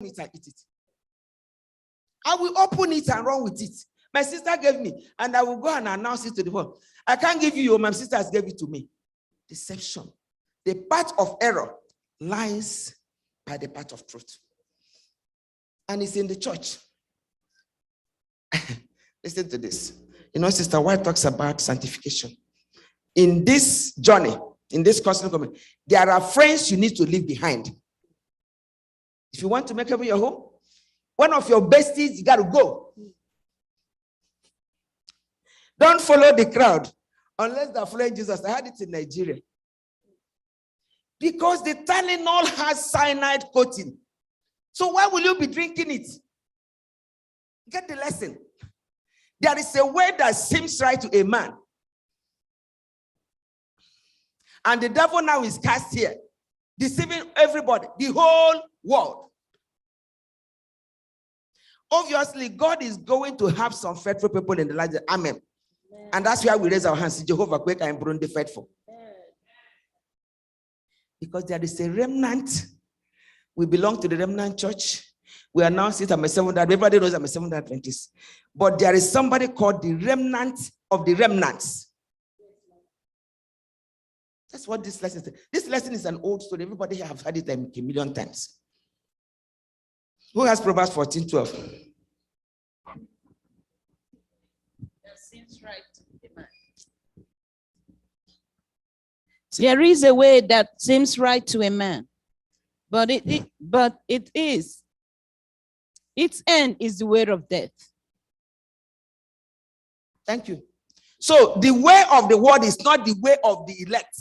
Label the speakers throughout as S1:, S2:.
S1: it and eat it. I will open it and run with it. My sister gave me, and I will go and announce it to the world. I can't give you, my sister has gave it to me. Deception. The part of error lies by the part of truth. And it's in the church. Listen to this. You know, Sister White talks about sanctification. In this journey, in this cosmic community, there are friends you need to leave behind. If you want to make heaven your home, one of your besties, you got to go. Don't follow the crowd unless they're following Jesus. I had it in Nigeria. Because the Tylenol has cyanide coating. So why will you be drinking it? Get the lesson. There is a way that seems right to a man. And the devil now is cast here, deceiving everybody, the whole world. Obviously, God is going to have some faithful people in the life. Amen. Amen. And that's why we raise our hands. Jehovah, quick and bring the faithful. Amen. Because there is a remnant. We belong to the remnant church. We announce it. I'm a Seventh-day. Everybody knows I'm a Seventh-day Adventist. But there is somebody called the remnant of the remnants. That's what this lesson is. This lesson is an old story. Everybody here have heard it a million times. Who has Proverbs 14:12?
S2: That seems right to the man. There is a way that seems right to a man, but its end is the way of death.
S1: Thank you. So the way of the world is not the way of the elect.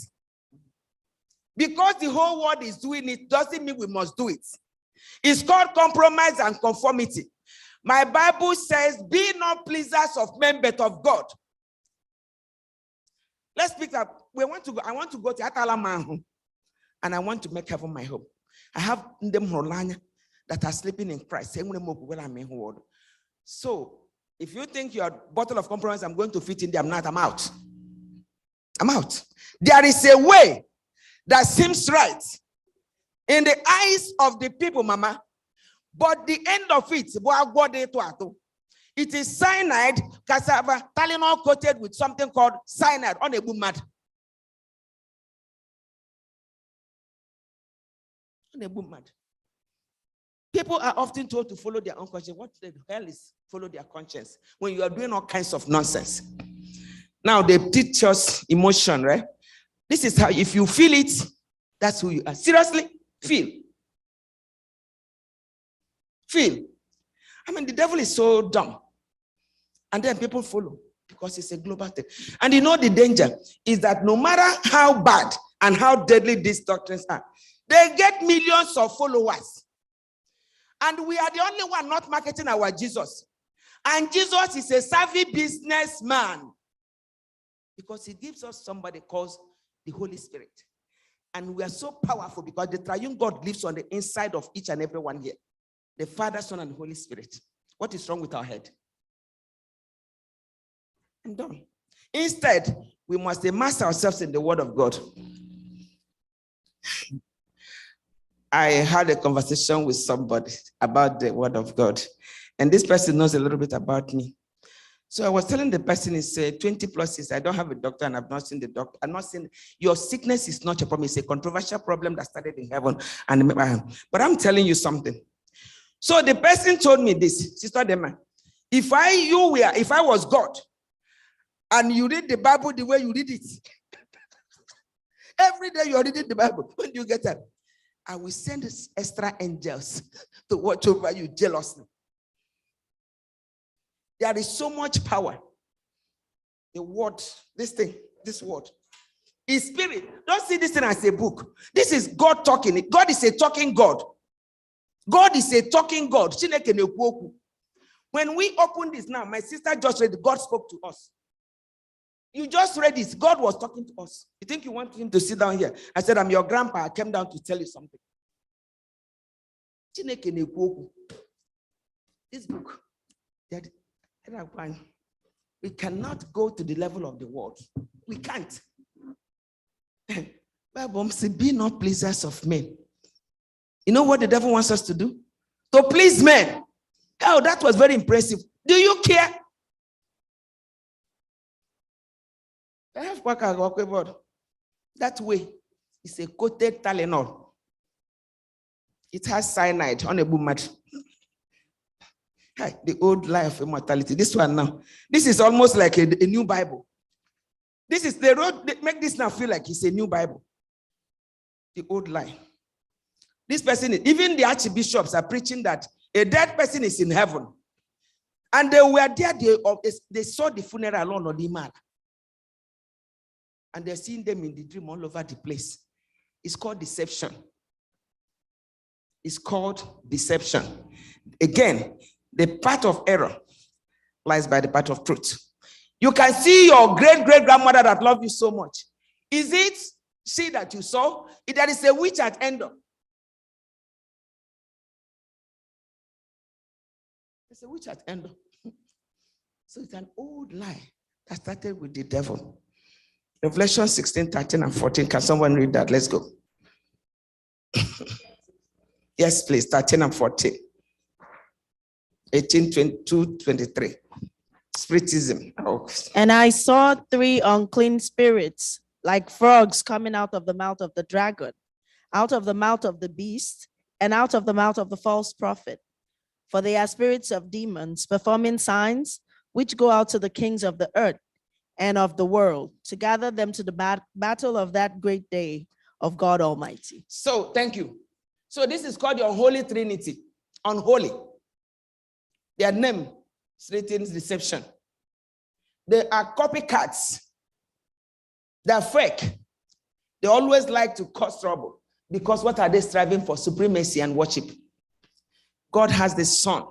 S1: Because the whole world is doing it doesn't mean we must do it. It's called compromise and conformity. My Bible says, be not pleasers of men, but of God. Let's pick up. I want to go to Atalaman, and I want to make heaven my home. I have them that are sleeping in Christ. So if you think your bottle of compromise, I'm going to fit in there, I'm not, I'm out. I'm out. There is a way that seems right in the eyes of the people, Mama, but the end of it is cyanide, cassava, Tylenol coated with something called cyanide on a boom mat. On a boom mat. People are often told to follow their own conscience. What the hell is follow their conscience when you are doing all kinds of nonsense? Now they teach us emotion, right? This is how, if you feel it, that's who you are. Seriously, feel. Feel. I mean, the devil is so dumb. And then people follow because it's a global thing. And you know the danger is that no matter how bad and how deadly these doctrines are, they get millions of followers. And we are the only one not marketing our Jesus. And Jesus is a savvy businessman because he gives us somebody called the Holy Spirit. And we are so powerful because the triune God lives on the inside of each and every one here. The Father, Son, and Holy Spirit. What is wrong with our head? I'm done. Instead, we must immerse ourselves in the Word of God. I had a conversation with somebody about the Word of God. And this person knows a little bit about me. So I was telling the person, he said, 20 plus years, I don't have a doctor and I've not seen the doctor. I'm not saying your sickness is not your problem. It's a controversial problem that started in heaven. But I'm telling you something. So the person told me this, Sister Dema, if I was God and you read the Bible the way you read it, every day you're reading the Bible, when you get up, I will send extra angels to watch over you jealously. There is so much power. The word, this word is spirit. Don't see this thing as a book. This is God talking. God is a talking God. God is a talking God. When we open this now, my sister just read, God spoke to us. You just read this. God was talking to us. You think you want him to sit down here? I said, I'm your grandpa. I came down to tell you something. This book, we cannot go to the level of the world. We can't. Bible says, be not pleasers of men. You know what the devil wants us to do? to please men. Oh, that was very impressive. Do you care? I have that way. It's a coated Tylenol. It has cyanide on a boomad. The old life immortality. This one now. This is almost like a new Bible. This is the road. They make this now feel like it's a new Bible. The old lie. This person, even the archbishops are preaching that a dead person is in heaven. And they were there, they saw the funeral on the man. And they're seeing them in the dream all over the place. It's called deception. It's called deception. Again, the path of error lies by the path of truth. You can see your great-great-grandmother that loved you so much. Is it she that you saw? There is a witch at Endor. There's a witch at Endor. So it's an old lie that started with the devil. Revelation 16, 13, and 14. Can someone read that? Let's go. Yes, please. 13 and 14. 18, 22, 23. Spiritism. Oh.
S3: And I saw 3 unclean spirits, like frogs, coming out of the mouth of the dragon, out of the mouth of the beast, and out of the mouth of the false prophet. For they are spirits of demons, performing signs, which go out to the kings of the earth and of the world, to gather them to the battle of that great day of God Almighty.
S1: So, thank you. So this is called the unholy trinity. Unholy. Their name is written deception. They are copycats. They are fake. They always like to cause trouble. Because what are they striving for? Supremacy and worship. God has the Son,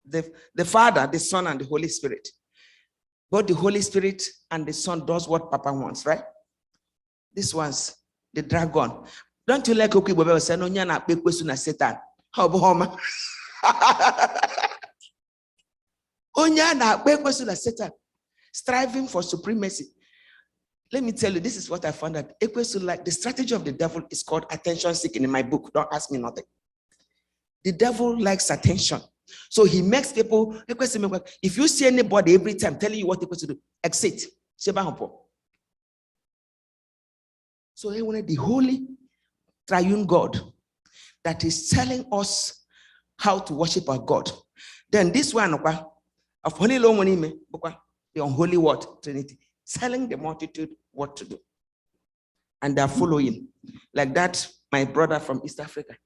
S1: the Father, the Son, and the Holy Spirit. Both the Holy Spirit and the Son does what Papa wants, right? This one's the dragon. Don't you like okay Bible say no nya na kpekwesu na Satan? How about Onya na kpekwesu na Satan, striving for supremacy. Let me tell you, this is what I found out. Ekwesu, like the strategy of the devil is called attention seeking in my book. Don't ask me nothing. The devil likes attention. So he makes people, if you see anybody every time telling you what they're supposed to do, exit. So he wanted the holy triune God that is telling us how to worship our God. Then this one of holy the unholy word Trinity, telling the multitude what to do. And they're following. Like that, my brother from East Africa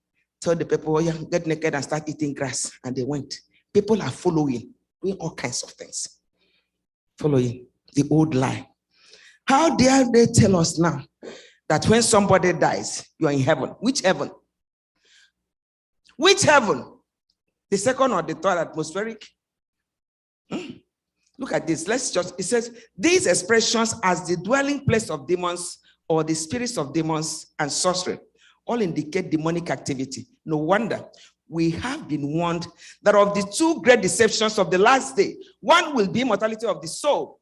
S1: told the people, oh yeah, get naked and start eating grass. And they went. People are following, doing all kinds of things. Following the old lie. How dare they tell us now that when somebody dies, you are in heaven? Which heaven? Which heaven? The second or the third atmospheric? Look at this. It says, these expressions as the dwelling place of demons or the spirits of demons and sorcery all indicate demonic activity. No wonder we have been warned that of the 2 great deceptions of the last day, one will be immortality of the soul.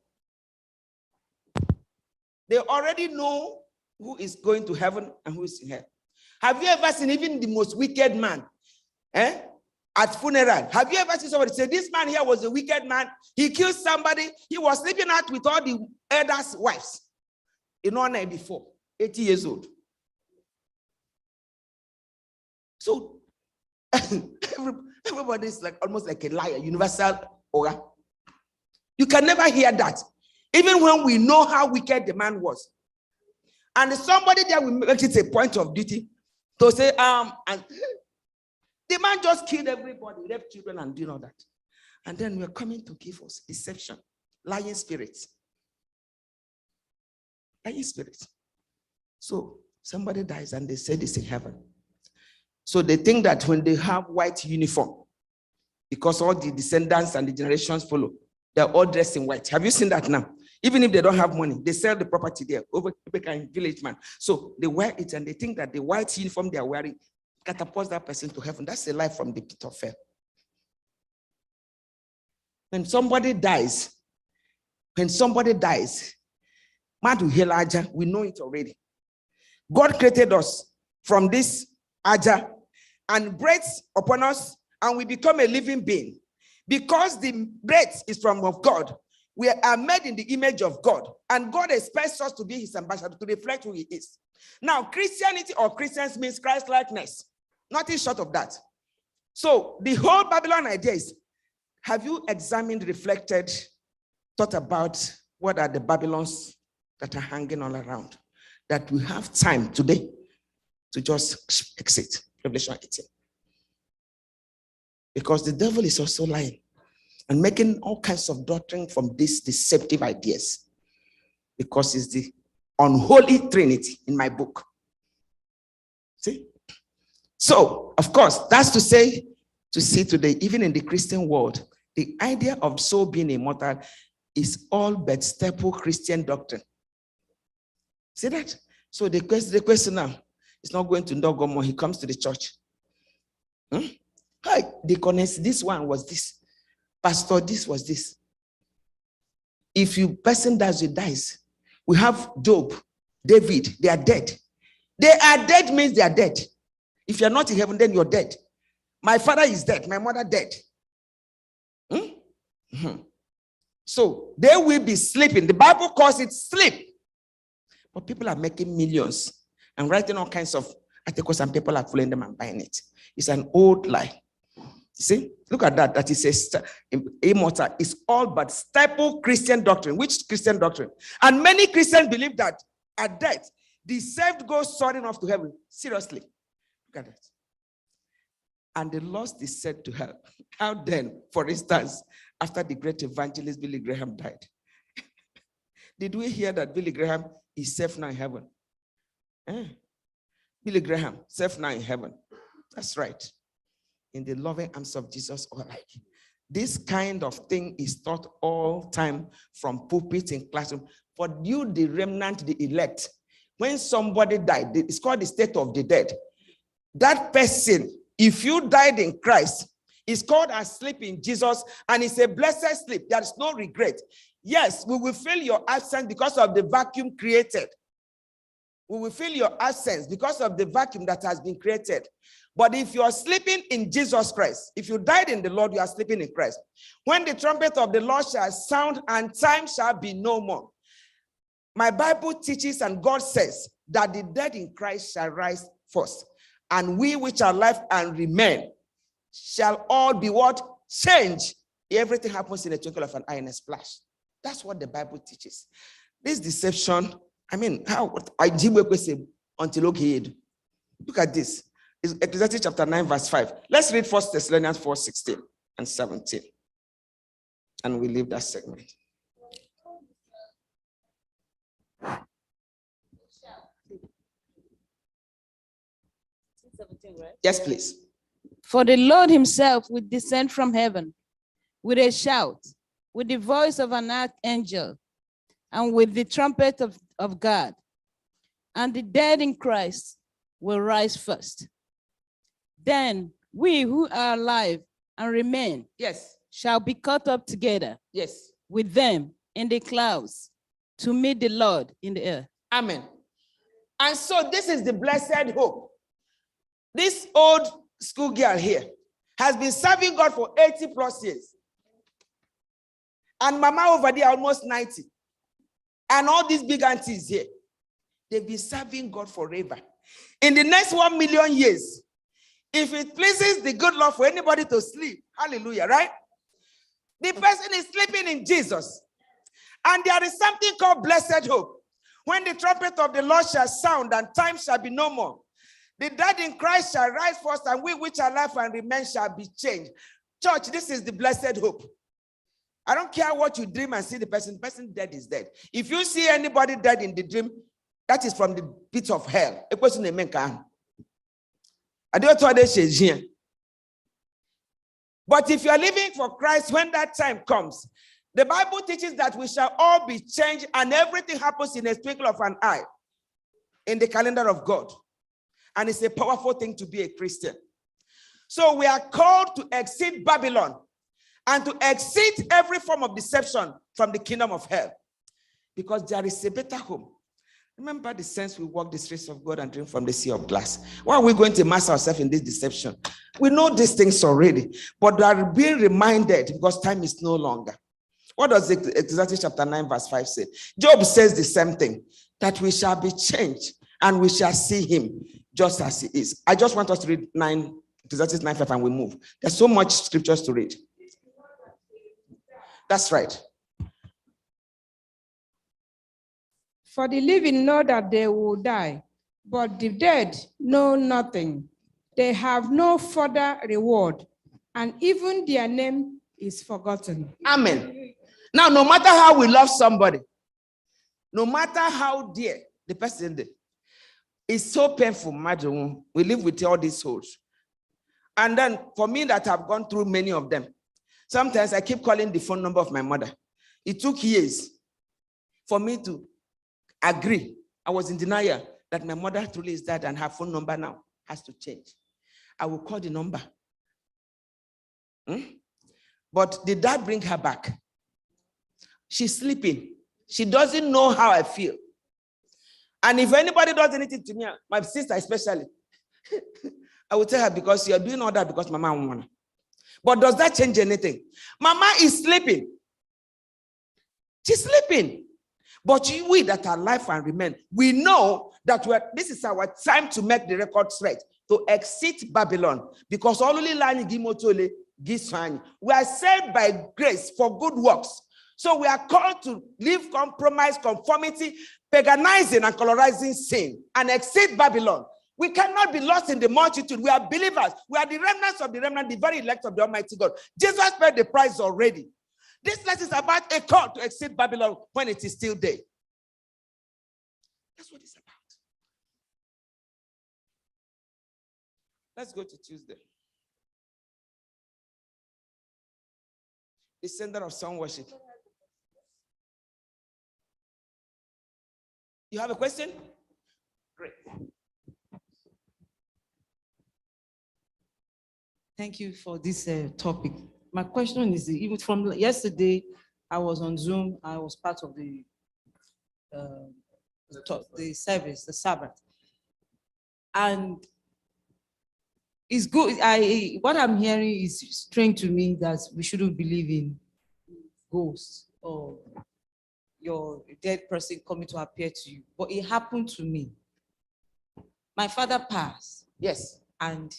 S1: They already know who is going to heaven and who is in hell. Have you ever seen even the most wicked man at funeral? Have you ever seen somebody say, this man here was a wicked man, he killed somebody, he was sleeping out with all the elders' wives in one night before, 80 years old. So everybody is like almost like a liar, universal aura. You can never hear that. Even when we know how wicked the man was. And somebody there will make it a point of duty to say, and the man just killed everybody, left children and doing all that. And then we're coming to give us deception, lying spirits. Lying spirits. So somebody dies and they say this in heaven. So they think that when they have white uniform, because all the descendants and the generations follow, they're all dressed in white. Have you seen that now? Even if they don't have money, they sell the property there over in village man. So they wear it and they think that the white uniform they are wearing catapults that person to heaven. That's a lie from the pit of hell. When somebody dies, Madu Helaja, we know it already. God created us from this Aja and breathes upon us and we become a living being. Because the breath is from of God, we are made in the image of God, and God expects us to be his ambassador, to reflect who he is. Now, Christianity or Christians means Christ-likeness. Nothing short of that. So the whole Babylon idea is, have you examined, reflected, thought about what are the Babylons that are hanging all around, that we have time today to just exit? Revelation 18. Because the devil is also lying and making all kinds of doctrine from these deceptive ideas, because it's the unholy trinity in my book. See? So, of course, that's to say, to see today, even in the Christian world, the idea of soul being immortal is all but staple Christian doctrine. See that? So the question now is not going to Ndogomo, he comes to the church. Hi, deaconess, this one was this. Pastor, this was this. If you person dies, you dies. We have Job, David, they are dead. They are dead means they are dead. If you're not in heaven, then you're dead. My father is dead, my mother dead. So they will be sleeping. The Bible calls it sleep. But people are making millions and writing all kinds of articles, and people are following them and buying it. It's an old lie. See, look at that. That is immortal. It's all but staple Christian doctrine. Which Christian doctrine? And many Christians believe that at death, the saved go soaring off to heaven. Seriously. Look at that. And the lost is said to hell. How then, for instance, after the great evangelist Billy Graham died? Did we hear that Billy Graham is safe now in heaven? Billy Graham, safe now in heaven. That's right. In the loving arms of Jesus or like. This kind of thing is taught all time from pulpit in classroom. For you, the remnant, the elect, when somebody died, it's called the state of the dead. That person, if you died in Christ, is called asleep in Jesus, and it's a blessed sleep. There is no regret. Yes, we will feel your absence because of the vacuum created. We will feel your absence because of the vacuum that has been created. But if you are sleeping in Jesus Christ, if you died in the Lord, you are sleeping in Christ. When the trumpet of the Lord shall sound and time shall be no more. My Bible teaches and God says that the dead in Christ shall rise first. And we which are alive and remain shall all be what? Change. Everything happens in a twinkle of an eye and a splash. That's what the Bible teaches. This deception, I mean, how I say until okay. Look at this. It's Ecclesiastes chapter 9, verse 5. Let's read 1 Thessalonians 4, 16 and 17. And we leave that segment. Yes, please.
S2: For the Lord himself will descend from heaven with a shout, with the voice of an archangel, and with the trumpet of God. And the dead in Christ will rise first. Then we who are alive and remain,
S1: yes,
S2: shall be caught up together,
S1: yes,
S2: with them in the clouds to meet the Lord in the air.
S1: Amen. And so this is the blessed hope. This old school girl here has been serving God for 80 plus years. And Mama over there almost 90. And all these big aunties here, they've been serving God forever. In the next 1 million years, if it pleases the good Lord for anybody to sleep, hallelujah, right? The person is sleeping in Jesus. And there is something called blessed hope. When the trumpet of the Lord shall sound and time shall be no more, the dead in Christ shall rise first, and we which are alive and remain shall be changed. Church, this is the blessed hope. I don't care what you dream and see the person dead is dead. If you see anybody dead in the dream, that is from the pit of hell. But if you are living for Christ, when that time comes, the Bible teaches that we shall all be changed, and everything happens in a twinkle of an eye in the calendar of God. And it's a powerful thing to be a Christian. So we are called to exceed Babylon and to exceed every form of deception from the kingdom of hell. Because there is a better home. Remember the sense we walk the streets of God and drink from the sea of glass. Why are we going to immerse ourselves in this deception? We know these things already, but we are being reminded because time is no longer. What does Ecclesiastes chapter 9 verse 5 say? Job says the same thing, that we shall be changed and we shall see him just as he is. I just want us to read Ecclesiastes 9:5 and we move. There's so much scriptures to read. That's right.
S4: For the living know that they will die, but the dead know nothing. They have no further reward, and even their name is forgotten.
S1: Amen. Now, no matter how we love somebody, no matter how dear the person is, it's so painful, imagine. We live with all these souls. And then for me that I've gone through many of them, sometimes I keep calling the phone number of my mother. It took years for me to agree. I was in denial that my mother truly is dead and her phone number now has to change. I will call the number. But did that bring her back? She's sleeping. She doesn't know how I feel. And if anybody does anything to me, my sister especially, I will tell her, because you're doing all that because Mama won't want to. But does that change anything? Mama is sleeping. She's sleeping. But we that are alive and remain, we know that this is our time to make the record straight, to exit Babylon. Because only we are saved by grace for good works. So we are called to live compromise, conformity, paganizing and colorizing sin, and exit Babylon. We cannot be lost in the multitude. We are believers. We are the remnants of the remnant, the very elect of the Almighty God. Jesus paid the price already. This lesson is about a call to exit Babylon when it is still there. That's what it's about. Let's go to Tuesday. The center of song worship. You have a question? Great.
S5: Thank you for this topic. My question is, even from yesterday, I was on Zoom. I was part of the service, the Sabbath. And it's good. What I'm hearing is strange to me, that we shouldn't believe in ghosts or your dead person coming to appear to you. But it happened to me. My father passed.
S1: Yes.
S5: And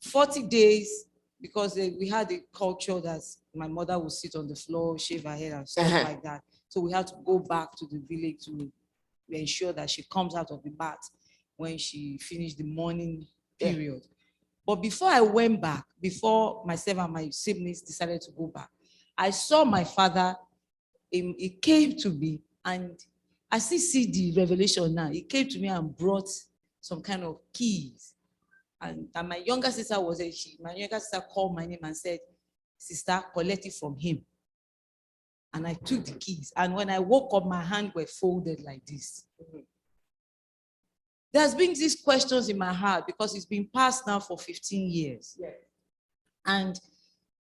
S5: 40 days, because we had a culture that my mother would sit on the floor, shave her head and stuff like that. So we had to go back to the village to ensure that she comes out of the bath when she finished the morning period. But before I went back, before myself and my siblings decided to go back, I saw my father. He came to me, and I still see the revelation now. He came to me and brought some kind of keys. And my younger sister my younger sister called my name and said, "Sister, collect it from him." And I took the keys. And when I woke up, my hands were folded like this. There's been these questions in my heart because it's been passed now for 15 years. Yeah. And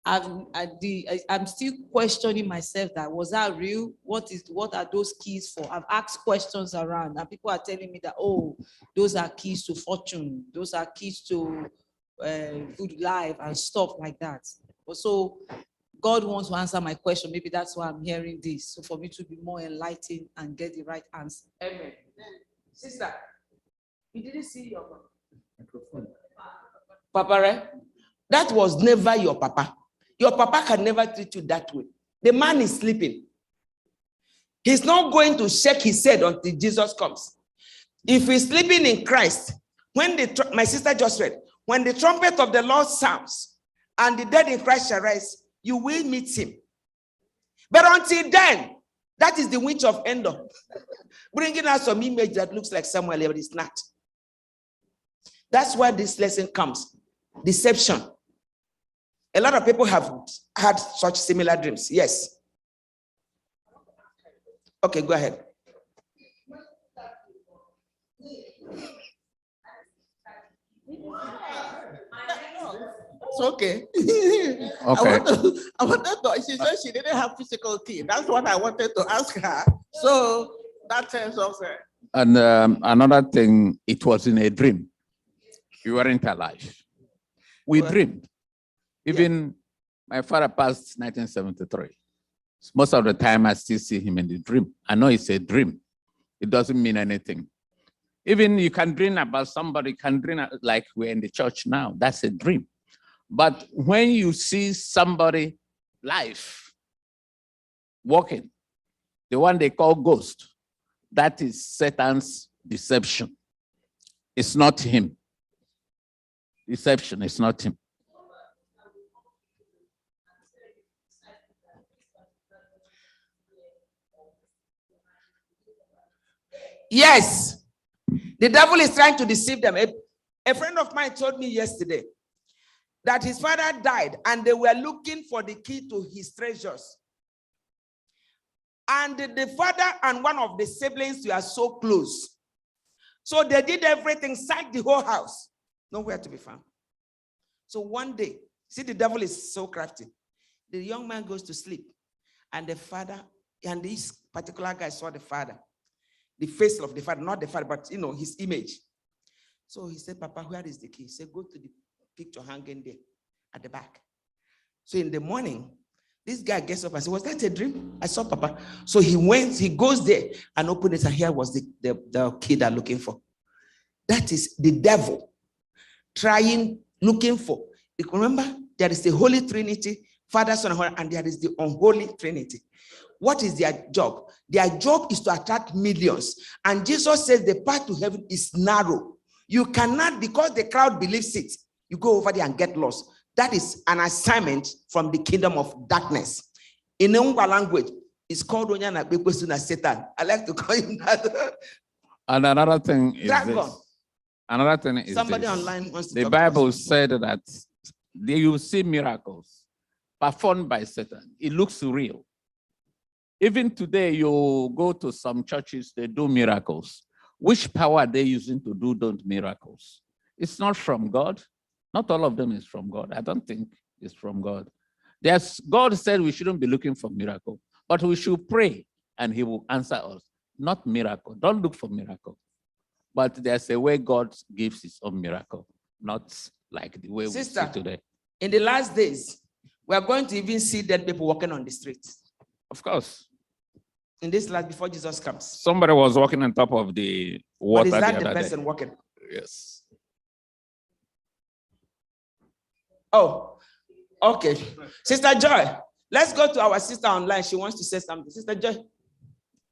S5: I'm still questioning myself, that was that real? What are those keys for? I've asked questions around, and people are telling me that, oh, those are keys to fortune, those are keys to good life and stuff like that. So God wants to answer my question. Maybe that's why I'm hearing this, so for me to be more enlightened and get the right answer.
S1: Amen. Sister, you didn't see your microphone. Papa, right? That was never your papa. Your papa can never treat you that way. The man is sleeping. He's not going to shake his head until Jesus comes. If he's sleeping in Christ, when my sister just read, when the trumpet of the Lord sounds and the dead in Christ shall rise, you will meet him. But until then, that is the witch of Endor, bringing us some image that looks like Samuel, but it's not. That's why this lesson comes. Deception. A lot of people have had such similar dreams. Yes. Okay, go ahead.
S6: It's okay.
S7: Okay.
S6: I wanted to, she said she didn't have physical key. That's what I wanted to ask her. So That sense of
S7: And another thing, it was in a dream. You weren't alive. We
S1: Well,
S7: dreamed. Even my father passed 1973. Most of the time, I still see him in the dream. I know it's a dream. It doesn't mean anything. Even you can dream about somebody, can dream like we're in the church now. That's a dream. But when you see somebody live, walking, the one they call ghost, that is Satan's deception. It's not him. Deception is not him.
S1: Yes, the devil is trying to deceive them. A friend of mine told me yesterday that his father died and they were looking for the key to his treasures. And the father and one of the siblings were so close. So they did everything, sacked the whole house, nowhere to be found. So one day, see, the devil is so crafty. The young man goes to sleep, and the father, and this particular guy saw the father, the face of the father, not the father, but his image. So he said, Papa, where is the key? He said, go to the picture hanging there at the back. So in the morning, this guy gets up and says, was that a dream? I saw Papa. So he goes there and opens it, and here was the key they're looking for. That is the devil looking for. Remember, there is the Holy Trinity, Father, Son, and Holy, and there is the unholy Trinity. What is their job? Their job is to attract millions. And Jesus says the path to heaven is narrow. You cannot, because the crowd believes it, you go over there and get lost. That is an assignment from the kingdom of darkness. In Ngwa language, it's called Satan. I like to call him that.
S7: And another thing is
S1: Dragon.
S7: this. Another thing is
S1: Somebody
S7: this.
S1: online wants to
S7: The
S1: talk to
S7: Bible
S1: us.
S7: said that you see miracles performed by Satan. It looks real. Even today, you go to some churches, they do miracles. Which power are they using to do those miracles? It's not from God. Not all of them is from God. I don't think it's from God. God said we shouldn't be looking for miracle, but we should pray and he will answer us. Not miracle. Don't look for miracle. But there's a way God gives his own miracle, not like the way we see today.
S1: In the last days, we are going to even see dead people walking on the streets.
S7: Of course.
S1: In this last, before Jesus comes.
S7: Somebody was walking on top of the water.
S1: But is that the
S7: other
S1: person
S7: day.
S1: walking?
S7: Yes.
S1: Oh, okay. Sister Joy, let's go to our sister online. She wants to say something. Sister Joy,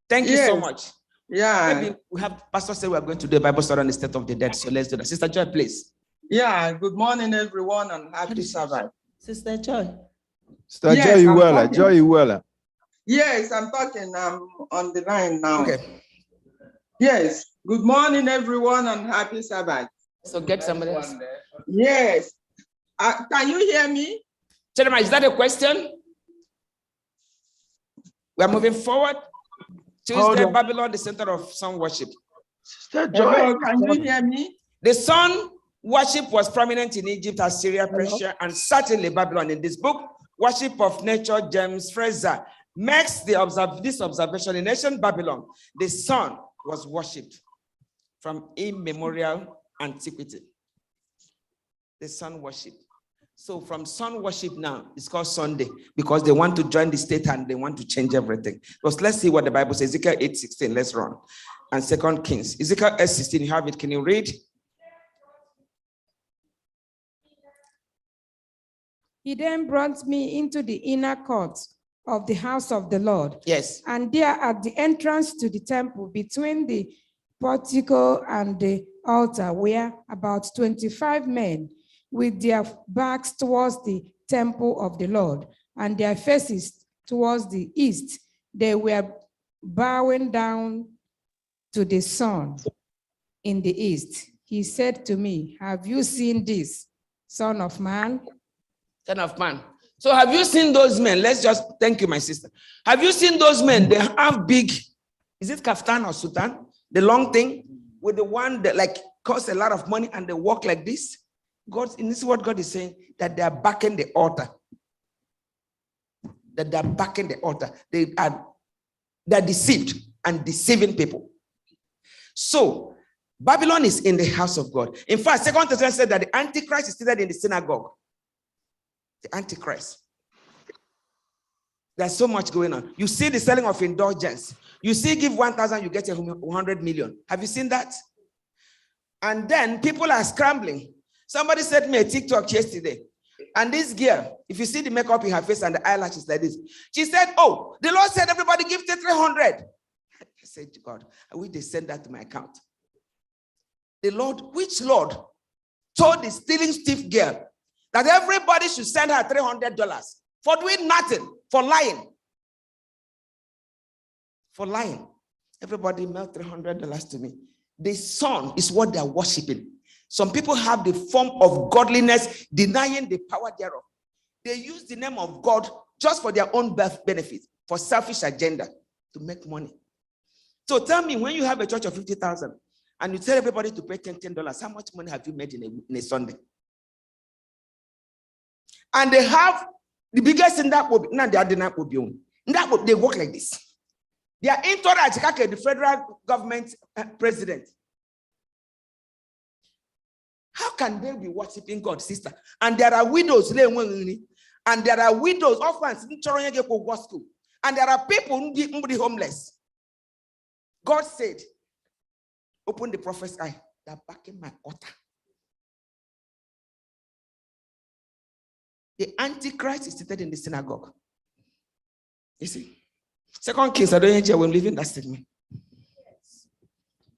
S1: thank you so
S6: Yes.
S1: much.
S6: Yeah.
S1: Maybe we have, Pastor said we are going to do a Bible study on the state of the dead. So let's do that. Sister Joy, please.
S6: Yeah. Good morning, everyone, and happy Sabbath.
S3: Sister Joy.
S8: Sister
S6: Yes,
S8: Joy
S6: I'm
S8: Iwela,
S6: talking.
S8: Joy Iwela.
S6: Yes, I'm talking. I'm on the line now.
S1: Okay.
S6: Yes. Good morning, everyone, and happy Sabbath.
S1: So get somebody else.
S6: Yes. Can you hear me?
S1: Gentlemen, is that a question? We are moving forward.
S6: Hold
S1: Tuesday,
S6: on.
S1: Babylon, the center of sun worship.
S8: Sister Joy.
S6: Hello, can you hear me?
S1: The sun worship was prominent in Egypt, Assyria, Persia, and certainly Babylon. In this book, Worship of Nature, James Fraser makes this observation. In ancient Babylon, the sun was worshipped from immemorial antiquity. The sun worship. So from sun worship now, it's called Sunday because they want to join the state and they want to change everything. Because let's see what the Bible says. Ezekiel 8:16, let's run. And 2 Kings. Ezekiel 8:16, you have it. Can you read?
S4: He then brought me into the inner court of the house of the Lord.
S1: Yes.
S4: And there at the entrance to the temple, between the portico and the altar, were about 25 men with their backs towards the temple of the Lord and their faces towards the east. They were bowing down to the sun in the east. He said to me, have you seen this, son of man?
S1: Son of man. So have you seen those men? Thank you, my sister. Have you seen those men? They have big, is it kaftan or sultan? The long thing with the one that like costs a lot of money and they walk like this. This is what God is saying, that they are backing the altar. That they are backing the altar. They're deceived. and deceiving people. So Babylon is in the house of God. In fact, 2 Thessalonians said that the Antichrist is seated in the synagogue. The Antichrist. There's so much going on. You see the selling of indulgence. You see, give 1,000, you get 100 million. Have you seen that? And then people are scrambling. Somebody sent me a TikTok yesterday. And this girl, if you see the makeup in her face and the eyelashes like this, she said, oh, the Lord said everybody give 300. I said, God, I wish they send that to my account. The Lord, which Lord told the stealing thief girl that everybody should send her $300 for doing nothing, for lying? For lying. Everybody mailed $300 to me. The sun is what they are worshiping. Some people have the form of godliness, denying the power thereof. They use the name of God just for their own benefit, for selfish agenda, to make money. So tell me, when you have a church of 50,000 and you tell everybody to pay $10, how much money have you made in a Sunday? And they have the biggest in that will now they are the that will be on. That will, they work like this. They are in the federal government president. How can they be worshiping God, sister? And there are widows, and there are widows, orphans, and there are people who are homeless. God said, open the prophet's eye, they're back in my altar. The Antichrist is seated in the synagogue. You see? 2 Kings, I don't know when leaving that statement.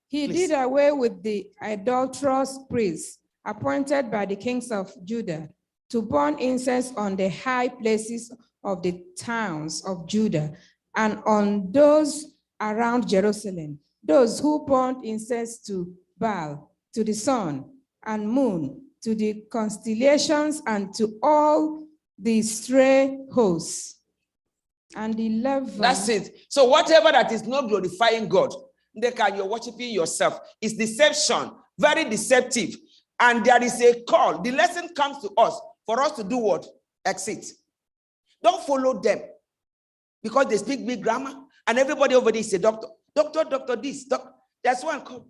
S4: He
S1: Please.
S4: did away with the idolatrous priests appointed by the kings of Judah to burn incense on the high places of the towns of Judah and on those around Jerusalem, those who burned incense to Baal, to the sun and moon, to the constellations, and to all the stray hosts. And 11.
S1: That's it. So whatever that is not glorifying God, you're worshiping yourself. It's deception, very deceptive. And there is a call. The lesson comes to us for us to do what? Exit. Don't follow them because they speak big grammar and everybody over there is a doctor. Doctor this. That's one called.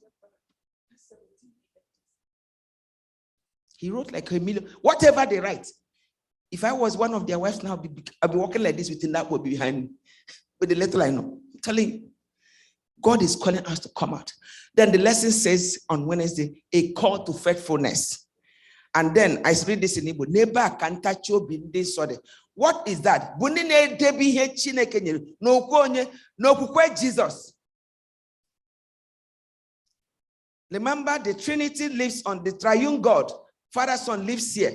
S1: He wrote like a million. Whatever they write. If I was one of their wives now, I'd be walking like this within that would be behind me. With the little I know. I'm telling you. God is calling us to come out. Then the lesson says on Wednesday, a call to faithfulness. And then I read this in Igbo. Neighbor can touch you in this sort. What is that? No Jesus. Remember, the Trinity lives on the triune God. Father, Son lives here.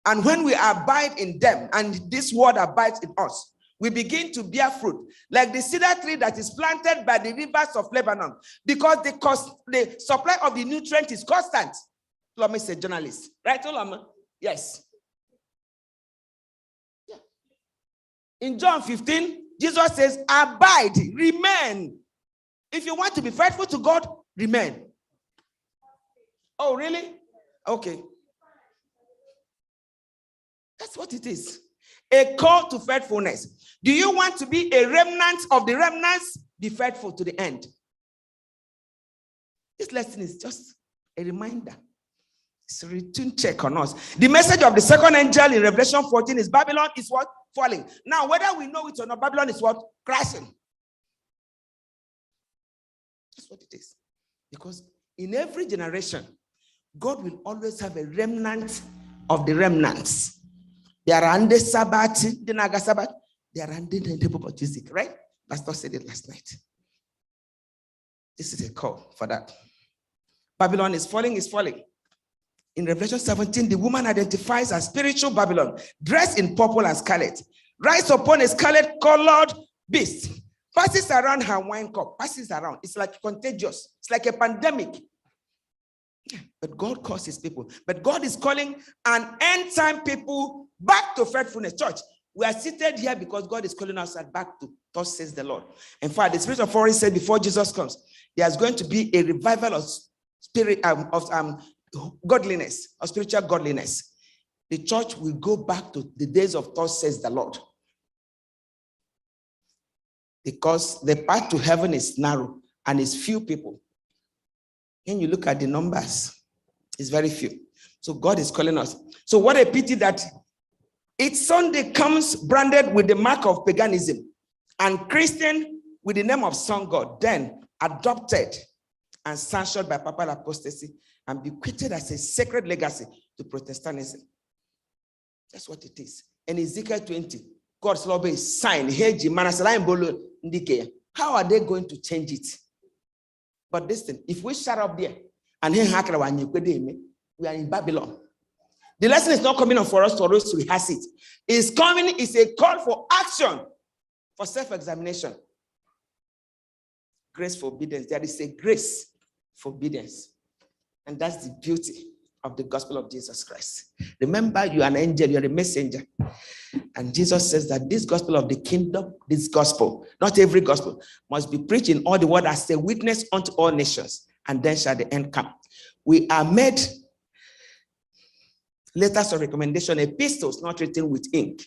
S1: And when we abide in them, and this word abides in us, we begin to bear fruit, like the cedar tree that is planted by the rivers of Lebanon, because the supply of the nutrient is constant. Lama is a journalist, right, Lama? Yes. Yeah. In John 15, Jesus says, abide, remain. If you want to be faithful to God, remain. Oh, really? Okay. That's what it is. A call to faithfulness. Do you want to be a remnant of the remnants? Be faithful to the end. This lesson is just a reminder. It's a return check on us. The message of the second angel in Revelation 14 is Babylon is what? Falling. Now, whether we know it or not, Babylon is what? Crashing. That's what it is. Because in every generation, God will always have a remnant of the remnants. They are under Sabbath, the Naga Sabbath. They are under the temple of Jesus, right? Pastor said it last night. This is a call for that. Babylon is falling, is falling. In Revelation 17, the woman identifies as spiritual Babylon, dressed in purple and scarlet, rides upon a scarlet-colored beast, passes around her wine cup, passes around. It's like contagious. It's like a pandemic. But God calls his people. But God is calling an end-time people back to faithfulness. Church, we are seated here because God is calling us back to thus says the Lord. In fact, the Spirit of Forest said before Jesus comes, there's going to be a revival of spirit of godliness, of spiritual godliness. The church will go back to the days of thus says the Lord. Because the path to heaven is narrow and it's few people. When you look at the numbers, it's very few. So God is calling us. So what a pity that each Sunday comes branded with the mark of paganism and Christian with the name of sun god, then adopted and sanctioned by papal apostasy and bequeathed as a sacred legacy to Protestantism. That's what it is. In Ezekiel 20, God's law is signed. How are they going to change it? But listen, if we shut up there and we are in Babylon. The lesson is not coming on for us to rehearse it. It's coming, it's a call for action, for self-examination. Grace for obedience. There is a grace for obedience. And that's the beauty of the gospel of Jesus Christ. Remember, you are an angel, you are a messenger. And Jesus says that this gospel of the kingdom, this gospel, not every gospel, must be preached in all the world as a witness unto all nations, and then shall the end come. We are made letters of recommendation, epistles not written with ink.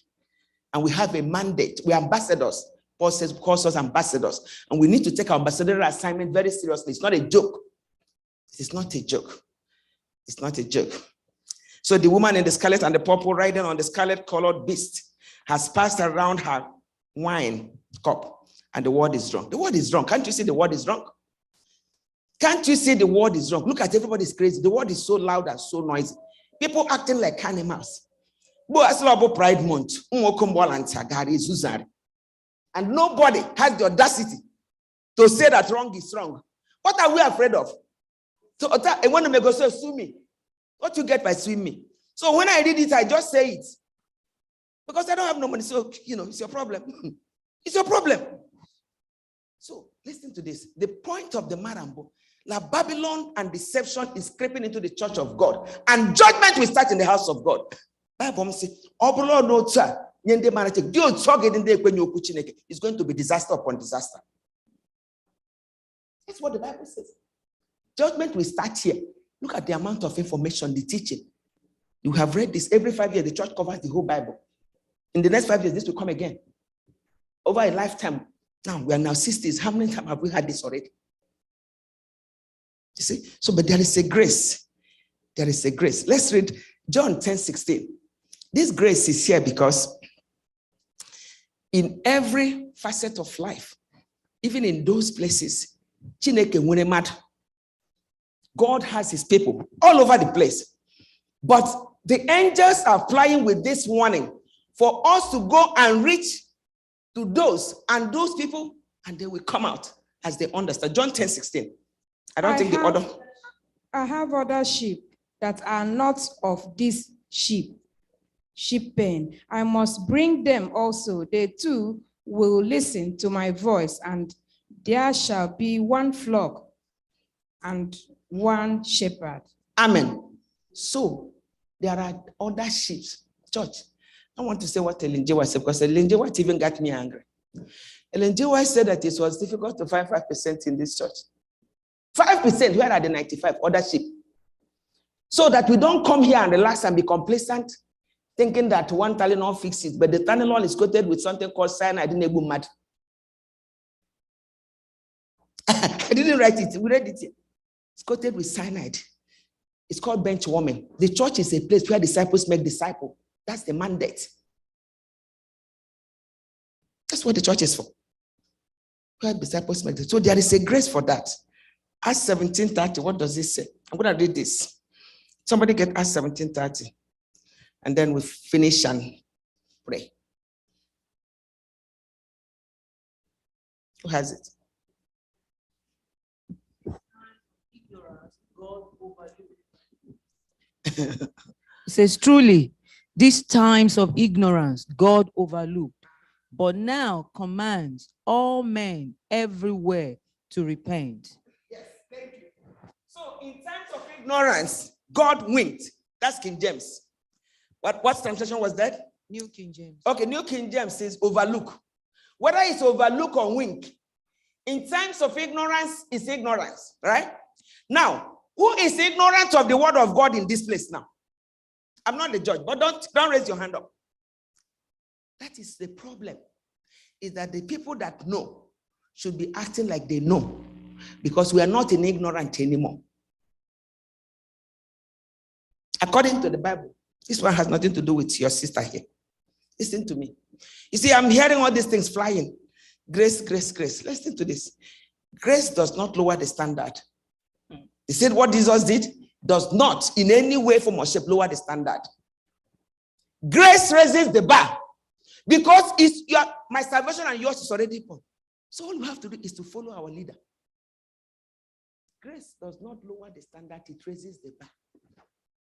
S1: And we have a mandate. We are ambassadors. Paul says, calls us ambassadors. And we need to take our ambassadorial assignment very seriously. It's not a joke. It's not a joke. It's not a joke. So the woman in the scarlet and the purple riding on the scarlet-colored beast has passed around her wine cup, and the word is drunk. The word is drunk. Can't you see the word is drunk? Can't you see the word is drunk? Look at everybody's crazy. The word is so loud and so noisy. People acting like animals. Pride Month. And nobody has the audacity to say that wrong is wrong. What are we afraid of? So I want to go so sue me. What you get by suing me? So when I read it, I just say it. Because I don't have no money. So, it's your problem. It's your problem. So listen to this. The point of the Marambo, Babylon and deception is creeping into the church of God. And judgment will start in the house of God. Bible says, it's going to be disaster upon disaster. That's what the Bible says. Judgment will start here. Look at the amount of information, the teaching. You have read this. Every 5 years, the church covers the whole Bible. In the next 5 years, this will come again. Over a lifetime. Now, we are now 60s. How many times have we had this already? You see? So, but there is a grace. There is a grace. Let's read John 10:16. This grace is here because in every facet of life, even in those places, God has his people all over the place. But the angels are flying with this warning for us to go and reach to those people, and they will come out as they understand. John 10:16.
S4: I have other sheep that are not of this sheep pen. I must bring them also. They too will listen to my voice, and there shall be one flock and one shepherd.
S1: Amen. So there are other sheep. Church, I want to say what Ellen G. White said, because Ellen G. White even got me angry. Ellen G. White said that it was difficult to find 5% in this church. 5%, where are the 95 other sheep? So that we don't come here and relax and be complacent, thinking that one Tylenol fixes, but the Tylenol is coated with something called cyanide in Igbo mad. I didn't write it. We read it here. It's coated with cyanide. It's called bench warming. The church is a place where disciples make disciples. That's the mandate. That's what the church is for. Where disciples make disciples. So there is a grace for that. Acts 17:30, what does it say? I'm going to read this. Somebody get Acts 17:30. And then we finish and pray. Who has it?
S5: It says, truly, these times of ignorance God overlooked, but now commands all men everywhere to repent.
S1: Yes, thank you. So in times of ignorance, God winked. That's King James. What translation was that?
S5: New King James.
S1: Okay, New King James says overlook. Whether it's overlook or wink, in times of ignorance, it's ignorance, right? Now, who is ignorant of the word of God in this place now? I'm not the judge, but don't raise your hand up. That is the problem, is that the people that know should be acting like they know, because we are not in ignorant anymore. According to the Bible, this one has nothing to do with your sister here. Listen to me. You see, I'm hearing all these things flying. Grace, grace, grace. Listen to this. Grace does not lower the standard. He said what Jesus did does not in any way, form, or shape lower the standard. Grace raises the bar, because it's my salvation and yours is already equal. So all you have to do is to follow our leader. Grace does not lower the standard, it raises the bar.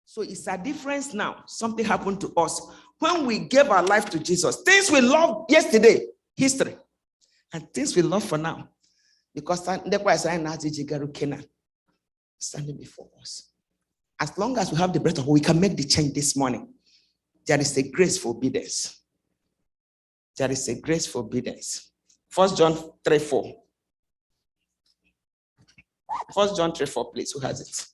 S1: So it's a difference now. Something happened to us when we gave our life to Jesus. Things we loved yesterday, history, and things we love for now. Because standing before us. As long as we have the breath of, we can make the change this morning. There is a grace for obedience. There is a grace for obedience. 1 John 3:4. 1 John 3:4, please. Who has it?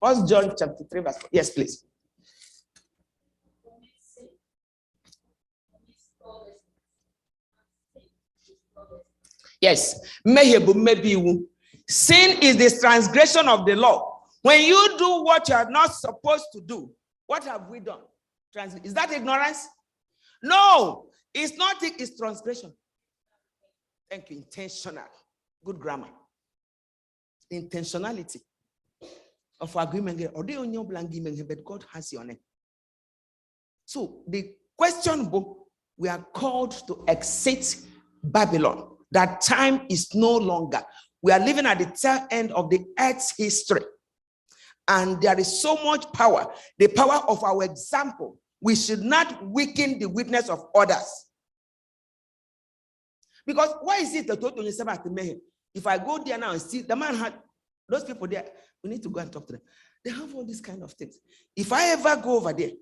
S1: First John chapter 3, verse 4. Yes, please. Yes. Sin is the transgression of the law. When you do what you are not supposed to do, what have we done? Is that ignorance? No, it's not. It's transgression. Thank you. Intentional. Good grammar. Intentionality of agreement. But God has your name. So the question, we are called to exit Babylon. That time is no longer. We are living at the tail end of the earth's history. And there is so much power, the power of our example. We should not weaken the witness of others. Because why is it that if I go there now and see the man had those people there, we need to go and talk to them. They have all these kind of things. If I ever go over there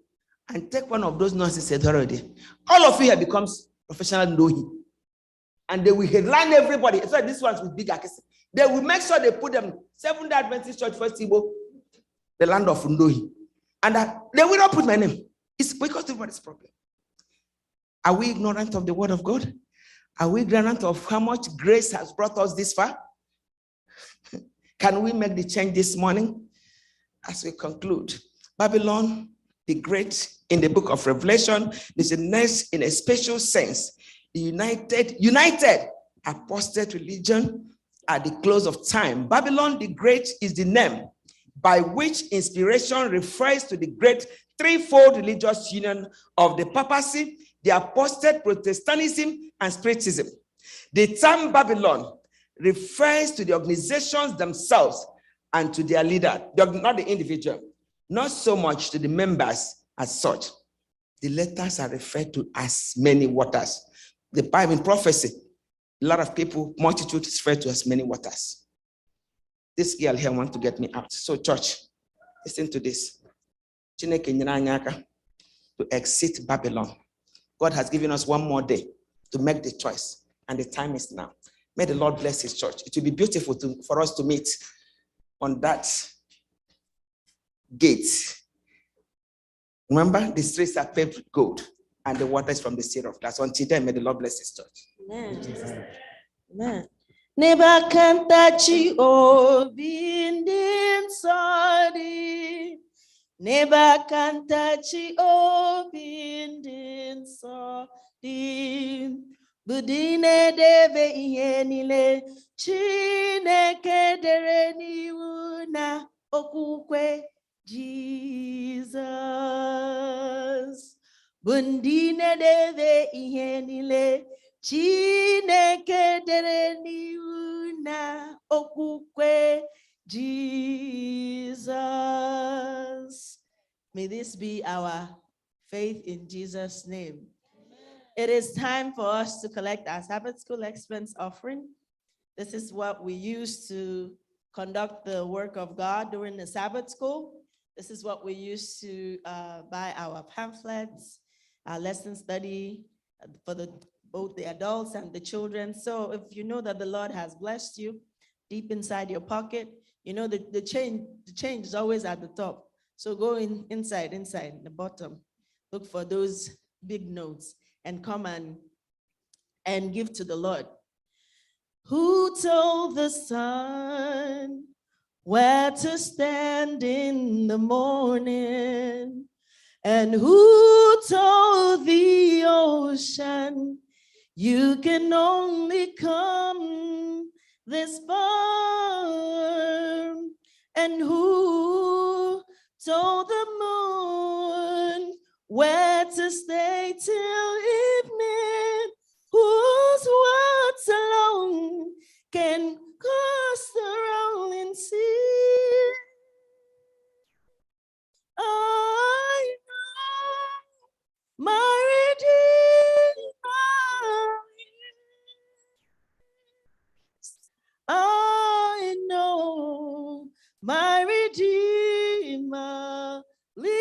S1: and take one of those nurses already, all of you here becomes professional Ndohi. And they will headline everybody. So these ones with big access. They will make sure they put them Seventh-day Adventist Church First Igbo, the land of Ndohi. And they will not put my name. It's because of what is problem. Are we ignorant of the word of God? Are we ignorant of how much grace has brought us this far? Can we make the change this morning? As we conclude, Babylon the Great in the book of Revelation is the next in a special sense. The united apostate religion at the close of time. Babylon the Great is the name by which inspiration refers to the great threefold religious union of the papacy, the apostate Protestantism, and Spiritism. The term Babylon refers to the organizations themselves and to their leader, not the individual, not so much to the members as such. The letters are referred to as many waters. The Bible in prophecy, a lot of people, multitude is referred to as many waters. This girl here wants to get me out. So church, listen to this. To exit Babylon. God has given us one more day to make the choice, and the time is now. May the Lord bless his church. It will be beautiful for us to meet on that gate. Remember, the streets are paved with gold, and the water is from the sea of glass. Until then, may the Lord bless his church.
S3: Amen. Amen. Neba kantachi obindin sodi. Neba kantachi obindin sodi. Budine deve ihenile. Chineke dere niwu na okukwe Jesus. Bundine deve ihenile. Chineke dere niwu na okukwe Jesus. May this be our faith in Jesus' name. It is time for us to collect our Sabbath school expense offering. This is what we use to conduct the work of God during the Sabbath school. This is what we use to buy our pamphlets, our lesson study for both the adults and the children. So if you know that the Lord has blessed you deep inside your pocket, you know the change is always at the top. So go inside, in the bottom. Look for those big notes and come and give to the Lord. Who told the sun where to stand in the morning? And who told the ocean you can only come this far? And who told the moon where to stay till evening? Whose words alone can cross the rolling sea? I know my Redeemer lives. I know my Redeemer lives.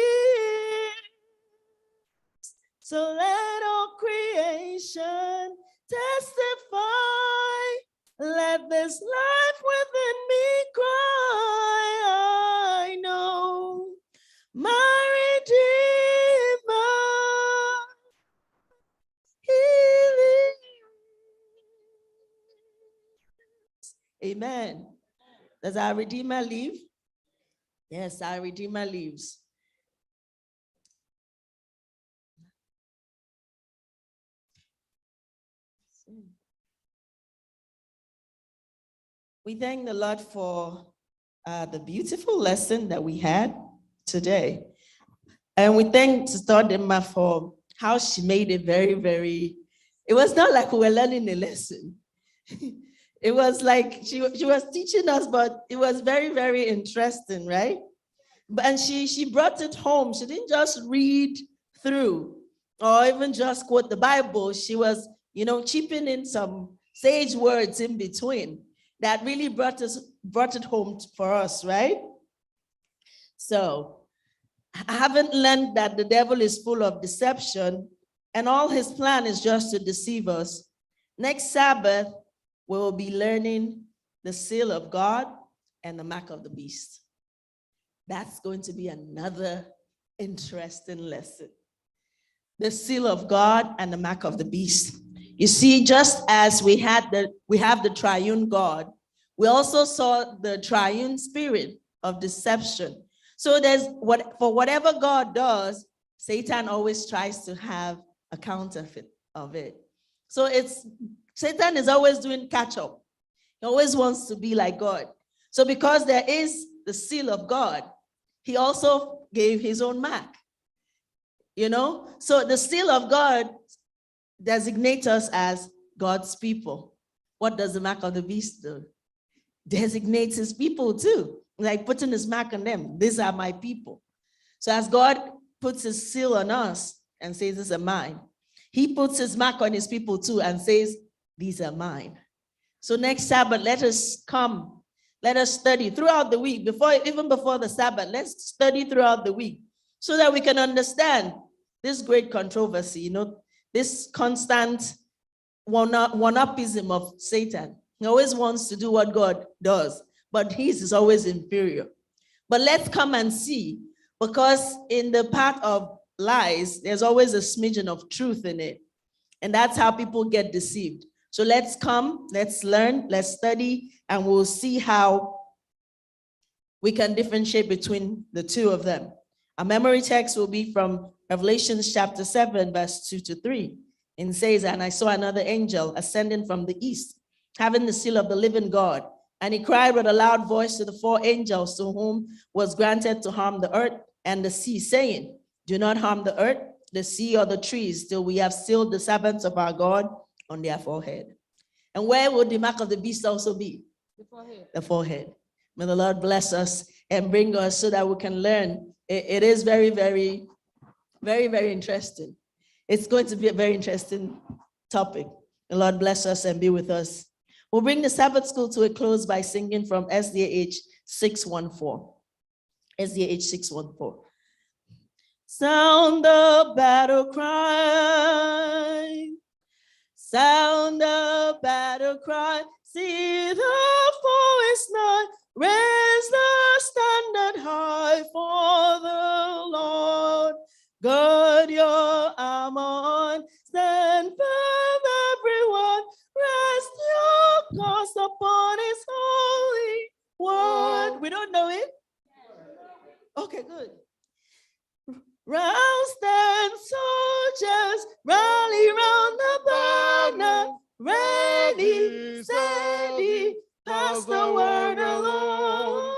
S3: So let all creation testify. Let this life within me cry. I know my Redeemer, he lives. Amen. Does our Redeemer live? Yes, our Redeemer lives. We thank the Lord for the beautiful lesson that we had today. And we thank Sister Dema for how she made it very, it was not like we were learning a lesson. It was like she was teaching us, but it was very interesting, right? And she brought it home. She didn't just read through or even just quote the Bible. She was, chipping in some sage words in between that really brought it home for us, right? So I haven't learned that the devil is full of deception and all his plan is just to deceive us. Next Sabbath, we will be learning the seal of God and the mark of the beast. That's going to be another interesting lesson. The seal of God and the mark of the beast. You see, just as we have the triune God, we also saw the triune spirit of deception. So for whatever God does, Satan always tries to have a counterfeit of it. So Satan is always doing catch up. He always wants to be like God. So because there is the seal of God, he also gave his own mark. So the seal of God designates us as God's people. What does the mark of the beast do? Designates his people too, like putting his mark on them. These are my people. So as God puts his seal on us and says, these are mine, he puts his mark on his people too and says, these are mine. So next Sabbath, let us study throughout the week, even before the Sabbath. Let's study throughout the week so that we can understand this great controversy, this constant one-upism of Satan. He always wants to do what God does, but his is always inferior. But let's come and see, because in the path of lies, there's always a smidgen of truth in it. And that's how people get deceived. So let's come, let's learn, let's study, and we'll see how we can differentiate between the two of them. Our memory text will be from Revelation chapter 7, verse 2-3. And it says, and I saw another angel ascending from the east, having the seal of the living God. And he cried with a loud voice to the four angels to whom was granted to harm the earth and the sea, saying, do not harm the earth, the sea, or the trees, till we have sealed the servants of our God on their forehead. And where would the mark of the beast also be?
S2: The forehead.
S3: The forehead. May the Lord bless us and bring us so that we can learn. It is very interesting. It's going to be a very interesting topic. The Lord bless us and be with us. We'll bring the Sabbath school to a close by singing from SDA 614. SDA 614. Sound the battle cry. Sound the battle cry. See the foe is nigh. Raise the standard high for the Gird your arm on, stand firm, everyone. Rest your cause upon his holy word. We don't know it? Okay, good. Round stand soldiers, rally round the banner, ready, steady, pass the word along.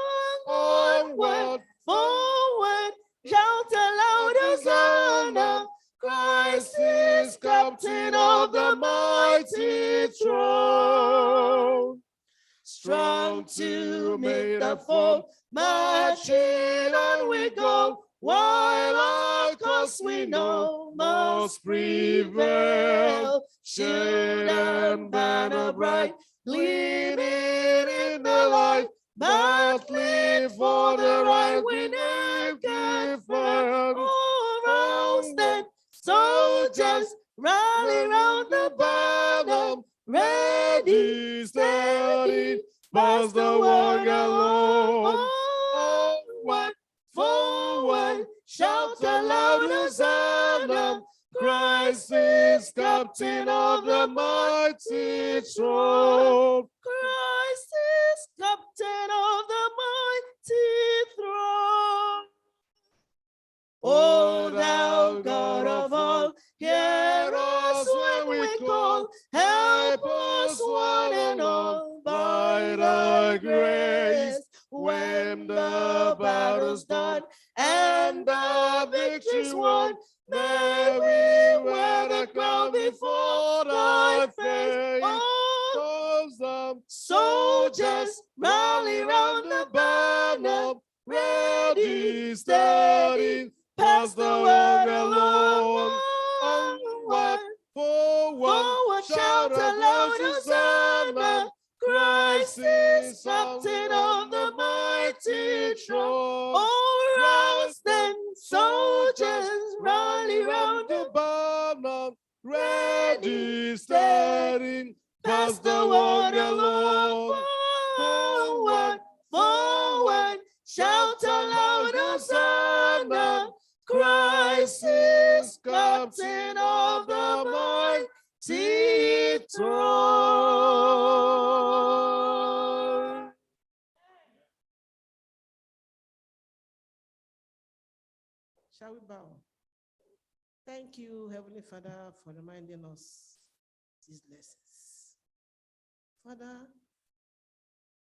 S3: Onward, forward, shout aloud, Hosanna. Christ is captain of the mighty throne. Strong to meet the foe, marching on we go, while our cause we know must prevail. Shield and banner bright, gleaming in the light, battling for the right, we never get firm. Oh, round stand soldiers, rally round the banner, ready, steady, pass the word along. Onward, forward, shout aloud, Hosanna. Christ is captain of the mighty throne. Christ is captain of the mighty throne. O thou God of all, hear us when we call. Help us one and all by thy grace. When the battle's done and the victory's won, may we wear the crown before thy face. Oh, soldiers, rally round the banner, ready, steady, pass the word along. Onward, forward, shout aloud, Hosanna. Christ is captain of the mighty throne. Oh, round stand soldiers, rally round the banner, ready, steady, pass the word along. Forward, forward, shout aloud, Hosanna. Christ is captain of the mighty throne.
S9: Shall we bow? Thank you, Heavenly Father, for reminding us these lessons. Father,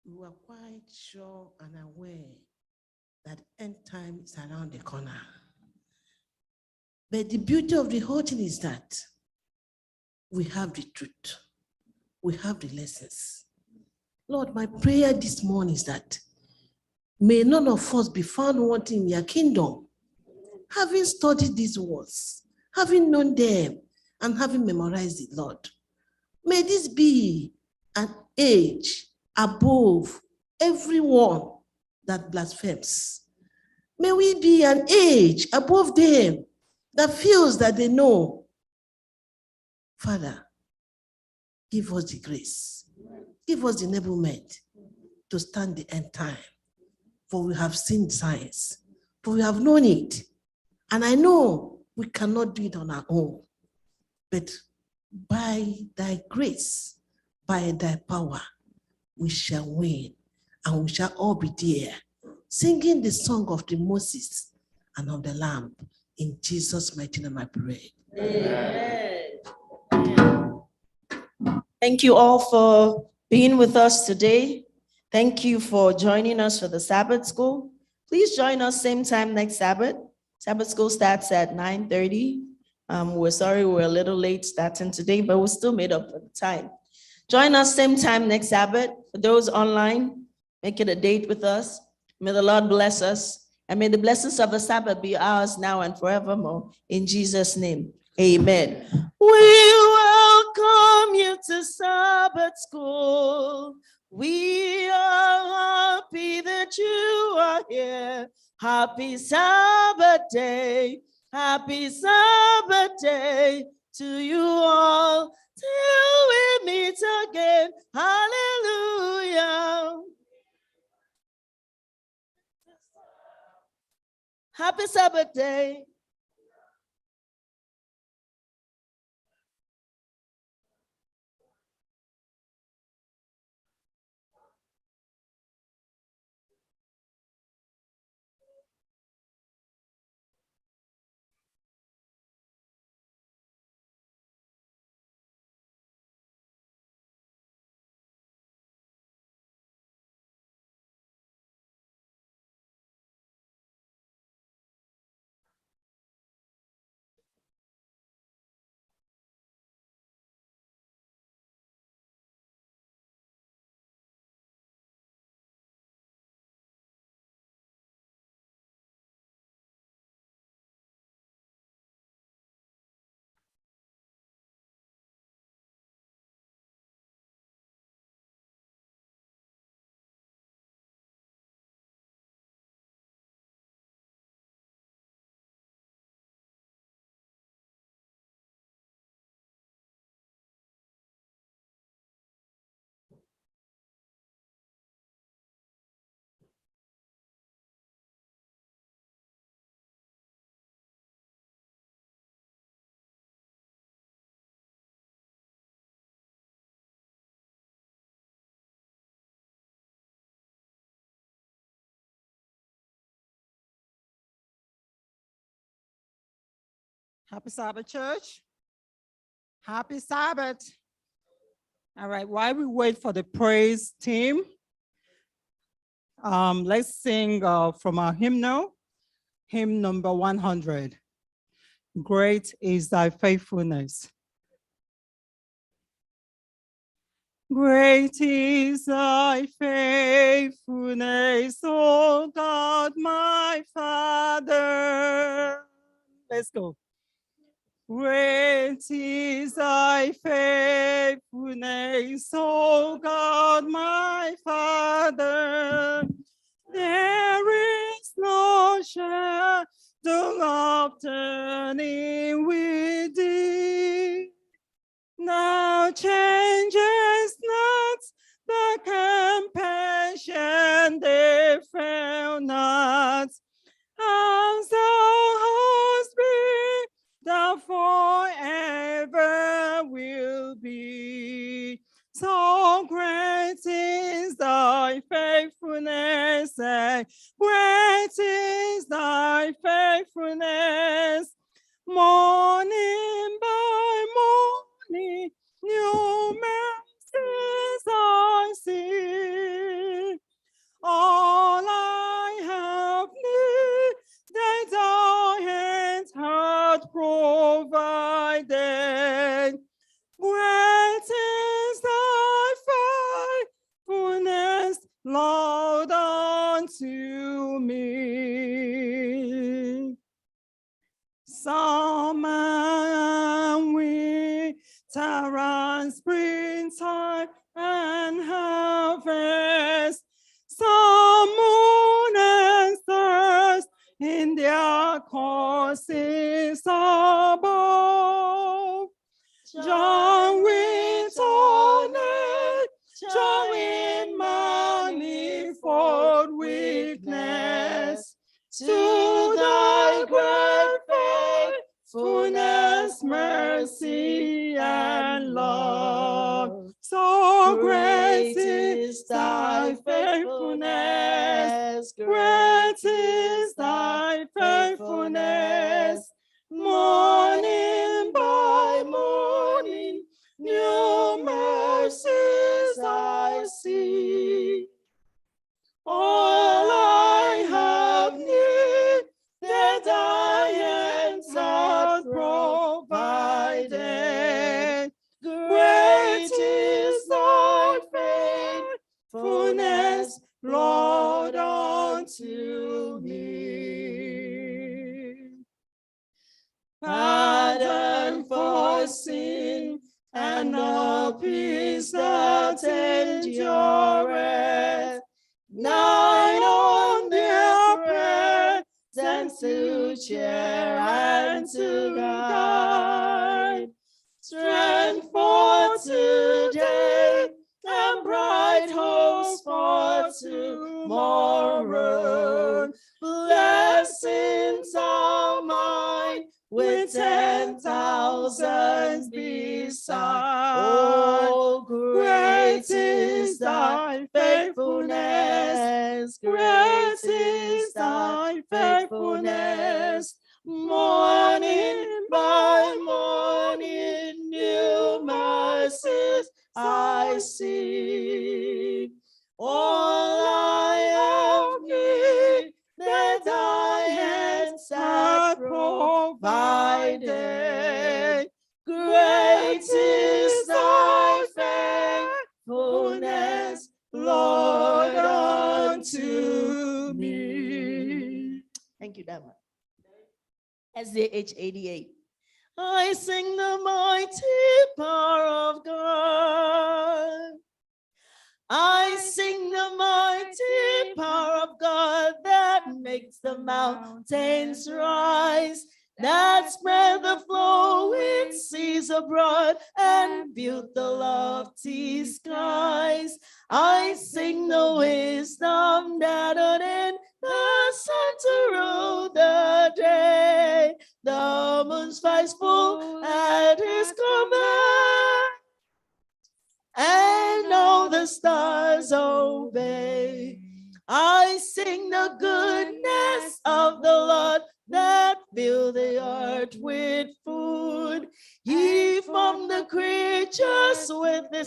S9: we were quite sure and aware that end time is around the corner. But the beauty of the whole thing is that we have the truth. We have the lessons. Lord, my prayer this morning is that may none of us be found wanting in your kingdom, having studied these words, having known them, and having memorized it, Lord. May this be an age above everyone that blasphemes. May we be an age above them that feels that they know. Father, give us the grace. Give us the enablement to stand the end time. For we have seen signs, for we have known it. And I know we cannot do it on our own. But by thy grace, by thy power, we shall win. And we shall all be there, singing the song of the Moses and of the Lamb. In Jesus' mighty name I pray.
S3: Amen. Thank you all for being with us today. Thank you for joining us for the Sabbath school. Please join us same time next Sabbath. Sabbath school starts at 9:30. We're sorry we're a little late starting today, but we still made up for the time. Join us same time next Sabbath. For those online, make it a date with us. May the Lord bless us, and may the blessings of the Sabbath be ours now and forevermore. In Jesus' name, amen. We welcome you to Sabbath school. We are happy that you are here. Happy Sabbath day. Happy Sabbath day to you all. Till we meet again. Hallelujah. Happy Sabbath day.
S10: Happy Sabbath, church. Happy Sabbath. All right, while we wait for the praise team, let's sing from our hymnal, hymn number 100. Great is thy faithfulness. Great is thy faithfulness, O God, my Father. Let's go. Great is thy faithfulness, O God, my Father. There is no shadow of turning with thee. Thou changest not, the compassion they fail not. As thou hast been, thou forever will be. So great is thy faithfulness, and great is thy faithfulness. Morning by morning, new mercies I see. All I have needed, thy hands hath provided. Great is thy faithfulness, Lord, unto me. Summer and winter and springtime and harvest, sun, moon, and stars in their courses above. Join with all nature in manifold weakness, to thy great faithfulness, mercy, and love. So great is thy faithfulness, great is thy faithfulness. Morning by morning, new mercies I see. All I have needed, thy hands have provided. Great is thy faithfulness, Lord, unto me. Pardon for sin and all peace that endureth. Night on their presence to cheer and to guide. Strength for today and bright hopes for tomorrow. Blessings are mine with 10,000 beside. Oh, great is thy faithfulness, great is thy faithfulness. Morning by morning, new mercies I see. All I have needed, thy hands have provided. Great is thy faithfulness, Lord, unto me. Thank you, Dama. SDA 88. I sing the mighty power of God. I sing the mighty power of God that makes the mountains rise, that spread the flowing seas abroad and built the lofty skies. I sing the wisdom that ordained the sun to rule the day, the moon's faithful at his command, and all the stars obey. I sing the goodness of the Lord that fill the earth with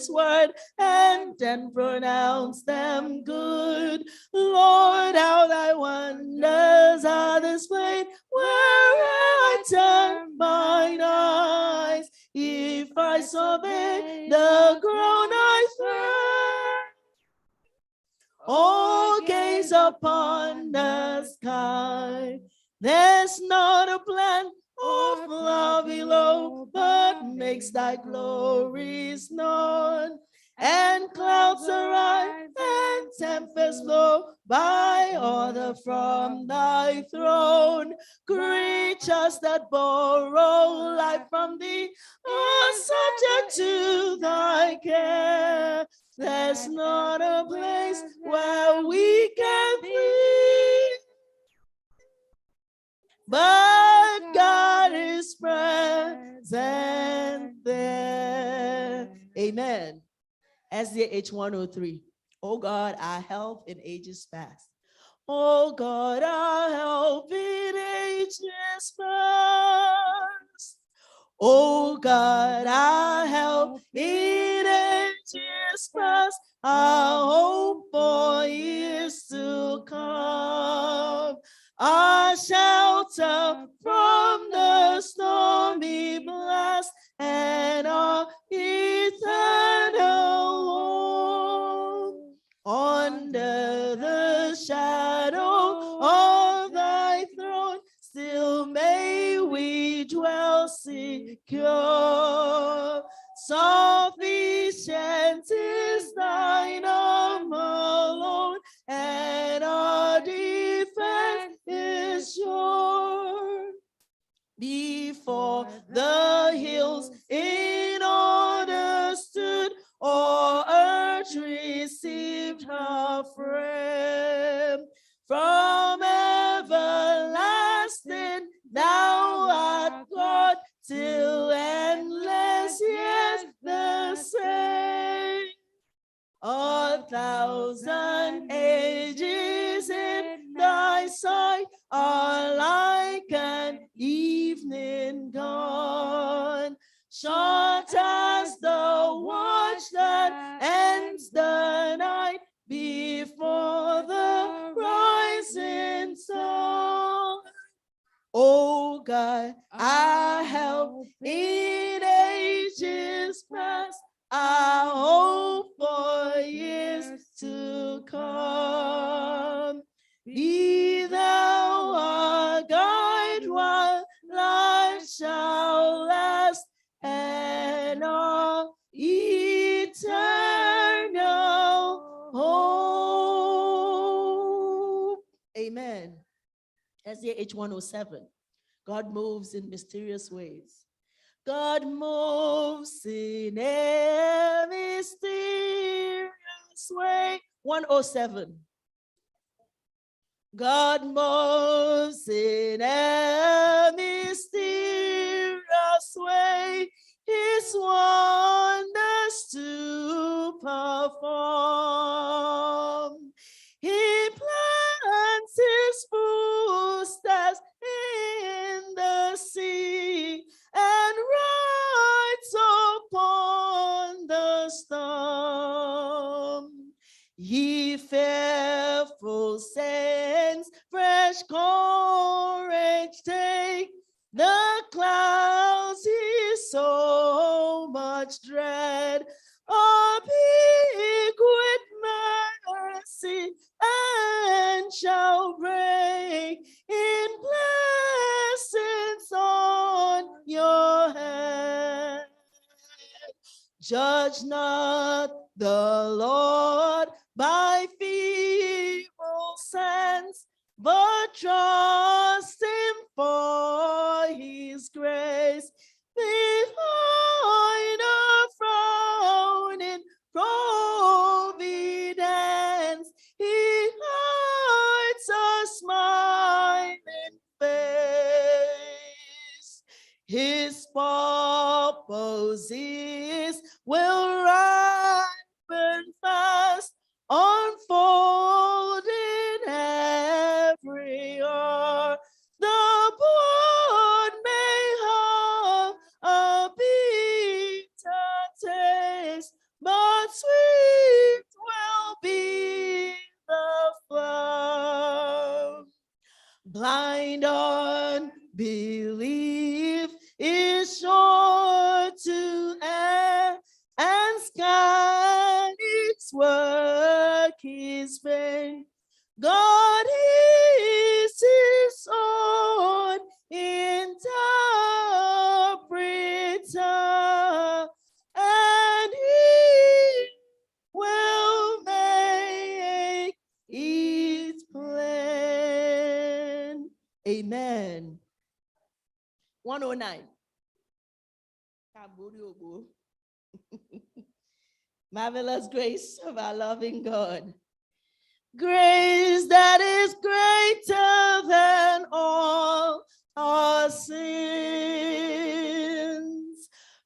S3: his word and then pronounce them good. Lord, how thy wonders are displayed where I turn mine eyes. If I survey the ground I tread, oh, gaze upon the sky. There's not a plan of love below, but makes thy glories known. And clouds arise and tempests blow by order from thy throne. Creatures that borrow life from thee are subject to thy care. There's not a place where we can flee, but God is present there. Amen. SDA 103. Oh God, our help in ages past. Oh God, our help in ages past. Oh God, our help in ages past. Our hope for years to come. Our shelter from the stormy blast and our eternal home. Under the shadow of thy throne, still may we dwell secure. Sufficient is thine arm alone, and our defense is sure. Before the hills in order stood, or earth received her frame. From everlasting thou art God, till endless years the same. 1,000 ages in thy sight are like an evening dawn, short as the watch that ends the night before the rising sun. Oh God, our help in ages past, our hope for years to come. Be thou our guide while life shall last, and our eternal hope. Amen. SDA 107. God moves in mysterious ways. God moves in a mysterious way. 107. God moves in a mysterious way, his wonders to perform. He plants his footsteps in the sea and rides upon the storm. Ye fearful saints, fresh courage take. The clouds he so much dread are big with mercy and shall break in blessings on your head. Judge not the Lord by feeble sense, but trust him for his grace. Behind a frowning providence, he hides a smiling face. His purposes will ripen fast, unfolding every hour. The bud may have a bitter taste, but Blind unbelief is sure to err, and scan its work is vain. God is his own interpreter, and he will make it plain. Amen. 109. Marvelous grace of our loving God. Grace that is greater than all our sins.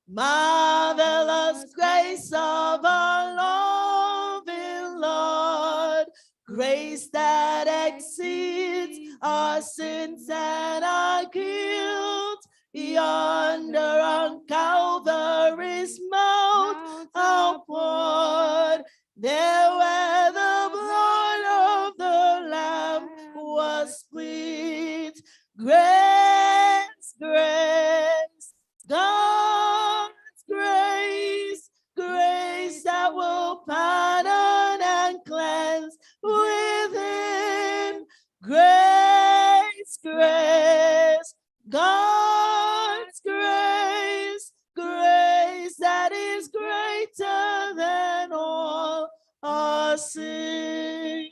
S3: Marvelous grace of our loving Lord. Grace that exceeds our sins and our guilt. Yonder on Calvary's mount outward, there where the blood of the Lamb was split. Grace, grace, God's grace, grace that will pardon and cleanse within. Grace, grace, God's grace, grace that is greater than all our sins.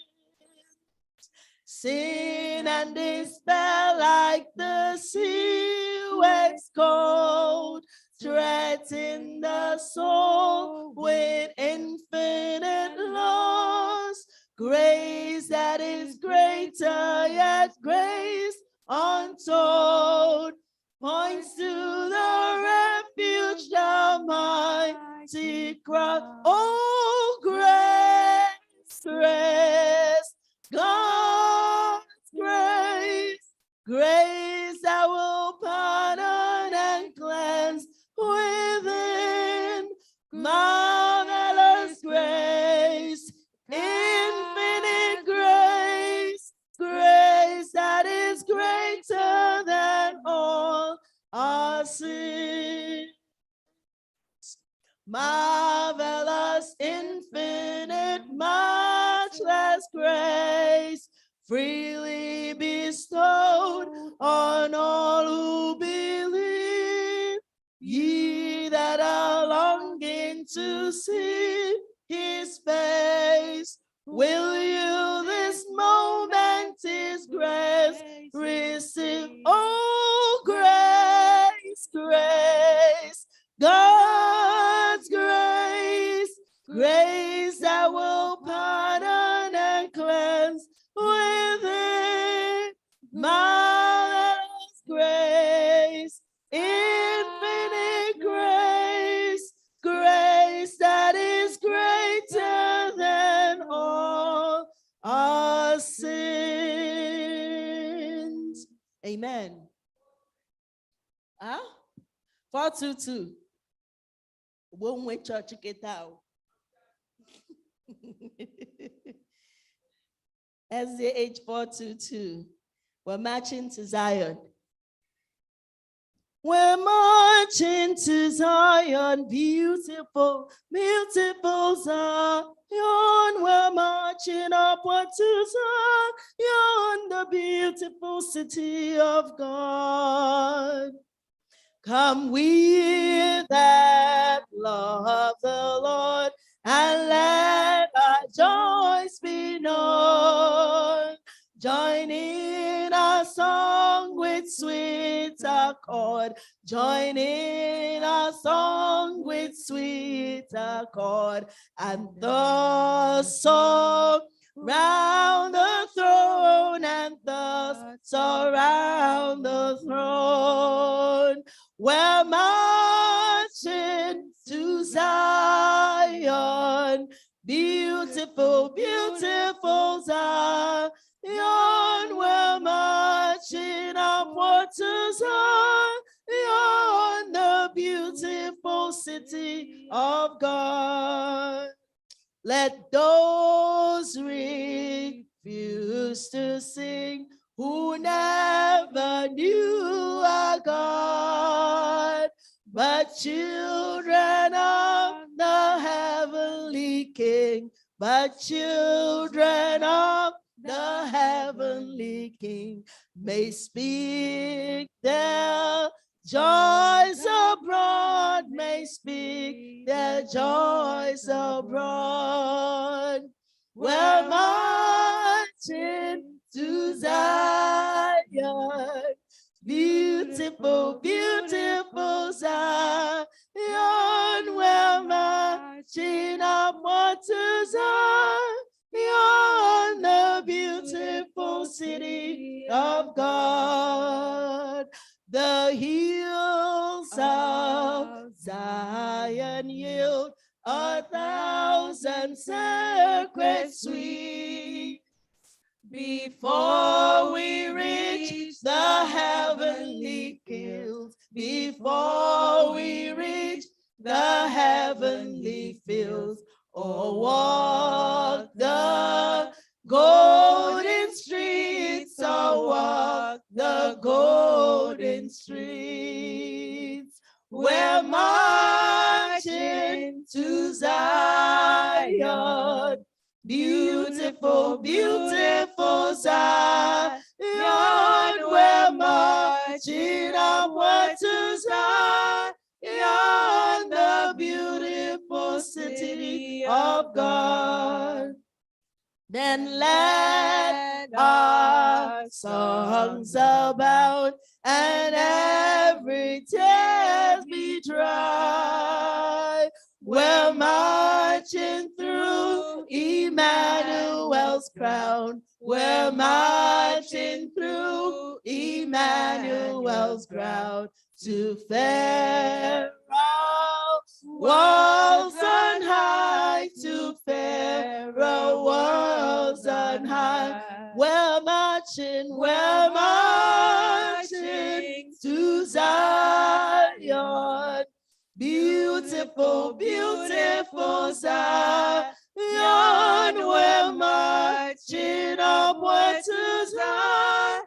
S3: Sin and despair like the sea waves cold, threaten the soul with infinite loss. Grace that is greater, yet grace untold, points to the refuge, the mighty cross. Oh, grace, grace, God's grace, grace that will pardon and cleanse within. Marvelous grace, infinite grace, grace that is greater than all our sins. Marvelous, infinite, matchless grace, freely bestowed on all who believe. Ye that are longing to see his face, will you this moment his grace receive? Oh, grace, grace, God's grace, grace that will pardon and cleanse within. Marvelous grace, infinite grace, grace that is greater than all our sins. Amen. 422. One way church get out. SDA 422. We're marching to Zion. We're marching to Zion, beautiful, beautiful Zion. We're marching upward to Zion, the beautiful city of God. Come we that love the Lord, and let our joys be known. Join in our song with sweet accord. Join in our song with sweet accord. And thus song round the throne, and thus surround the throne. We're marching to Zion, beautiful, beautiful Zion. We're marching upward to Zion, the beautiful city of God. Let those refuse to sing who never knew a God, but children of the heavenly King, but children of the heavenly King may speak their joys abroad, may speak their joys abroad. We're marching to Zion, beautiful, beautiful Zion. We're marching upward to Zion, the beautiful city of God. The hills of Zion yield 1,000 sacred sweets. Before we reach the heavenly hills, before we reach the heavenly fields, or walk the golden streets, or walk the golden streets, we're marching to Zion, beautiful, beautiful Zion. We're marching upward to Zion, the beautiful city of God. Then let our songs abound and every tear be dry. We're marching through Emmanuel's crown. We're marching through Emmanuel's ground to Pharaoh. Walls on high, to Pharaoh, walls on high. We're marching to Zion. Beautiful, beautiful Zion. We're marching upward to Zion,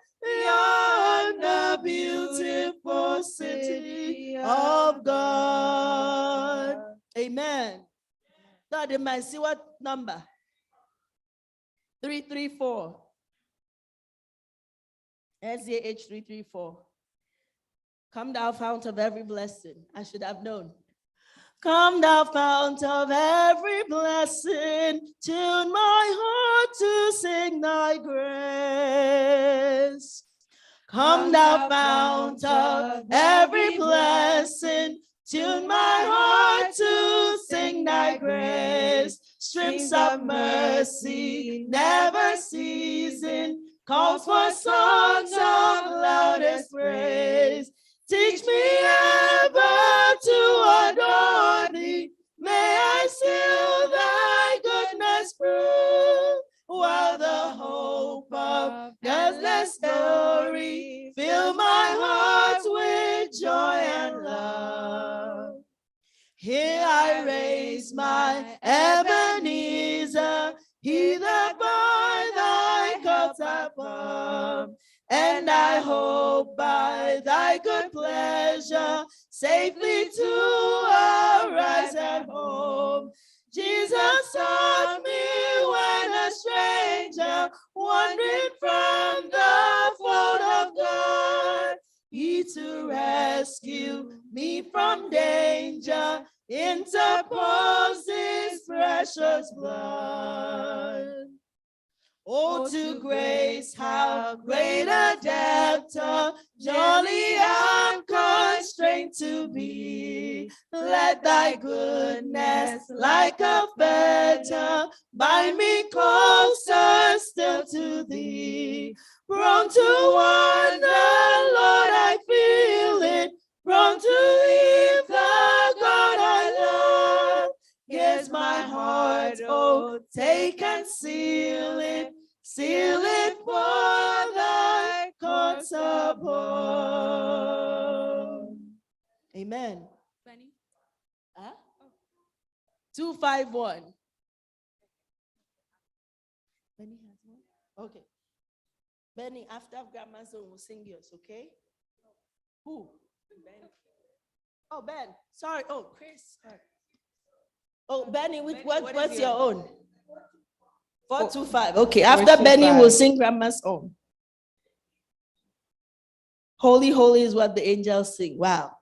S3: the beautiful city of God. Amen. God, they might see what number? 334. SDA 334. Come thou fount of every blessing. I should have known. Come thou fount of every blessing, tune my heart to sing thy grace. Come thou fount of every blessing, tune my heart to sing thy grace. Streams of mercy never ceasing, calls for songs of loudest praise. Teach me ever to adore thee. May I still thy goodness prove, while the hope of God's glory fill my heart with joy and love. Here I raise my Ebenezer, he that by thy cups hath come. And I hope by thy good pleasure safely to arise at home. Jesus taught me when a stranger, wandering from the fold of God, he to rescue me from danger interposed his precious blood. Oh, to grace, how great a debtor, jolly and constrained to be. Let thy goodness, like a fetter, bind me closer still to thee. Prone to wander, Lord, I feel it. Prone to leave the God I love. Here's my heart, oh, take and seal it for thy courts above. Amen.
S2: Benny?
S3: Huh? 251. Benny has one? Okay. Benny, after Grandma's song, we'll sing yours, okay? Who? Ben. Oh, Ben. Sorry. Oh, Chris. Sorry. Oh, Benny, what's your own? 425. Okay, after Benny, we'll sing Grandma's own. Holy, holy is what the angels sing. Wow.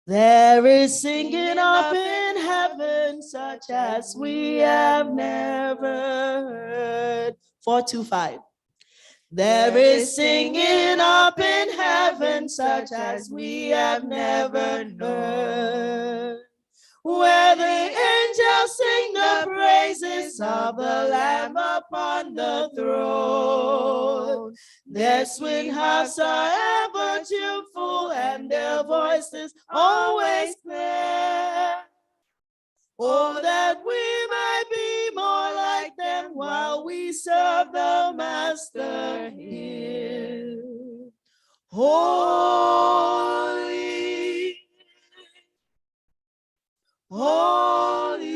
S3: There is singing up in heaven, such as we have never heard. 425. There is singing up in heaven, such as we have never heard. Where the angels sing the praises of the Lamb upon the throne. Their swing harps are ever tuneful, and their voices always clear. Oh, that we might be more like them while we serve the Master here. Holy, holy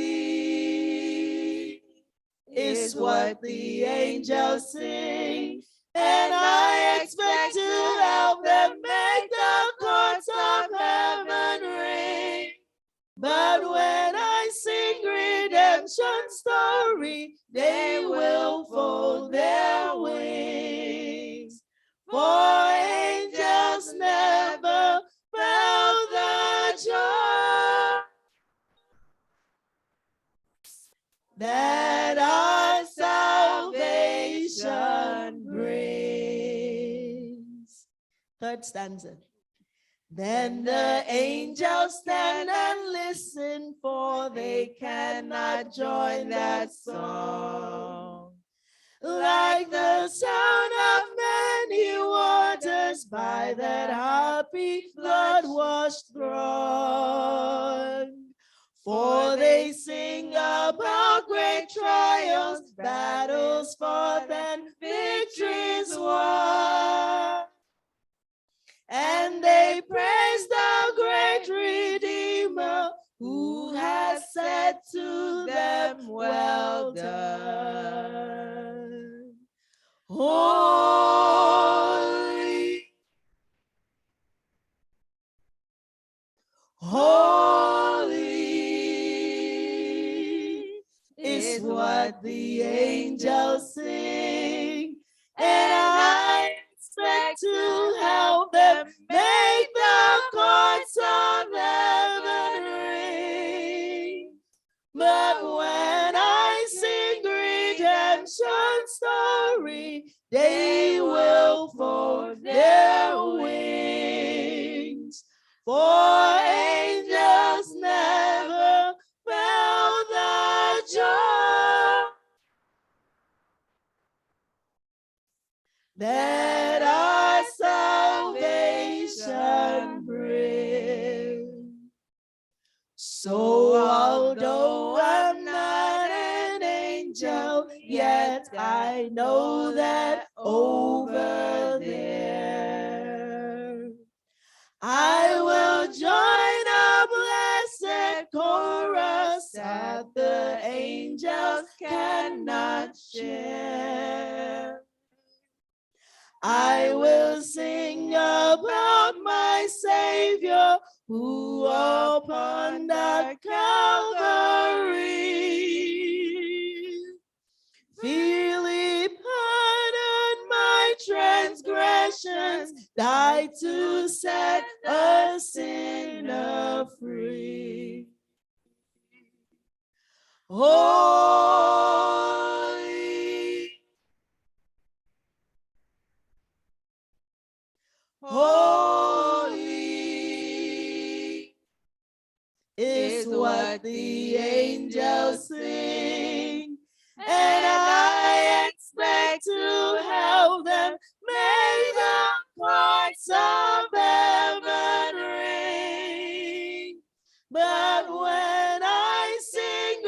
S3: is what the angels sing, and I expect to help them make the courts of heaven ring. But when I sing redemption story, they will fold their wings. For angels never felt the joy that our salvation brings. Third stanza. Then the angels stand and listen, for they cannot join that song. Like the sound of many waters by that happy blood-washed throng. For they sing about great trials, battles fought and victories won. And they praise the great Redeemer who has said to them, well done. Holy, holy is what the angels sing, and I expect to help them make the courts of heaven ring. But when I sing redemption story, they will fold their wings. For angels never felt the joy that our salvation brings. So although I'm not an angel, yet I know that over there I will join a blessed chorus that the angels cannot share. I will sing about my Savior who upon the Calvary freely pardoned my transgressions, died to set a sinner free. Holy, holy is what the angels sing, and I expect to help them make the courts of heaven ring. But when I sing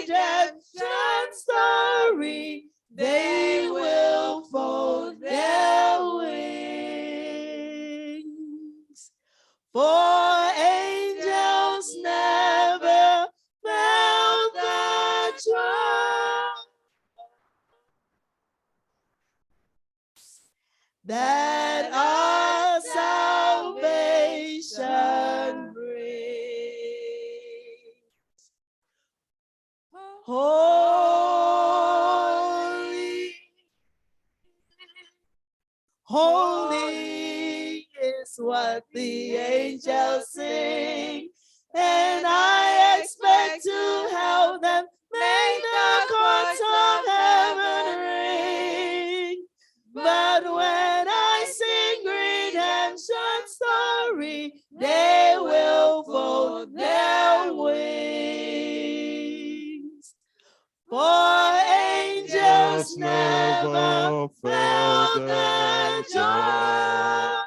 S3: redemption story, they will fold their wings. For angels never felt the that our salvation brings. Holy, holy is what the angels sing, and I expect to help them make the courts of heaven ring. But when I sing redemption story, they will fold their wings. For angels never felt the joy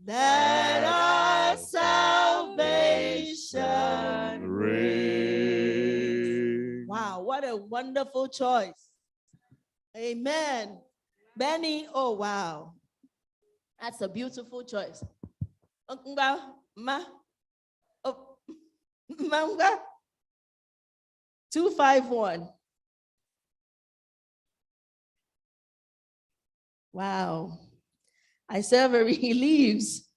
S3: that our salvation brings. Wow, what a wonderful choice. Amen. Benny, oh wow. That's a beautiful choice. Ma, oh, 251. Wow. I serve a he lives.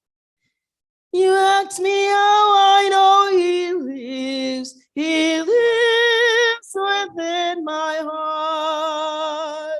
S3: You ask me how I know he lives. He lives within my heart.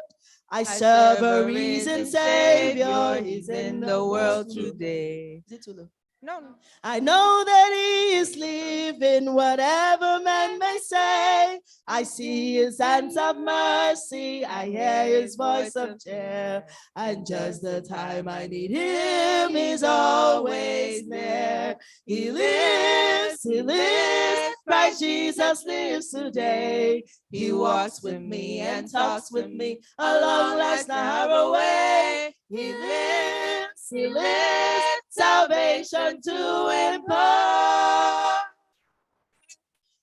S3: I serve a risen Savior. He's in the world today. Is it too low? No. I know that he is living, whatever men may say. I see his hands of mercy. I hear his voice of cheer. And just the time I need him, he's always there. He lives, Christ Jesus lives today. He walks with me and talks with me along life's narrow way. He lives, salvation to impart.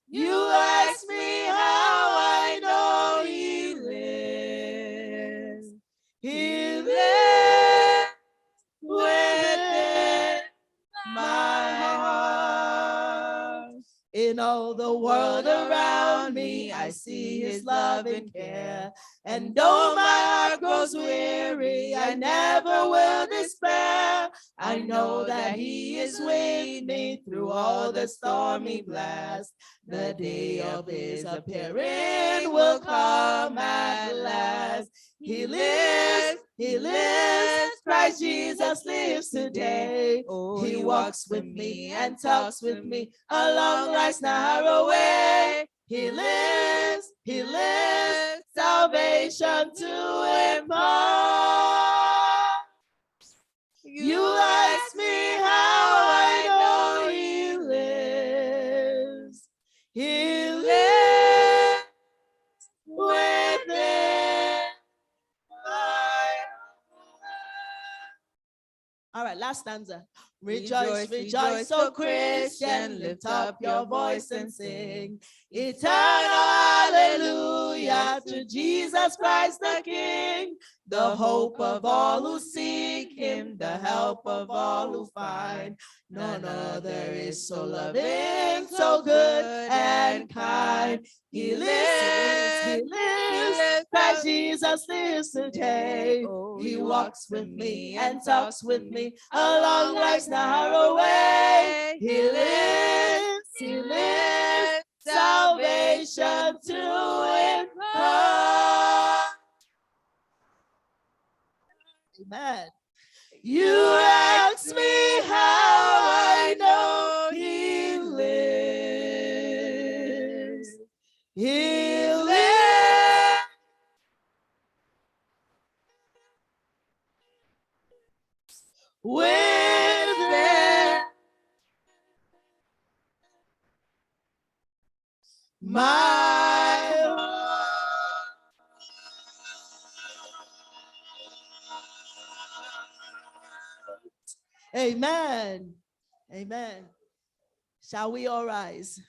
S3: You ask me how I know he lives. He lives within my heart. In all the world around me, I see his love and care. And though my heart grows weary, I never will despair. I know that he is with me through all the stormy blast. The day of his appearing will come at last. He lives, Christ Jesus lives today. Oh, he walks with me and talks with me along life's narrow way. He lives, salvation to impart. You ask me how I know he lives. He lives within my heart. All right, last stanza. Rejoice, rejoice, O Christian, lift up your voice and sing. Eternal hallelujah to Jesus Christ the King, the hope of all who seek him, the help of all who find. None other is so loving, so good and kind. He lives, Christ Jesus lives today. He walks with me and talks with me along life's narrow way. He lives, salvation to impart. Amen. You ask me how I know he lives. He lives within my heart. Amen. Amen. Shall we all rise?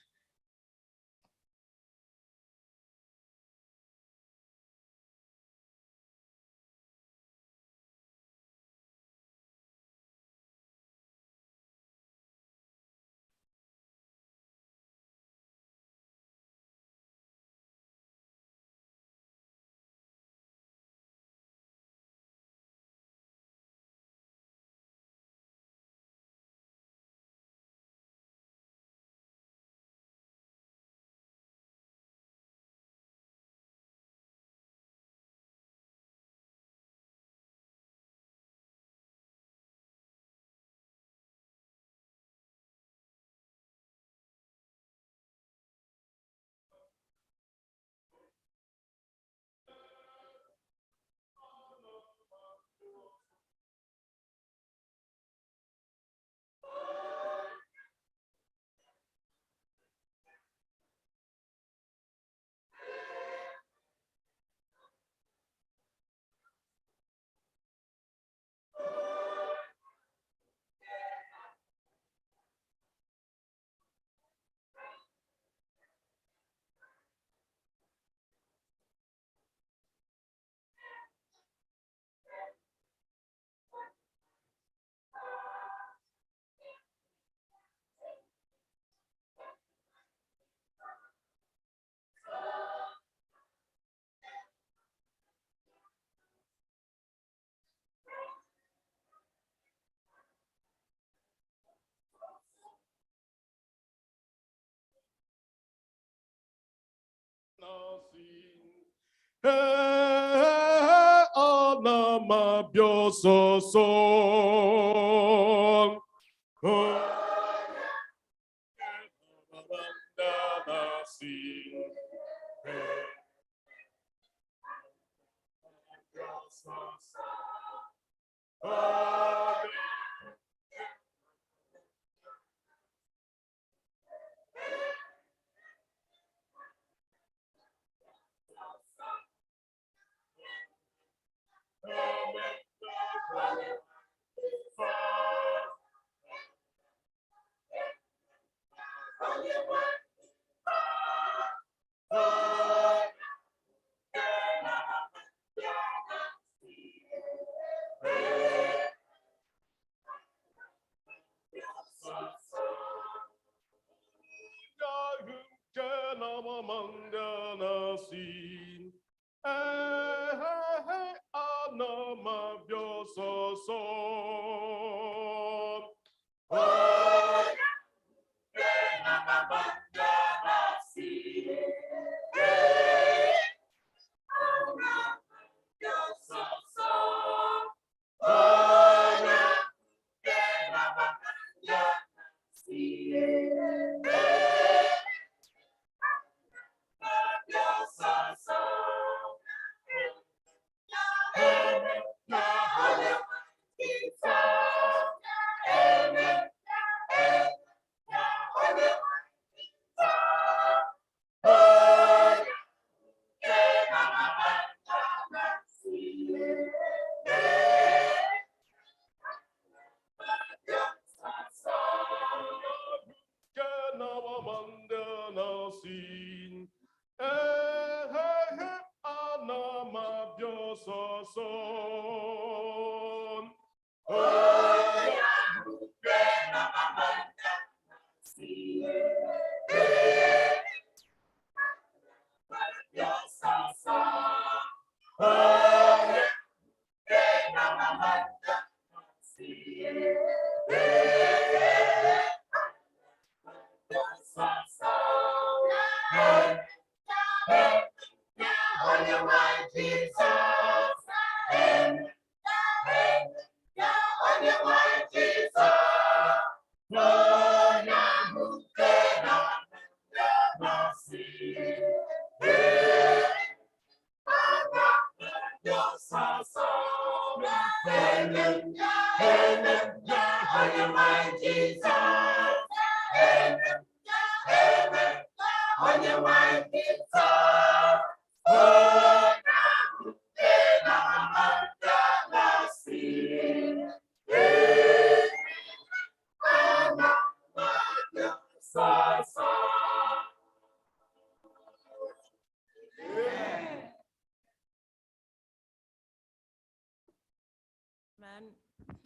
S11: Man,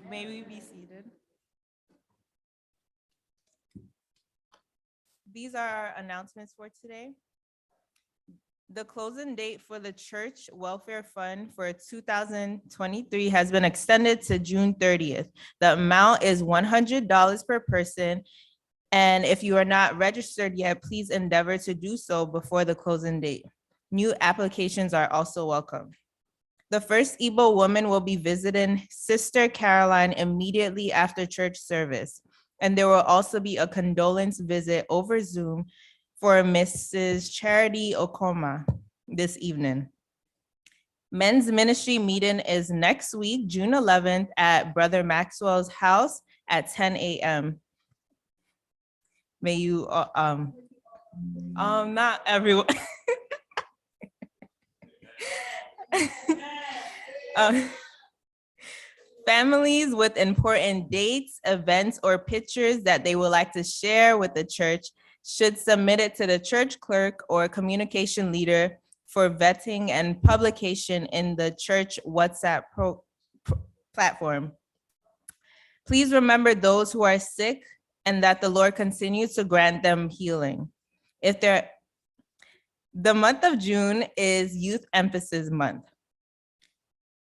S11: may we be seated? These are our announcements for today. The closing date for the Church Welfare Fund for 2023 has been extended to June 30th. The amount is $100 per person. And if you are not registered yet, please endeavor to do so before the closing date. New applications are also welcome. The first Igbo woman will be visiting Sister Caroline immediately after church service. And there will also be a condolence visit over Zoom for Mrs. Charity Okoma this evening. Men's ministry meeting is next week, June 11th at Brother Maxwell's house at 10 a.m. May you, not everyone. Families with important dates, events, or pictures that they would like to share with the church should submit it to the church clerk or communication leader for vetting and publication in the church WhatsApp platform. Please remember those who are sick and that the Lord continues to grant them healing. The month of June is Youth Emphasis Month.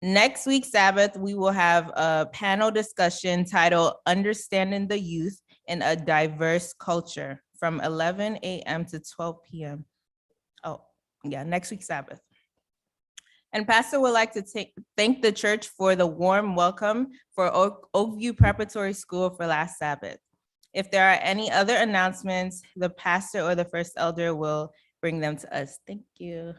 S11: Next week, Sabbath, we will have a panel discussion titled Understanding the Youth in a Diverse Culture from 11 a.m. to 12 p.m. Oh, yeah, next week, Sabbath. And Pastor would like to thank the church for the warm welcome for Oakview Preparatory School for last Sabbath. If there are any other announcements, the pastor or the first elder will bring them to us. Thank you.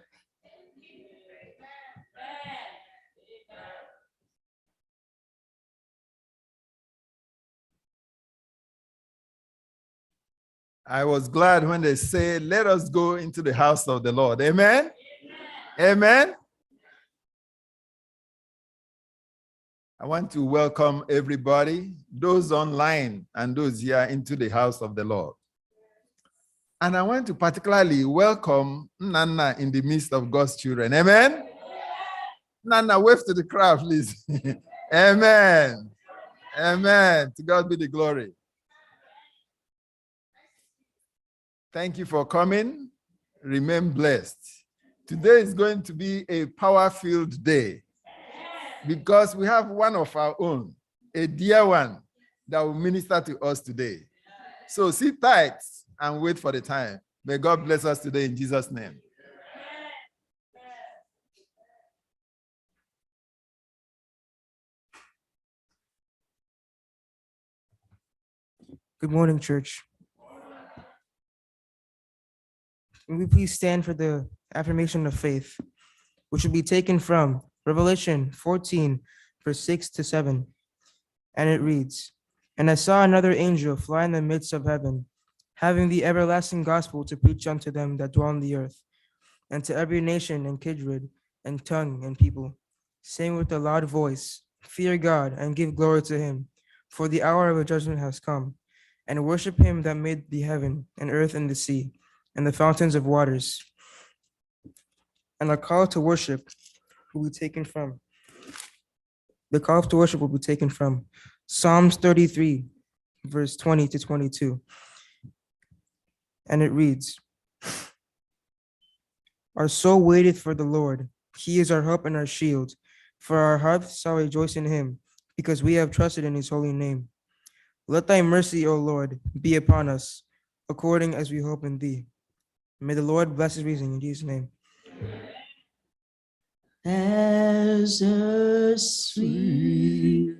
S8: I was glad when they said, let us go into the house of the Lord. Amen? Amen? I want to welcome everybody, those online and those here, into the house of the Lord. And I want to particularly welcome Nana in the midst of God's children. Amen? Nana, wave to the crowd, please. Amen. Amen. To God be the glory. Thank you for coming. Remain blessed. Today is going to be a power-filled day because we have one of our own, a dear one, that will minister to us today. So sit tight and wait for the time. May God bless us today in Jesus' name.
S12: Good morning, church. Will we please stand for the affirmation of faith, which will be taken from Revelation 14, verse 6 to 7. And it reads, "And I saw another angel fly in the midst of heaven, having the everlasting gospel to preach unto them that dwell on the earth, and to every nation and kindred and tongue and people, saying with a loud voice, Fear God and give glory to him, for the hour of judgment has come, and worship him that made the heaven and earth and the sea, and the fountains of waters." And the call to worship will be taken from Psalms 33, verse 20 to 22. And it reads, "Our soul waiteth for the Lord. He is our help and our shield. For our hearts shall rejoice in him, because we have trusted in his holy name. Let thy mercy, O Lord, be upon us, according as we hope in thee." May the Lord bless his reasoning in Jesus' name.
S9: As a sweet,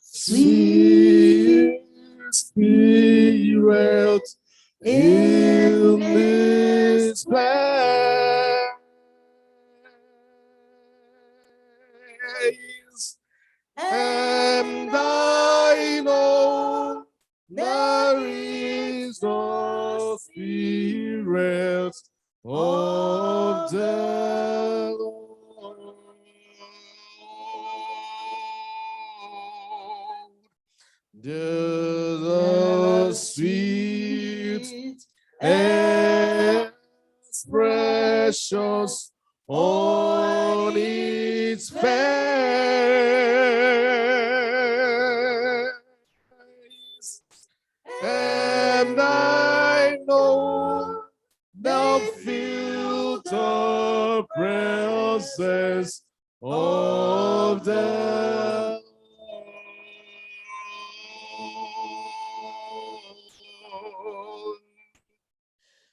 S9: sweet spirit in this place, and I know there is no spirit of the Lord. The sweet and precious on its face, and I know thou feel the presence of the Lord.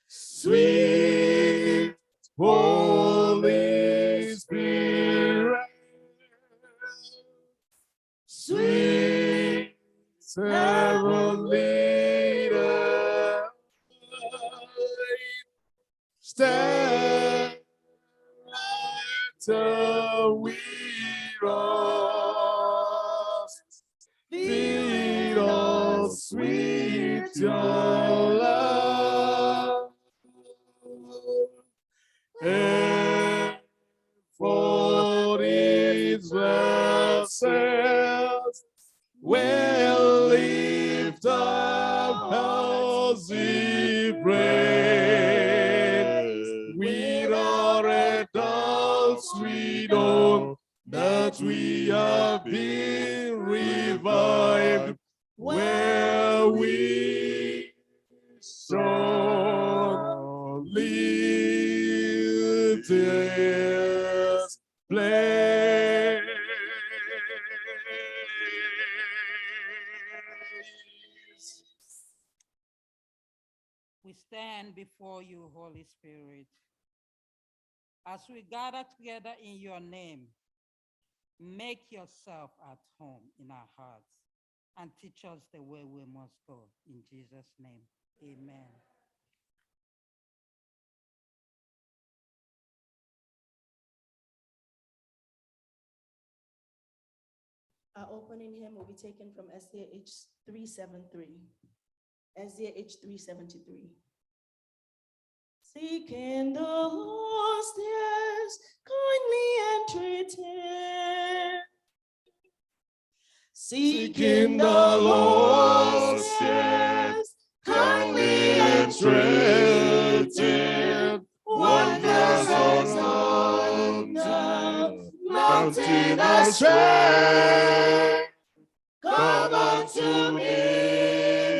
S9: Sweet Holy Spirit, sweet heavenly delight, stand till we rest, feed us with your love, and for its vessels will lift up healthy praise. We are adults, we know that we have been revived, where we shall live this place.
S13: We stand before you, Holy Spirit. As we gather together in your name, make yourself at home in our hearts and teach us the way we must go. In Jesus' name, amen.
S3: Our opening hymn will be taken from SDA 373. SDA 373. Seeking the lost, yes, kindly entreated. Seeking the lost, yes, kindly entreated. Wonders on the mountain astray. Come unto me,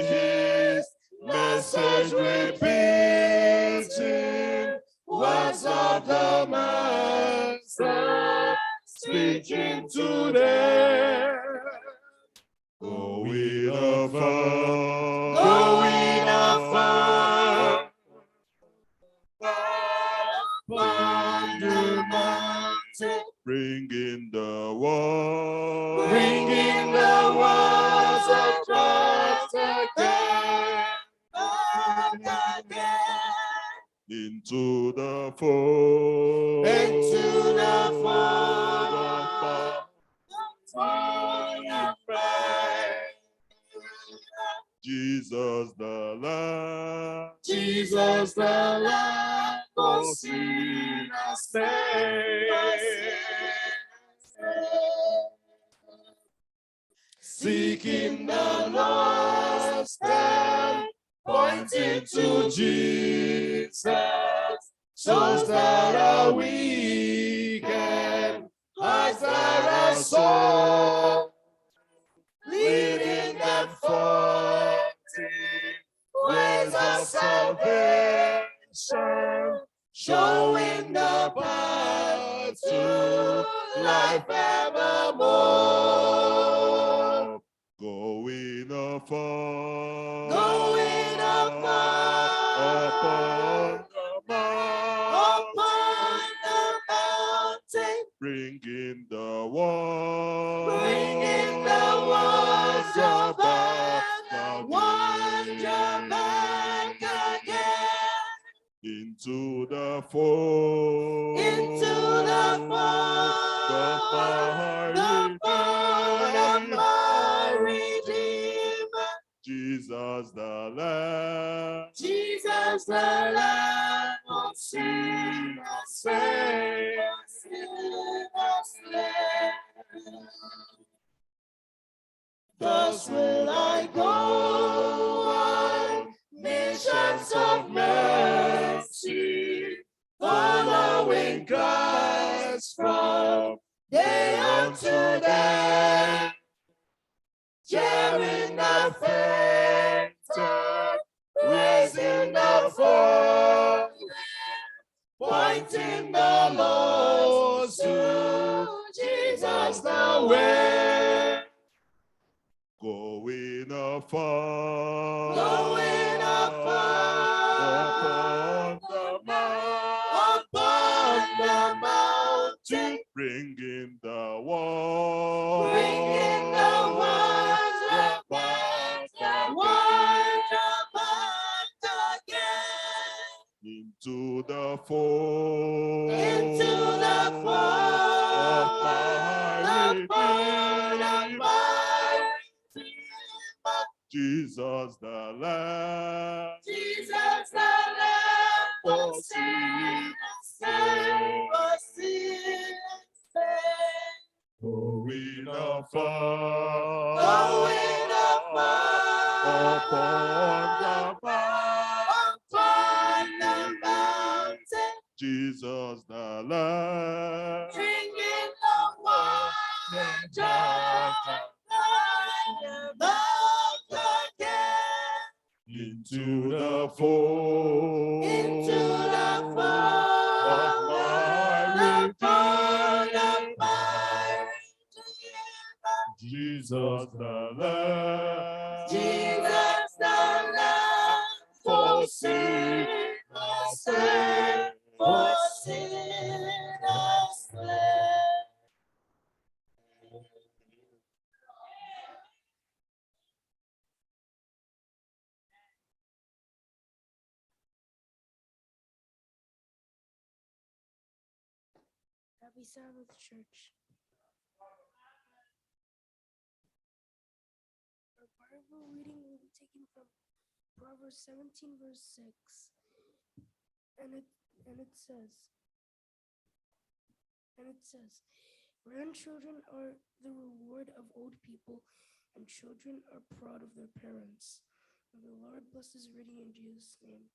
S3: his message repeating, words of the Master speaking to them. Going afar, going afar, upon the mountain, bringing the word, bringing the words of Christ again, into the fold, into the fold of Jesus the Lamb, Jesus the Lamb, for sinners seeking the lost and pointing to Jesus, souls that are weak and hearts that are sore, leading them forth ways of salvation, showing the path to life evermore. Going afar, going afar, upon the mountain, bringing the words, bringing the words of back again, into the fold, into the fold of my Redeemer, Jesus the Lamb, Jesus the Lamb, of sinners slain, thus will I go on missions of mercy, following Christ from day unto day, sharing the fainted, raising the fallen, pointing the lost to Jesus the way. Going afar, going afar, upon the mountain, bringing the word, bringing the words of back again, into the fold, into the fold of my Jesus the Lamb, Jesus the Lamb, for sinners slain, for sinners slain. Going afar, going afar, upon the mountain, Jesus the Lamb, bringing the word into the fold, into the fold of my Redeemer, Jesus the Lamb, Jesus the Lamb, for sinners slain, for sinners.
S14: Happy Sabbath, church. Our Bible reading will be taken from Proverbs 17, verse 6. And it says, grandchildren are the reward of old people, and children are proud of their parents. May the Lord bless this reading in Jesus' name.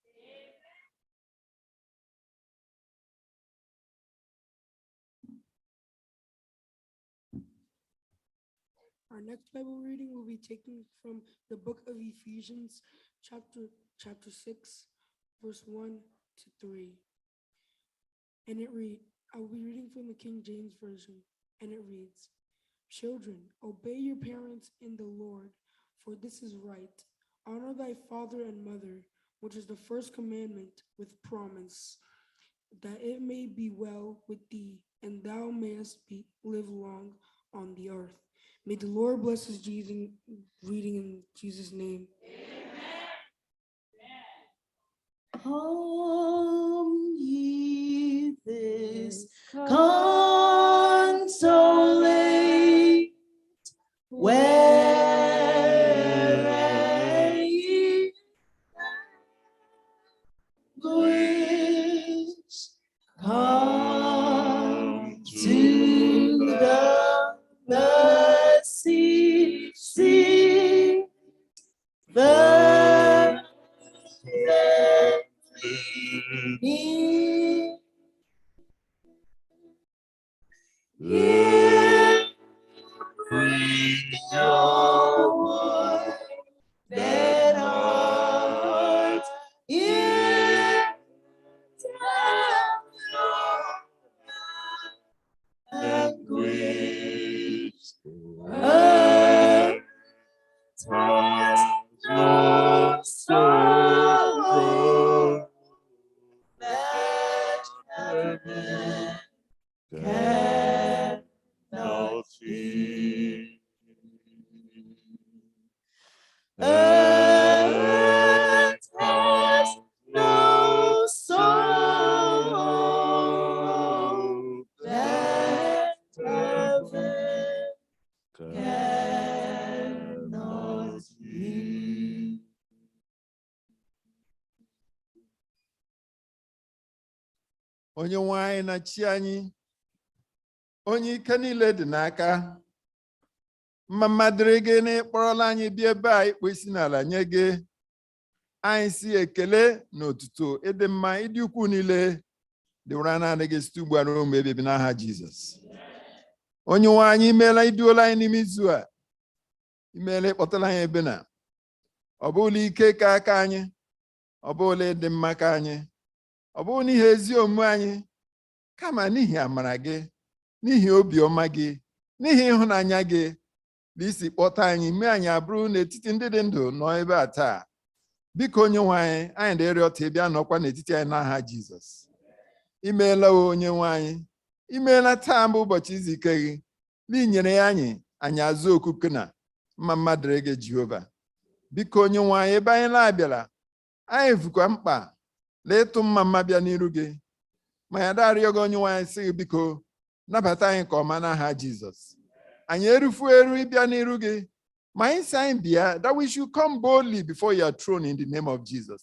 S14: Our next Bible reading will be taken from the book of Ephesians, chapter 6, verse 1 to 3. And I will be reading from the King James Version, and it reads, children, obey your parents in the Lord, for this is right. Honor thy father and mother, which is the first commandment with promise, that it may be well with thee, and thou mayest live long on the earth. May the Lord bless his reading in Jesus' name.
S3: Come ye this consolate, where ye language, come to the mercy seat, here bring your word that heart in language, earth has no sorrow that heaven cannot feel. Earth has no sorrow that heaven cannot heal.
S8: Onye nwe anyị na chi anyị, onye ike niile dị n'aka, mma dịrị gị na ịkpọrọla anyị bịa ebe a ikpo isi n'ala nye gị. Anyị si ekele na otuto ịdị mma ịdị ukwu niile dịwara naanị gị site ugbu a ruo mgbe ebibi n'aha Jizọs. Onye nwe anyị imeela iduola anyị n'ime izu a, imeela ịkpọtala anyị ebe na ọ bụ ụlọ ike ka aka anyị, ọ bụ ụlọ ịdị mma ka anyị, ọ bụ n'ihi ezi omume anyị, kama n'ihi amara gị, n'ihi obiọma gị, n'ihi ịhụnanya gị, na isi kpọta anyị mee anyị abụrụ n'etiti ndị dị ndụ nọ ebe a taa. Biko onye nwe anyị na-arịọ ka ị bịa nọkwa n'etiti anyị n'aha Jizọs. Imeela onye nwe anyị, imeela taa mbụ ụbọchị izu ike gị, n'inyere ya anyị azụ okuku na mma dịrị gị Jehova. Biko onye nwe anyị, ebe anyị na-abịara, anyị vukwa mkpa na ịtụ mma bịa n'iru gị, ma ya darịọ gị onye nwe anyị sị gị biko nabata anyị nke ọma n'aha Jizọs. Anyị erufu eru ịbịa n'iru gị, ma anyị sị anyị bịa, that we should come boldly before your throne in the name of Jesus.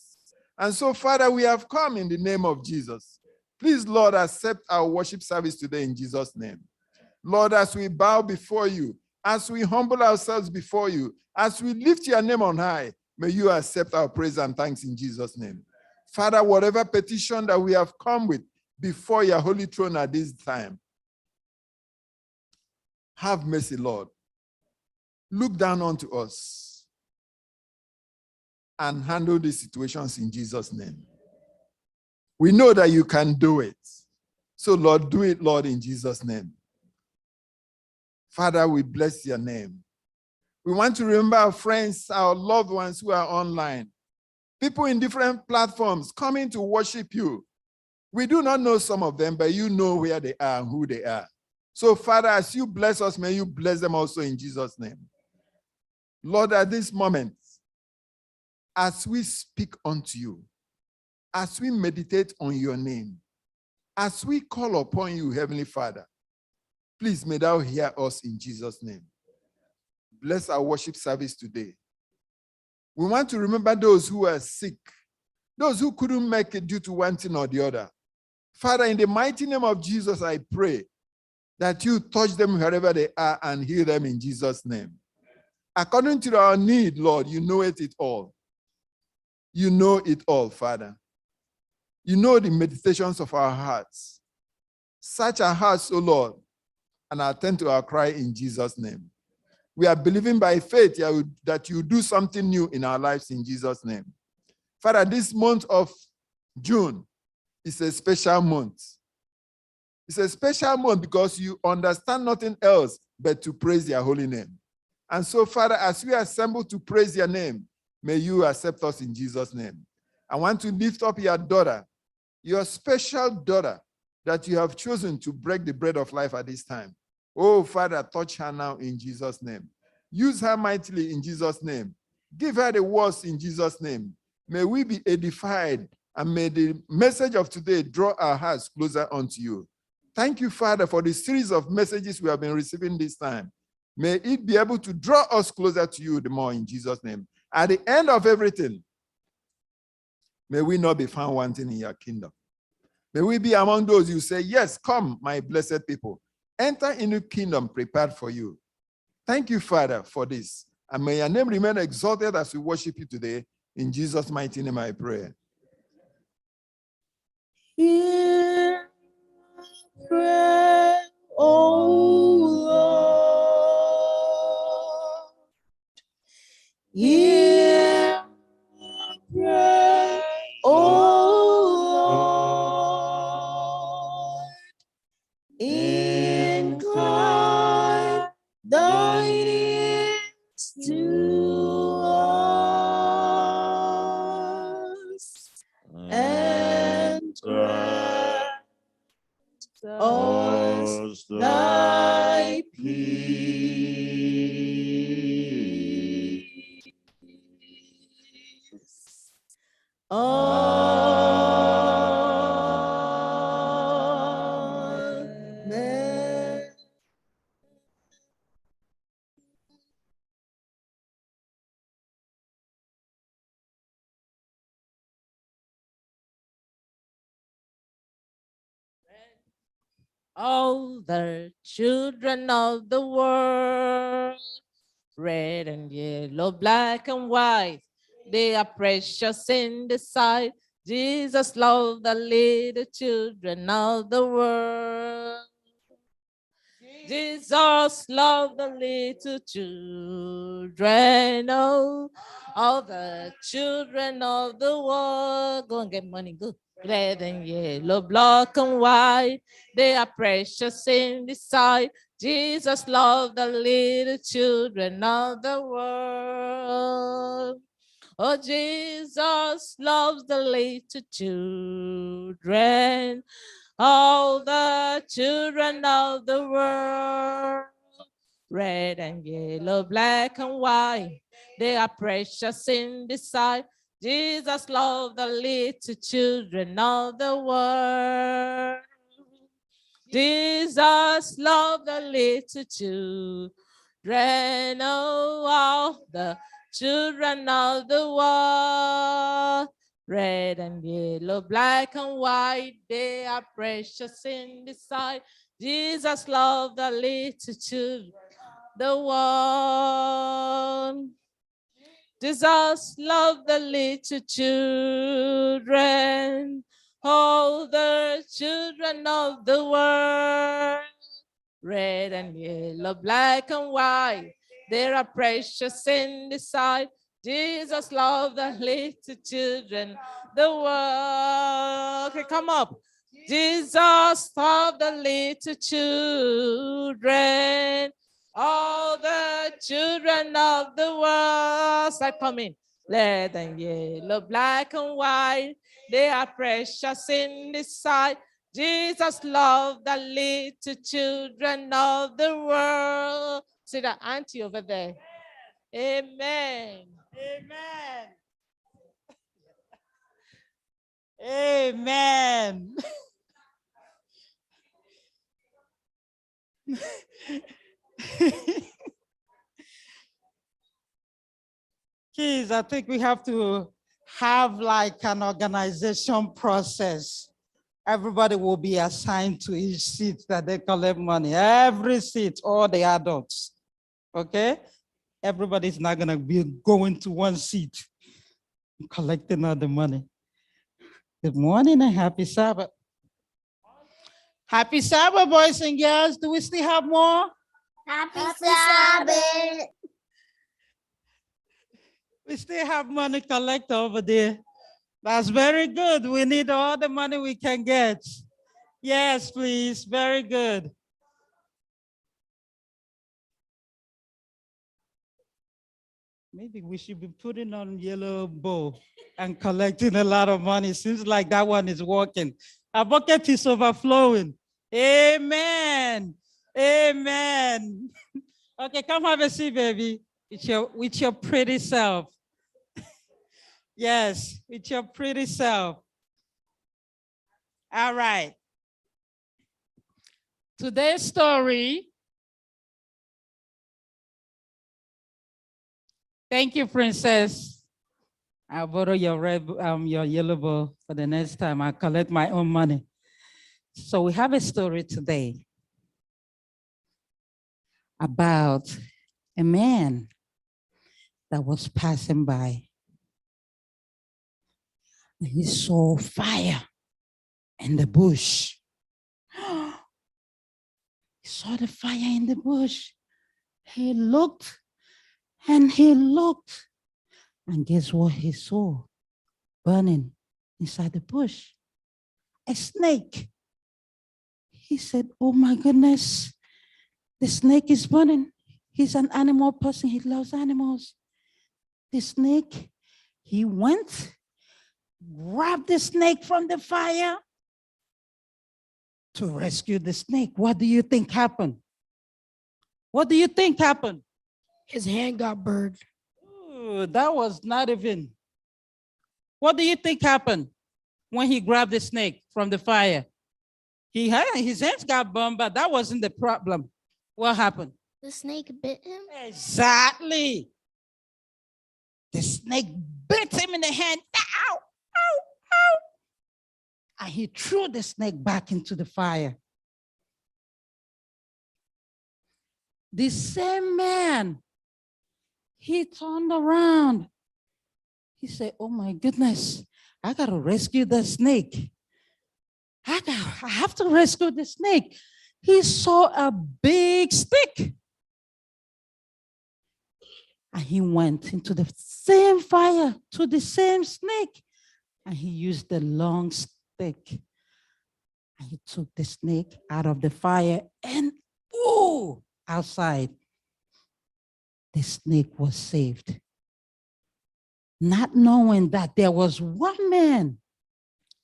S8: And so, Father, we have come in the name of Jesus. Please, Lord, accept our worship service today in Jesus' name. Lord, as we bow before you, as we humble ourselves before you, as we lift your name on high, may you accept our praise and thanks in Jesus' name. Father, whatever petition that we have come with before your holy throne at this time, have mercy, Lord. Look down onto us and handle these situations in Jesus' name. We know that you can do it. So, Lord, do it, Lord, in Jesus' name. Father, we bless your name. We want to remember our friends, our loved ones who are online, people in different platforms coming to worship you. We do not know some of them, but you know where they are and who they are. So, Father, as you bless us, may you bless them also in Jesus' name. Lord, at this moment, as we speak unto you, as we meditate on your name, as we call upon you, Heavenly Father, please may thou hear us in Jesus' name. Bless our worship service today. We want to remember those who are sick, those who couldn't make it due to one thing or the other. Father, in the mighty name of Jesus, I pray that you touch them wherever they are and heal them in Jesus' name. According to our need, Lord, you know it all. You know it all, Father. You know the meditations of our hearts. Search our hearts, O Lord, and attend to our cry in Jesus' name. We are believing by faith that you do something new in our lives in Jesus' name. Father, this month of June is a special month. It's a special month because you understand nothing else but to praise your holy name. And so, Father, as we assemble to praise your name, may you accept us in Jesus' name. I want to lift up your daughter, your special daughter that you have chosen to break the bread of life at this time. Oh, Father, touch her now in Jesus' name. Use her mightily in Jesus' name. Give her the words in Jesus' name. May we be edified, and may the message of today draw our hearts closer unto you. Thank you, Father, for the series of messages we have been receiving this time. May it be able to draw us closer to you the more in Jesus' name. At the end of everything, may we not be found wanting in your kingdom. May we be among those you say, yes, come, my blessed people. Enter into kingdom prepared for you. Thank you, Father, for this. And may your name remain exalted as we worship you today. In Jesus' mighty name I pray.
S3: Hear prayer, O Lord. Hear prayer, O Lord. Incline thine ears to us and grant us thy peace. Amen.
S2: All the children of the world, red and yellow, black and white, they are precious in the sight. Jesus loved the little children of the world. Jesus loved the little children, oh, all the children of the world. Go and get money, go. Red and yellow, black and white, they are precious in the sight. Jesus loved the little children of the world. Oh, Jesus loves the little children, all the children of the world. Red and yellow, black and white, they are precious in the sight. Jesus loved the little children of the world. Jesus loved the little children, oh, all the children of the world. Red and yellow, black and white, they are precious in the sight. Jesus loved the little children, the world. Jesus loved the little children, all the children of the world. Red and yellow, black and white, they are precious in the sight. Jesus loved the little children, the world. Okay, come up. Jesus loved the little children, all the children of the world. Start coming. Red and yellow, black and white, they are precious in the sight.
S15: Jesus loved the little children of the world. See that auntie over there? Amen.
S13: Amen. Amen. Kids, I think we have to have like an organization process. Everybody will be assigned to each seat that they collect money. Every seat, all the adults. Okay? Everybody's not gonna be going to one seat collecting all the money. Good morning and happy Sabbath. Happy Sabbath, boys and girls. Do we still have more?
S16: Happy Sabbath.
S13: We still have money collected over there. That's very good. We need all the money we can get. Yes, please. Very good. Maybe we should be putting on yellow bow and collecting a lot of money. Seems like that one is working. Our bucket is overflowing. Amen. Amen. Okay, come have a seat, baby, with your pretty self. Yes, with your pretty self. All right.
S15: Today's story.
S13: Thank you, Princess. I'll borrow your your yellow bow for the next time. I'll collect my own money. So we have a story today about a man that was passing by. He saw fire in the bush. He saw the fire in the bush. He looked and he looked. And guess what he saw burning inside the bush? A snake. He said, oh my goodness, the snake is burning. He's an animal person. He loves animals. The snake, he went, grabbed the snake from the fire to rescue the snake. What do you think happened? What do you think happened?
S14: His hand got burned.
S13: Ooh, that was not even. What do you think happened when he grabbed the snake from the fire? His hands got burned, but that wasn't the problem. What happened?
S16: The snake bit him.
S13: Exactly. The snake bit him in the hand. Ow, ow, ow. And he threw the snake back into the fire. The same man, he turned around. He said, oh my goodness, I got to rescue the snake. I have to rescue the snake. He saw a big stick. And he went into the same fire to the same snake. And he used the long stick. And he took the snake out of the fire and outside. The snake was saved. Not knowing that there was one man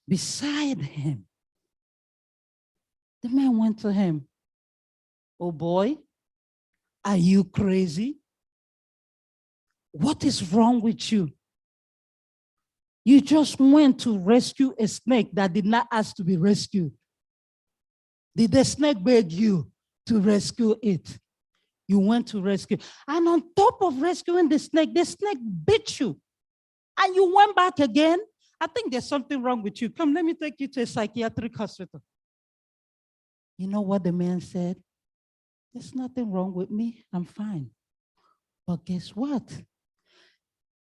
S13: beside him. The man went to him. Oh boy, are you crazy? What is wrong with you? You just went to rescue a snake that did not ask to be rescued. Did the snake beg you to rescue it? You went to rescue. And on top of rescuing the snake bit you. And you went back again. I think there's something wrong with you. Come, let me take you to a psychiatric hospital. You know what the man said? There's nothing wrong with me. I'm fine. But guess what?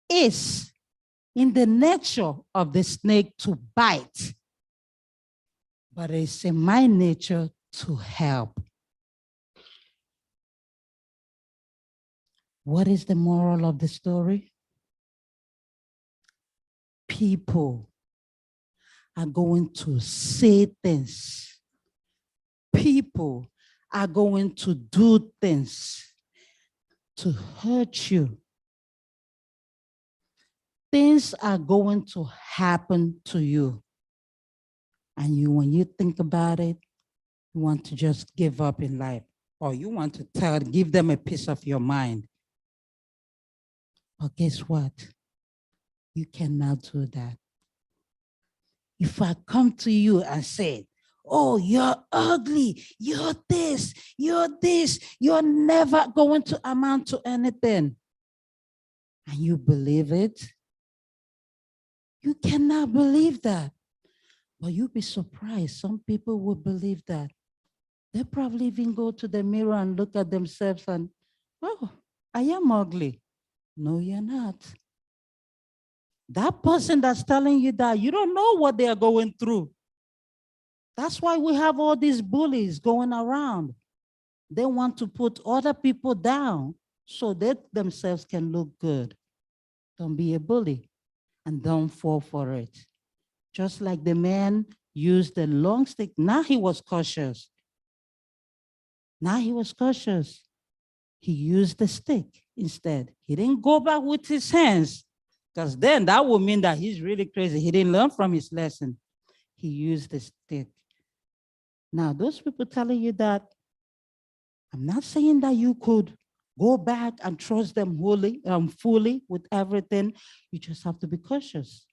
S13: It's in the nature of the snake to bite, but it's in my nature to help. What is the moral of the story? People are going to say things. People are going to do things to hurt you. Things are going to happen to you. And when you think about it, you want to just give up in life, or you want to give them a piece of your mind. But guess what? You cannot do that. If I come to you and say, oh, you're ugly, you're this, you're never going to amount to anything, and you believe it, you cannot believe that. But you'll be surprised. Some people will believe that. They probably even go to the mirror and look at themselves and, oh, I am ugly. No, you're not. That person that's telling you that, you don't know what they are going through. That's why we have all these bullies going around. They want to put other people down so they themselves can look good. Don't be a bully and don't fall for it. Just like the man used the long stick, now he was cautious. He used the stick instead. He didn't go back with his hands, because then that would mean that he's really crazy. He didn't learn from his lesson. He used the stick. Now, those people telling you that, I'm not saying that you could go back and trust them fully with everything. You just have to be cautious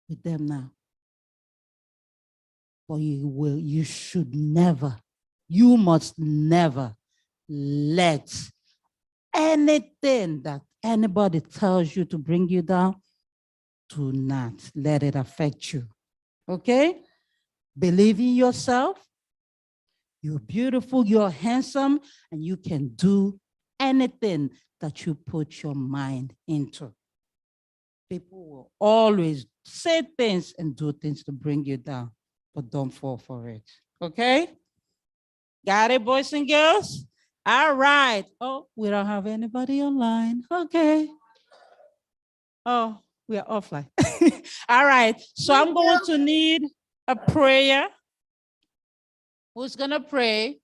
S13: with them now. But you should never, you must never let anything that anybody tells you to bring you down, do not let it affect you. Okay? Believe in yourself. You're beautiful, you're handsome, and you can do anything that you put your mind into. People will always say things and do things to bring you down, but don't fall for it. Okay? Got it, boys and girls? All right. Oh, we don't have anybody online. Okay. Oh, we are offline. All right. So I'm going to need a prayer. Who's going to pray?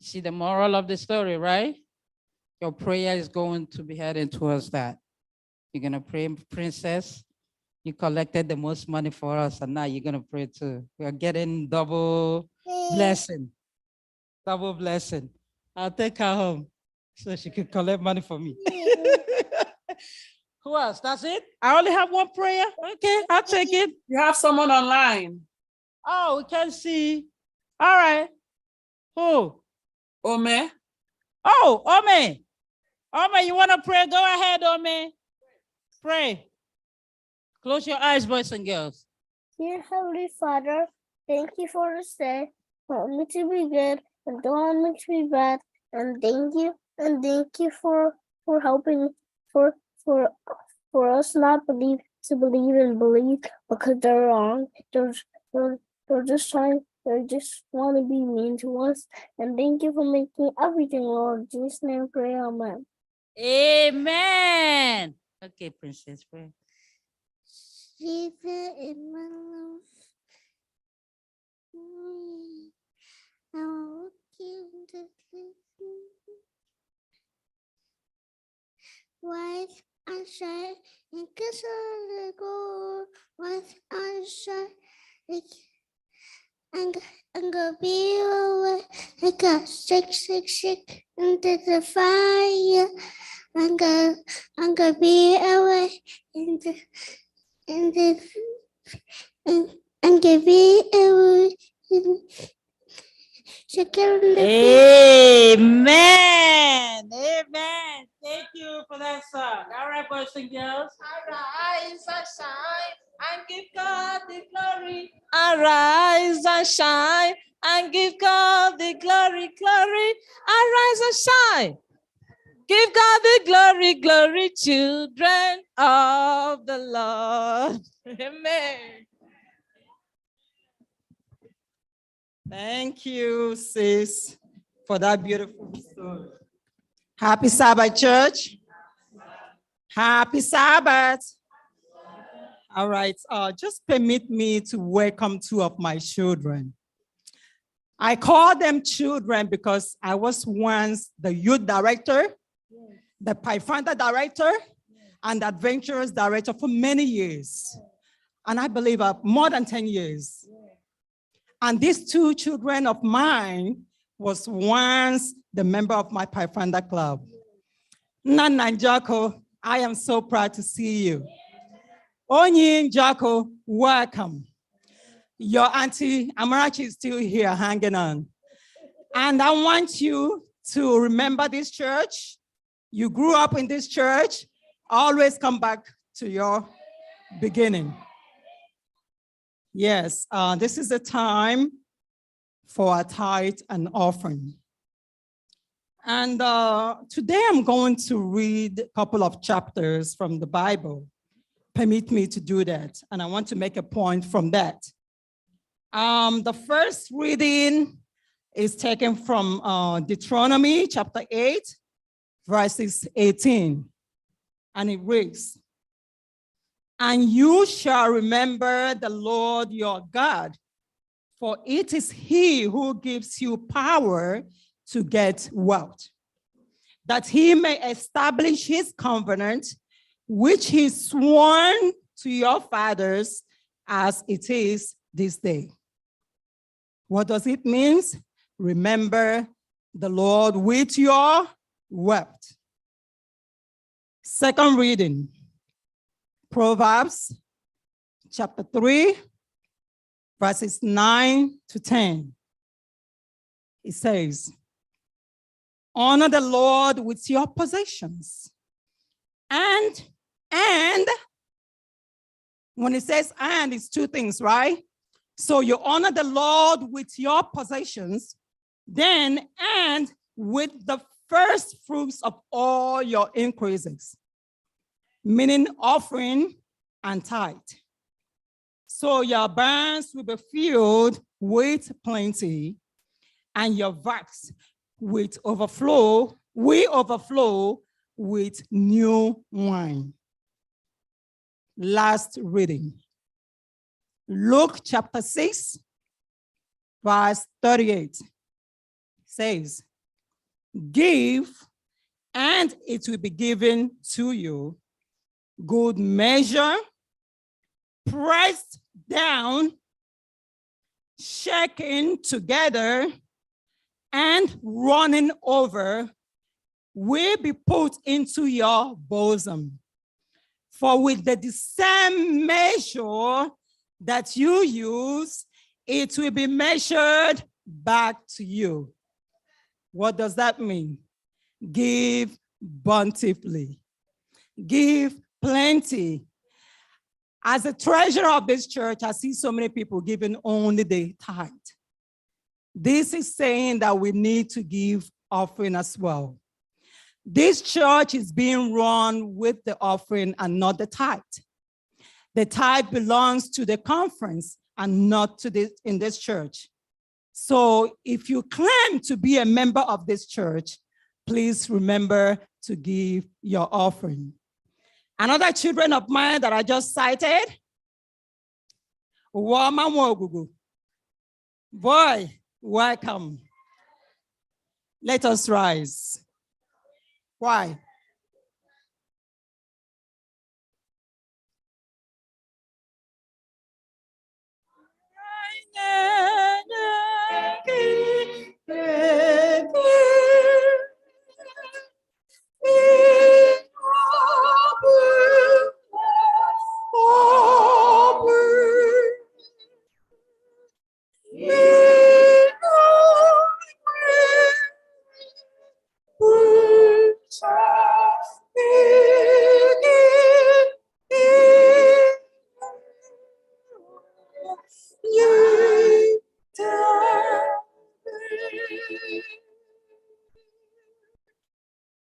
S13: See the moral of the story, right? Your prayer is going to be heading towards that. You're going to pray, princess. You collected the most money for us, and now you're going to pray too. We are getting double blessing. Double blessing. I'll take her home so she can collect money for me. Who else? That's it? I only have one prayer? Okay, I'll take it.
S17: You have someone online.
S13: Oh, we can see. All right. Who?
S17: Ome.
S13: Oh, Ome. Ome, you want to pray? Go ahead, Ome. Pray. Close your eyes, boys and girls.
S16: Dear Heavenly Father, thank you for this day. Want me to be good and don't want me to be bad. And thank you for helping for us not believe to believe and believe because they're wrong. They're just trying. They just want to be mean to us. And thank you for making everything, Lord. In Jesus' name, pray, amen.
S13: Amen. Okay, Princess, pray.
S16: Jesus in my life. I will give the white and shine and kiss on the gold. White and shine and go be away. I got shake into the fire. And go be away into and give me away.
S13: Amen. Amen. Thank you for that song. All right, boys and girls.
S15: Arise and shine and give God the glory. Arise and shine and give God the glory. Arise and shine. Give God the glory, children of the Lord. Amen.
S10: Thank you, sis, for that beautiful story. Happy Sabbath, church. Happy Sabbath. All right, just permit me to welcome two of my children. I call them children because I was once the youth director, the Pathfinder director, and the adventurers director for many years.
S18: and I believe more than 10 years. And these two children of mine was once the member of my Pathfinder Club. Nana and Jocko, I am so proud to see you. Onyi and Jocko, welcome. Your auntie Amarachi is still here hanging on. And I want you to remember this church. You grew up in this church. Always come back to your beginning. Yes, this is the time for a tithe and offering. And today I'm going to read a couple of chapters from the Bible. Permit me to do that. And I want to make a point from that. The first reading is taken from Deuteronomy chapter 8, verses 18. And it reads, "And you shall remember the Lord your God, for it is he who gives you power to get wealth, that he may establish his covenant, which he sworn to your fathers as it is this day." What does it mean? Remember the Lord with your wealth. Second reading, Proverbs chapter 3, verses 9 to 10. It says, "Honor the Lord with your possessions." And when it says and, it's two things, right? So you honor the Lord with your possessions, then and with the first fruits of all your increases, meaning offering and tithe. So your barns will be filled with plenty, and your vats will overflow with new wine. Last reading, Luke chapter 6, verse 38 says, "Give, and it will be given to you, good measure, pressed down, shaken together, and running over, will be put into your bosom. For with the same measure that you use, it will be measured back to you." What does that mean? Give bountifully. Give plenty. As a treasurer of this church, I see so many people giving only the tithe. This is saying that we need to give offering as well. This church is being run with the offering and not the tithe. The tithe belongs to the conference and not to in this church. So if you claim to be a member of this church, please remember to give your offering. Another children of mine that I just cited, boy, welcome. Let us rise. Why?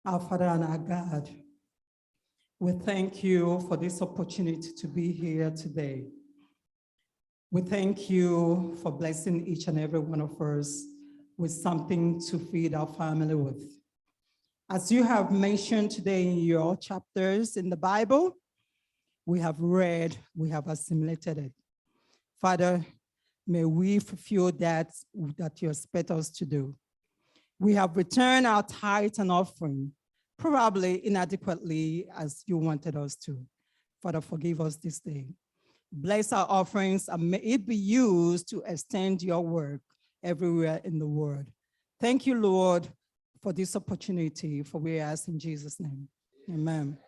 S18: Our Father and our God, we thank you for this opportunity to be here today. We thank you for blessing each and every one of us with something to feed our family with. As you have mentioned today in your chapters in the Bible, we have read, we have assimilated it. Father, may we fulfill that you expect us to do. We have returned our tithe and offering, probably inadequately as you wanted us to. Father, forgive us this day. Bless our offerings and may it be used to extend your work everywhere in the world. Thank you, Lord, for this opportunity, for we ask in Jesus' name. Amen.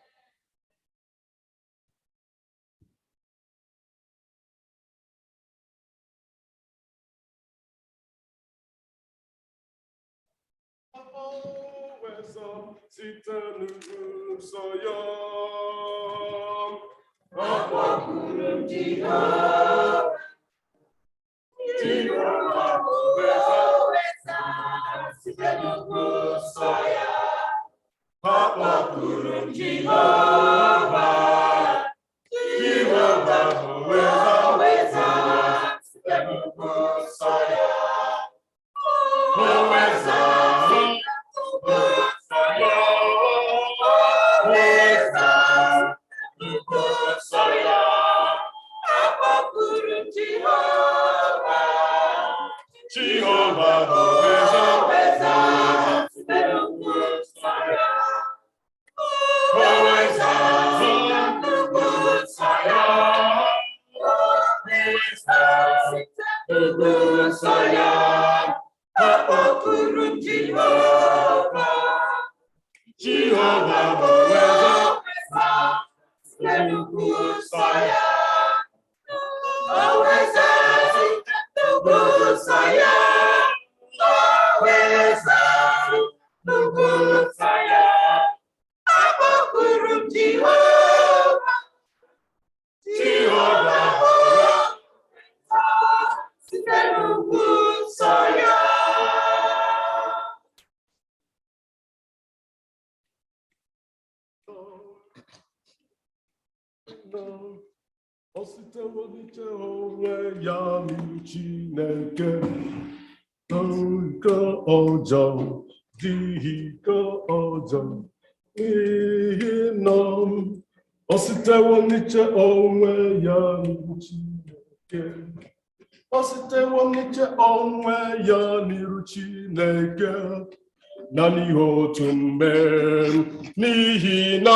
S19: Nani otu mgbe n'ihi na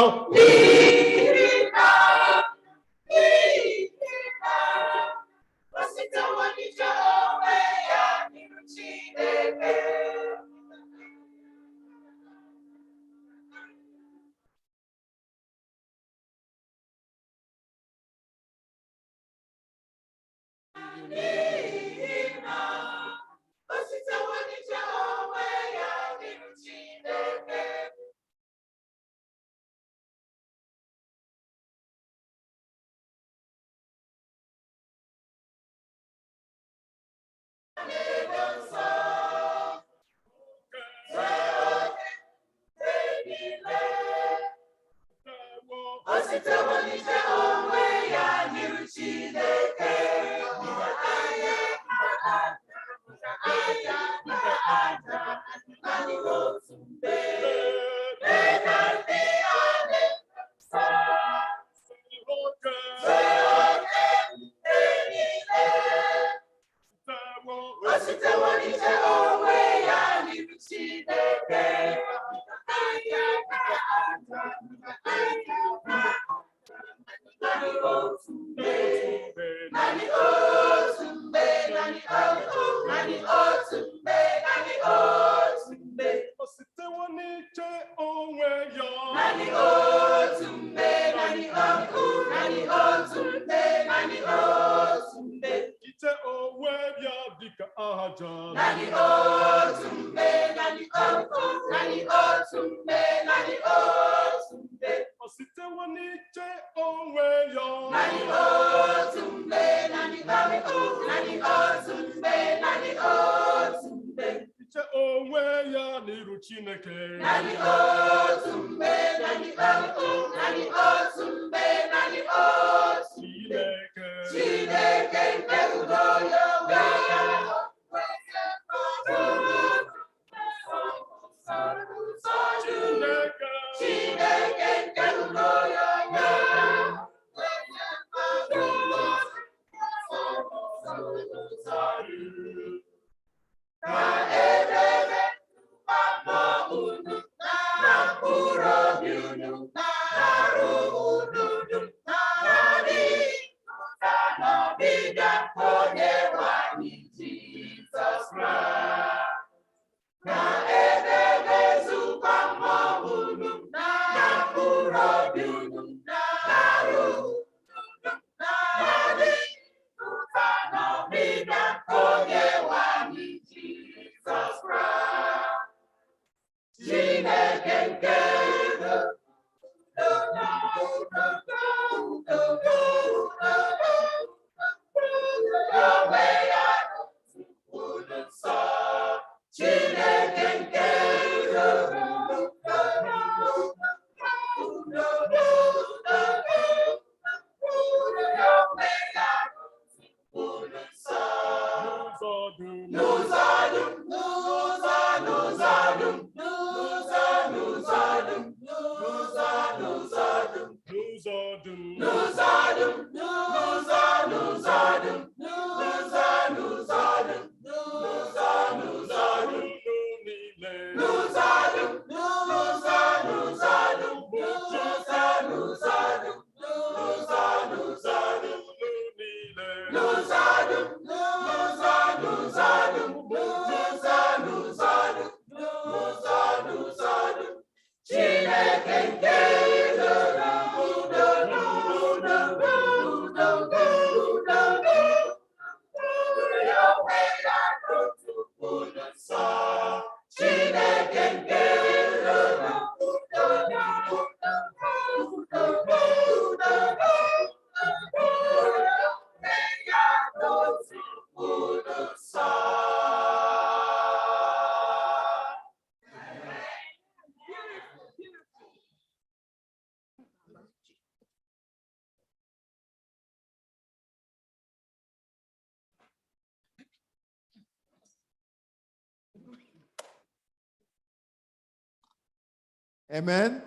S8: Amen.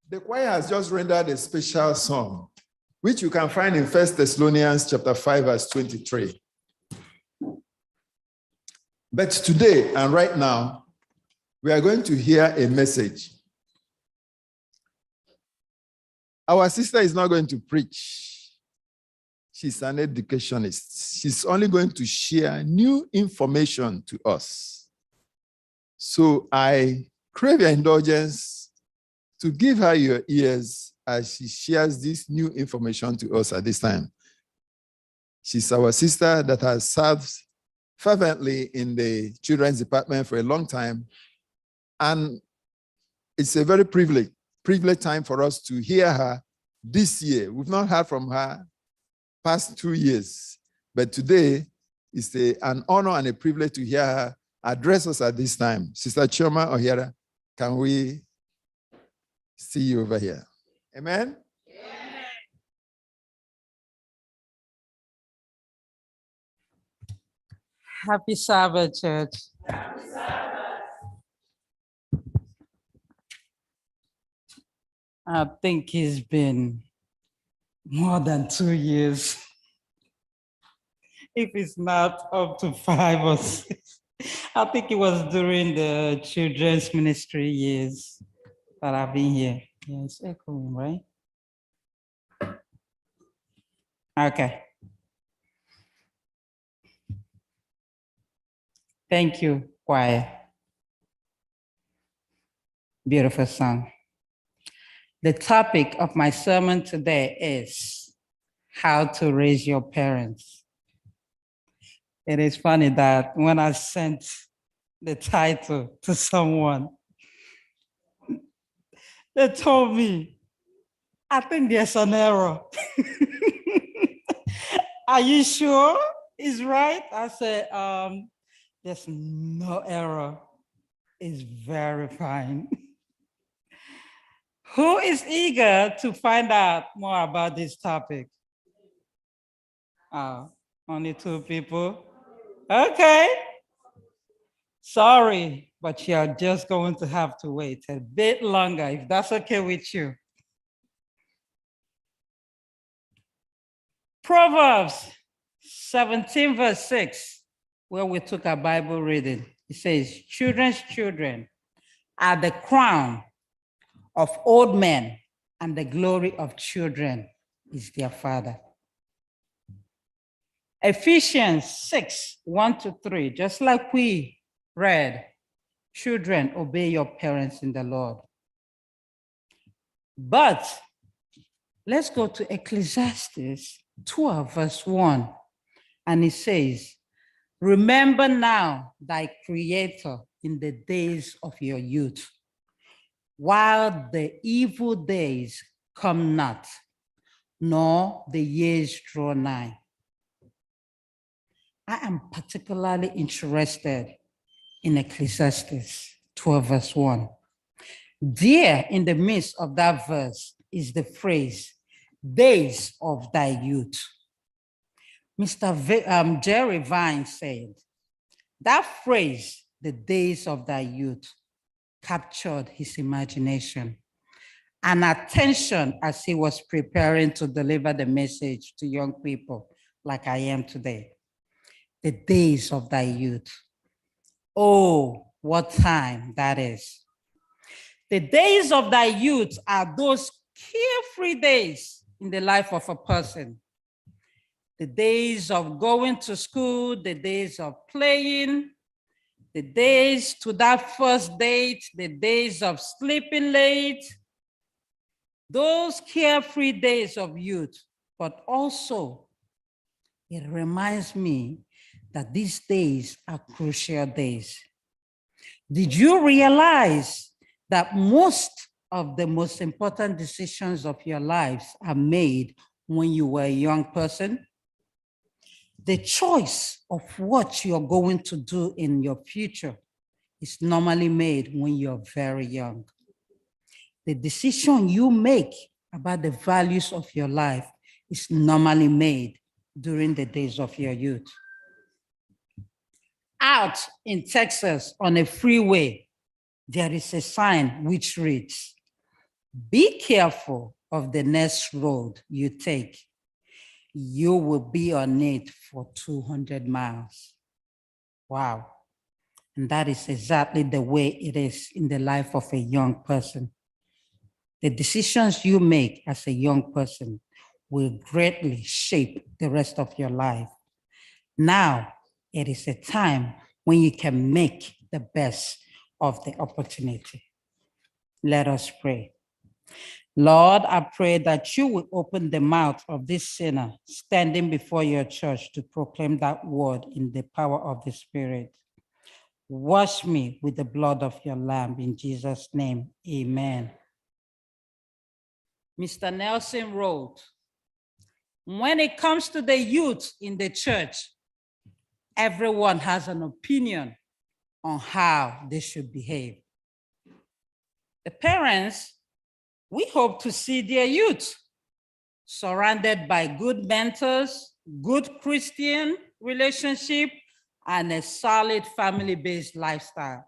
S8: The choir has just rendered a special song, which you can find in 1 Thessalonians chapter 5, verse 23. But today and right now, we are going to hear a message. Our sister is not going to preach. She's an educationist. She's only going to share new information to us. So I crave your indulgence to give her your ears as she shares this new information to us at this time. She's our sister that has served fervently in the children's department for a long time. And it's a very privileged time for us to hear her this year. We've not heard from her past 2 years, but today is an honor and a privilege to hear her address us at this time. Sister Chioma Ohiara, can we see you over here? Amen?
S13: Happy Sabbath, church. I think it's been more than 2 years. If it's not up to 5 or 6. I think it was during the children's ministry years that I've been here. Yeah, it's echoing, right? Okay. Thank you, choir. Beautiful song. The topic of my sermon today is how to raise your parents. It is funny that when I sent the title to someone, they told me, I think there's an error. Are you sure it's right? I said, there's no error. It's very fine. Who is eager to find out more about this topic? Only 2 people. Okay. Sorry, but you're just going to have to wait a bit longer if that's okay with you. Proverbs 17 verse 6, where we took our Bible reading. It says, children's children are the crown of old men, and the glory of children is their father. Ephesians 6, 1-3, just like we read, children, obey your parents in the Lord. But let's go to Ecclesiastes 12, verse 1, and it says, remember now thy Creator in the days of your youth, while the evil days come not, nor the years draw nigh. I am particularly interested in Ecclesiastes 12, verse 1. There, in the midst of that verse, is the phrase, days of thy youth. Mr. Jerry Vine said, that phrase, the days of thy youth, captured his imagination and attention as he was preparing to deliver the message to young people like I am today. The days of thy youth. Oh, what time that is. The days of thy youth are those carefree days in the life of a person. The days of going to school, the days of playing, The days to that first date, the days of sleeping late, those carefree days of youth, but also it reminds me that these days are crucial days. Did you realize that most of the most important decisions of your lives are made when you were a young person? The choice of what you're going to do in your future is normally made when you're very young. The decision you make about the values of your life is normally made during the days of your youth. Out in Texas on a freeway, there is a sign which reads, "Be careful of the next road you take. You will be on it for 200 miles. Wow. And that is exactly the way it is in the life of a young person. The decisions you make as a young person will greatly shape the rest of your life. Now, it is a time when you can make the best of the opportunity. Let us pray. Lord, I pray that you will open the mouth of this sinner standing before your church to proclaim that word in the power of the Spirit. Wash me with the blood of your Lamb in Jesus' name, amen. Mr. Nelson wrote, when it comes to the youth in the church, everyone has an opinion on how they should behave. The parents, we hope to see their youth surrounded by good mentors, good Christian relationship, and a solid family-based lifestyle.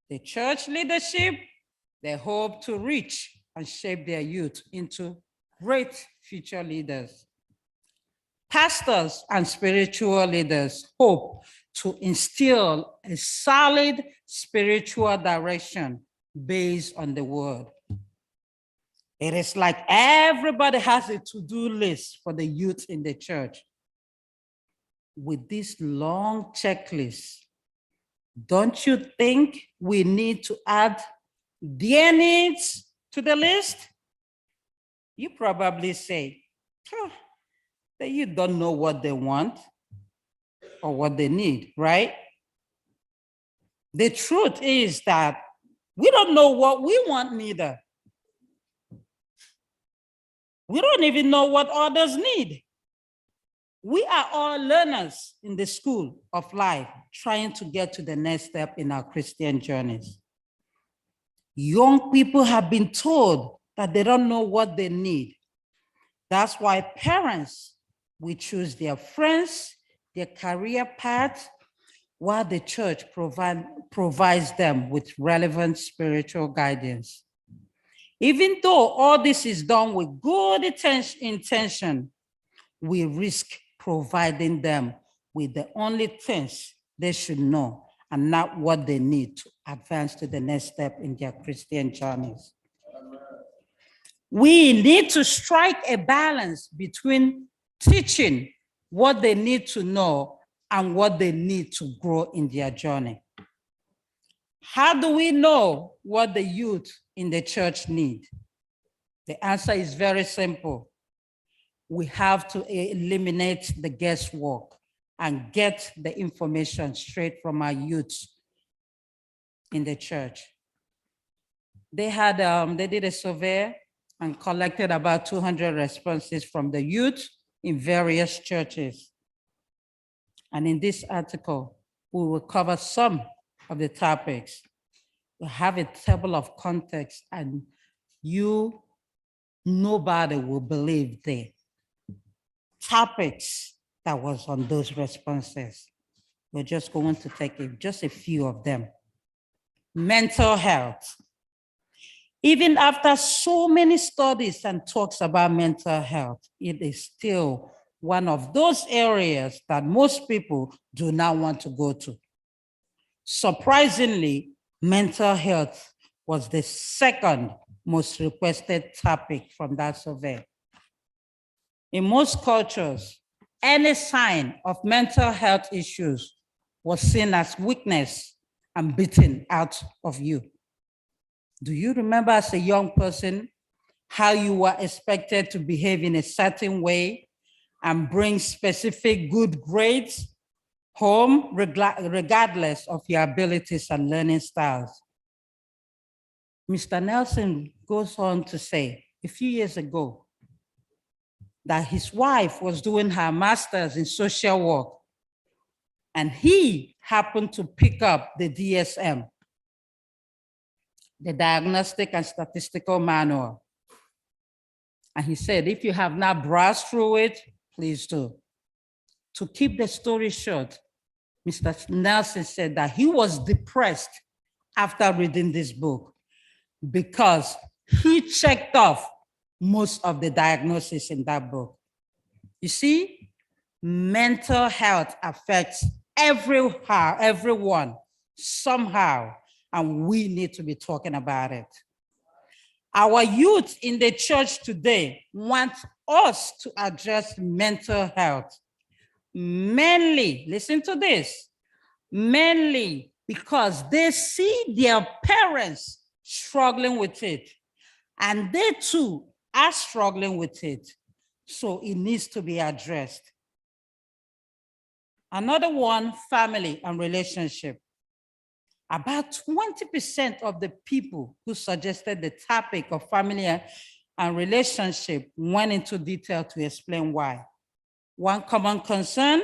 S13: The church leadership, they hope to reach and shape their youth into great future leaders. Pastors and spiritual leaders hope to instill a solid spiritual direction based on the word. It is like everybody has a to-do list for the youth in the church. With this long checklist, don't you think we need to add their needs to the list? You probably say, that you don't know what they want or what they need, right? The truth is that we don't know what we want neither. We don't even know what others need. We are all learners in the school of life, trying to get to the next step in our Christian journeys. Young people have been told that they don't know what they need. That's why parents will choose their friends, their career path, while the church provides them with relevant spiritual guidance. Even though all this is done with good intention, we risk providing them with the only things they should know and not what they need to advance to the next step in their Christian journeys. We need to strike a balance between teaching what they need to know and what they need to grow in their journey. How do we know what the youth in the church need? The answer is very simple. We have to eliminate the guesswork and get the information straight from our youth in the church. They did a survey and collected about 200 responses from the youth in various churches. And in this article, we will cover some of the topics. We have a table of context, and nobody will believe the topics that was on those responses. We're just going to take just a few of them. Mental health. Even after so many studies and talks about mental health, it is still one of those areas that most people do not want to go to. Surprisingly, mental health was the second most requested topic from that survey. In most cultures, any sign of mental health issues was seen as weakness and beaten out of you. Do you remember as a young person how you were expected to behave in a certain way and bring specific good grades home regardless of your abilities and learning styles? Mr. Nelson goes on to say a few years ago that his wife was doing her master's in social work and he happened to pick up the DSM, the Diagnostic and Statistical Manual. And he said, if you have not browsed through it, please do. To keep the story short, Mr. Nelson said that he was depressed after reading this book because he checked off most of the diagnoses in that book. You see, mental health affects everyone somehow, and we need to be talking about it. Our youth in the church today want us to address mental health. Mainly, listen to this, mainly because they see their parents struggling with it, and they too are struggling with it. So it needs to be addressed. Another one, family and relationship. About 20% of the people who suggested the topic of family and relationship went into detail to explain why. One common concern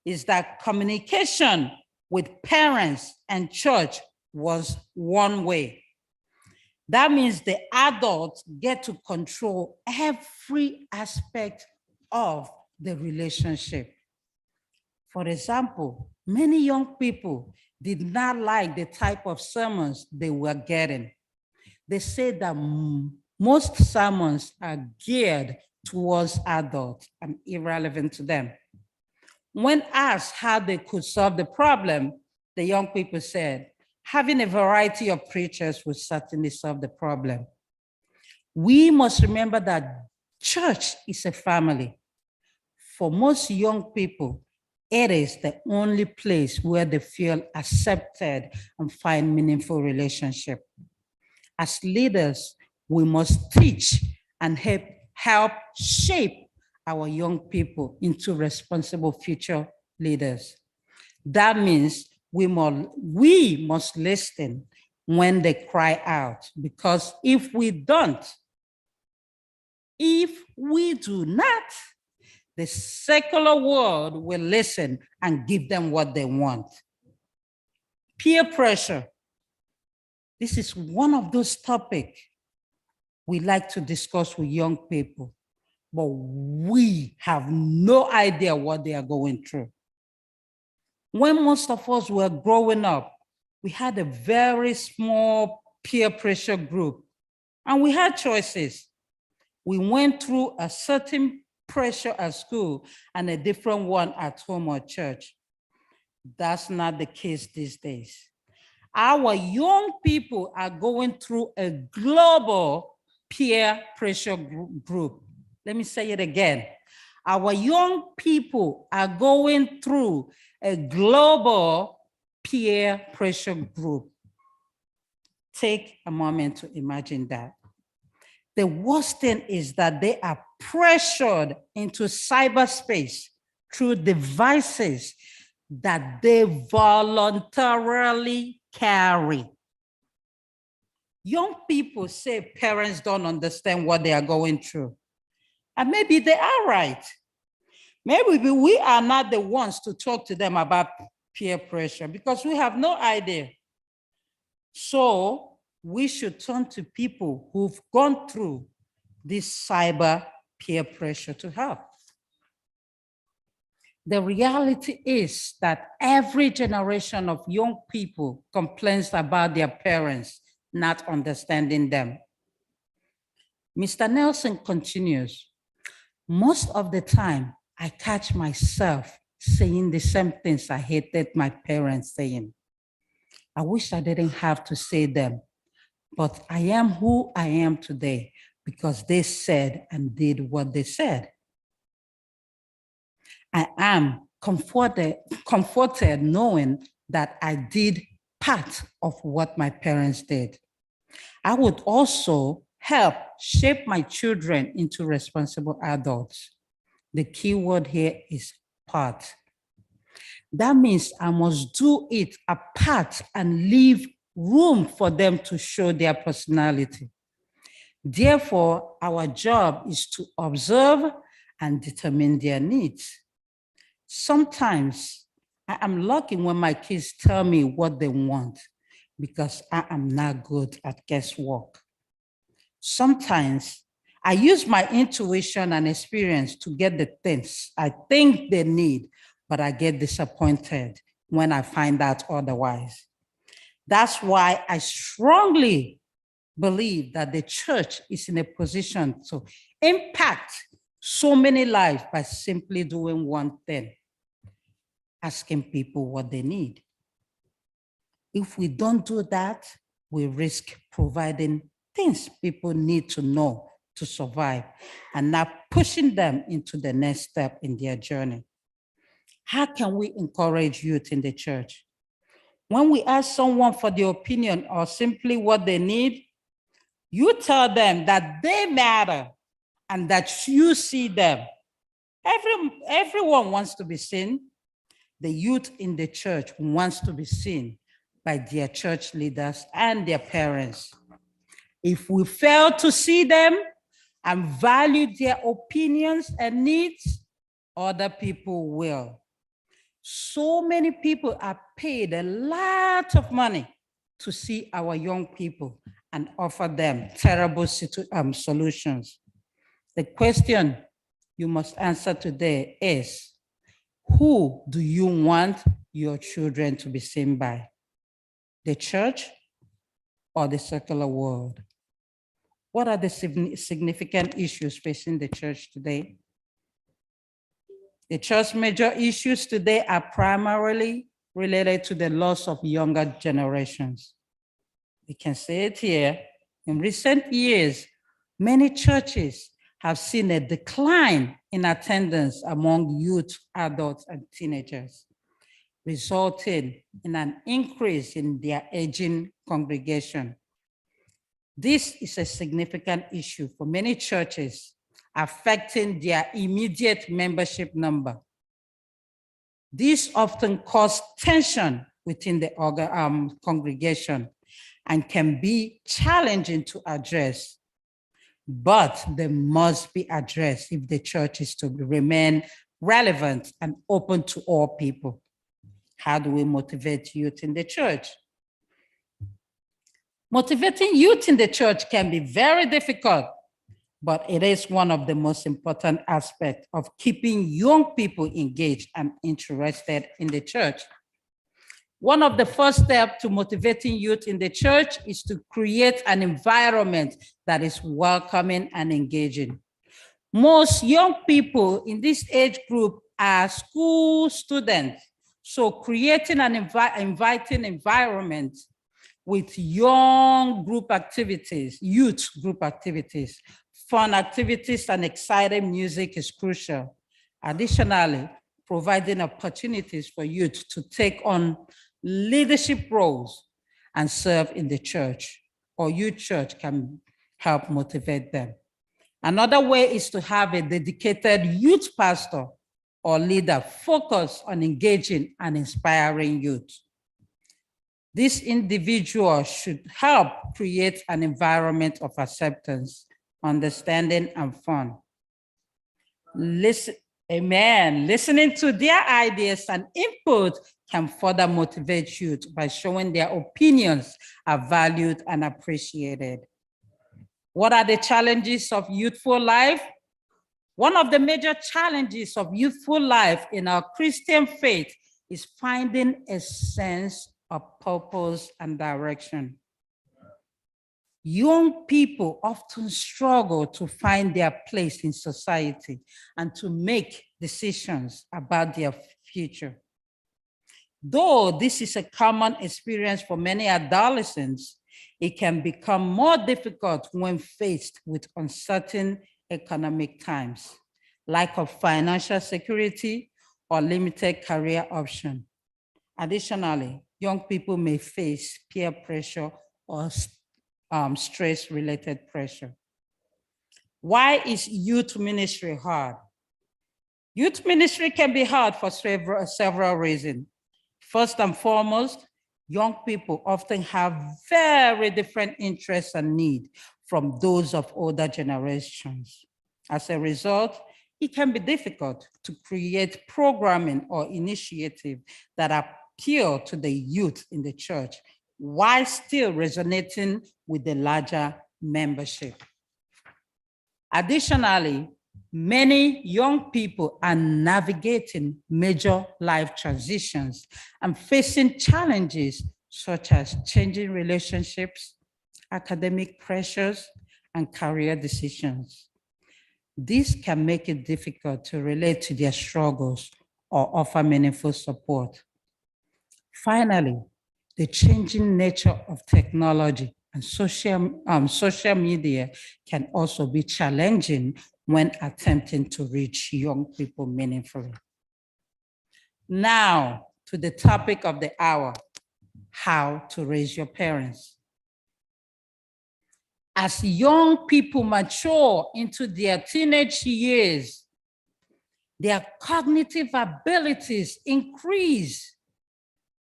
S13: is that communication with parents and church was one way. That means the adults get to control every aspect of the relationship. For example, many young people did not like the type of sermons they were getting. They said that most sermons are geared towards adults and irrelevant to them. When asked how they could solve the problem, the young people said, having a variety of preachers will certainly solve the problem. We must remember that church is a family. For most young people, it is the only place where they feel accepted and find meaningful relationship. As leaders, we must teach and help shape our young people into responsible future leaders. That means we must listen when they cry out, because if we do not, the secular world will listen and give them what they want. Peer pressure. This is one of those topics we like to discuss with young people, but we have no idea what they are going through. When most of us were growing up, we had a very small peer pressure group, and we had choices. We went through a certain pressure at school and a different one at home or church. That's not the case these days. Our young people are going through a global peer pressure group. Let me say it again. Our young people are going through a global peer pressure group. Take a moment to imagine that. The worst thing is that they are pressured into cyberspace through devices that they voluntarily carry. Young people say parents don't understand what they are going through. And maybe they are right. Maybe we are not the ones to talk to them about peer pressure because we have no idea. So we should turn to people who've gone through this cyber peer pressure to help. The reality is that every generation of young people complains about their parents not understanding them. Mr. Nelson continues, most of the time, I catch myself saying the same things I hated my parents saying. I wish I didn't have to say them, but I am who I am today because they said and did what they said. I am comforted knowing that I did part of what my parents did. I would also help shape my children into responsible adults. The key word here is part. That means I must do it apart and leave room for them to show their personality. Therefore, our job is to observe and determine their needs. Sometimes I am lucky when my kids tell me what they want because I am not good at guesswork. Sometimes I use my intuition and experience to get the things I think they need, but I get disappointed when I find out otherwise. That's why I strongly believe that the church is in a position to impact so many lives by simply doing one thing: asking people what they need. If we don't do that, we risk providing things people need to know to survive and not pushing them into the next step in their journey. How can we encourage youth in the church? When we ask someone for their opinion or simply what they need, you tell them that they matter and that you see them. Everyone wants to be seen. The youth in the church wants to be seen by their church leaders and their parents. If we fail to see them and value their opinions and needs, other people will. So many people are paid a lot of money to see our young people and offer them terrible solutions. The question you must answer today is, who do you want your children to be seen by? The church or the secular world? What are the significant issues facing the church today? The church's major issues today are primarily related to the loss of younger generations. We can say it here. In recent years, many churches have seen a decline in attendance among youth, adults, and teenagers, resulting in an increase in their aging congregation. This is a significant issue for many churches, affecting their immediate membership number. This often causes tension within the congregation and can be challenging to address, but they must be addressed if the church is to remain relevant and open to all people. How do we motivate youth in the church? Motivating youth in the church can be very difficult, but it is one of the most important aspects of keeping young people engaged and interested in the church. One of the first steps to motivating youth in the church is to create an environment that is welcoming and engaging. Most young people in this age group are school students, so creating an inviting environment with young group activities, youth group activities, fun activities, and exciting music is crucial. Additionally, providing opportunities for youth to take on leadership roles and serve in the church or youth church can help motivate them. Another way is to have a dedicated youth pastor or leader focused on engaging and inspiring youth. This individual should help create an environment of acceptance, understanding, and fun. Listening to their ideas and input can further motivate youth by showing their opinions are valued and appreciated. What are the challenges of youthful life? One of the major challenges of youthful life in our Christian faith is finding a sense of purpose and direction. Young people often struggle to find their place in society and to make decisions about their future. Though this is a common experience for many adolescents, it can become more difficult when faced with uncertain economic times, lack of financial security, or limited career option. Additionally, young people may face peer pressure or stress-related pressure. Why is youth ministry hard? Youth ministry can be hard for several reasons. First and foremost, young people often have very different interests and needs from those of older generations. As a result, it can be difficult to create programming or initiative that appeal to the youth in the church while still resonating with the larger membership. Additionally, many young people are navigating major life transitions and facing challenges such as changing relationships, academic pressures, and career decisions. This can make it difficult to relate to their struggles or offer meaningful support. Finally, the changing nature of technology and social media can also be challenging when attempting to reach young people meaningfully. Now, to the topic of the hour, how to raise your parents. As young people mature into their teenage years, their cognitive abilities increase.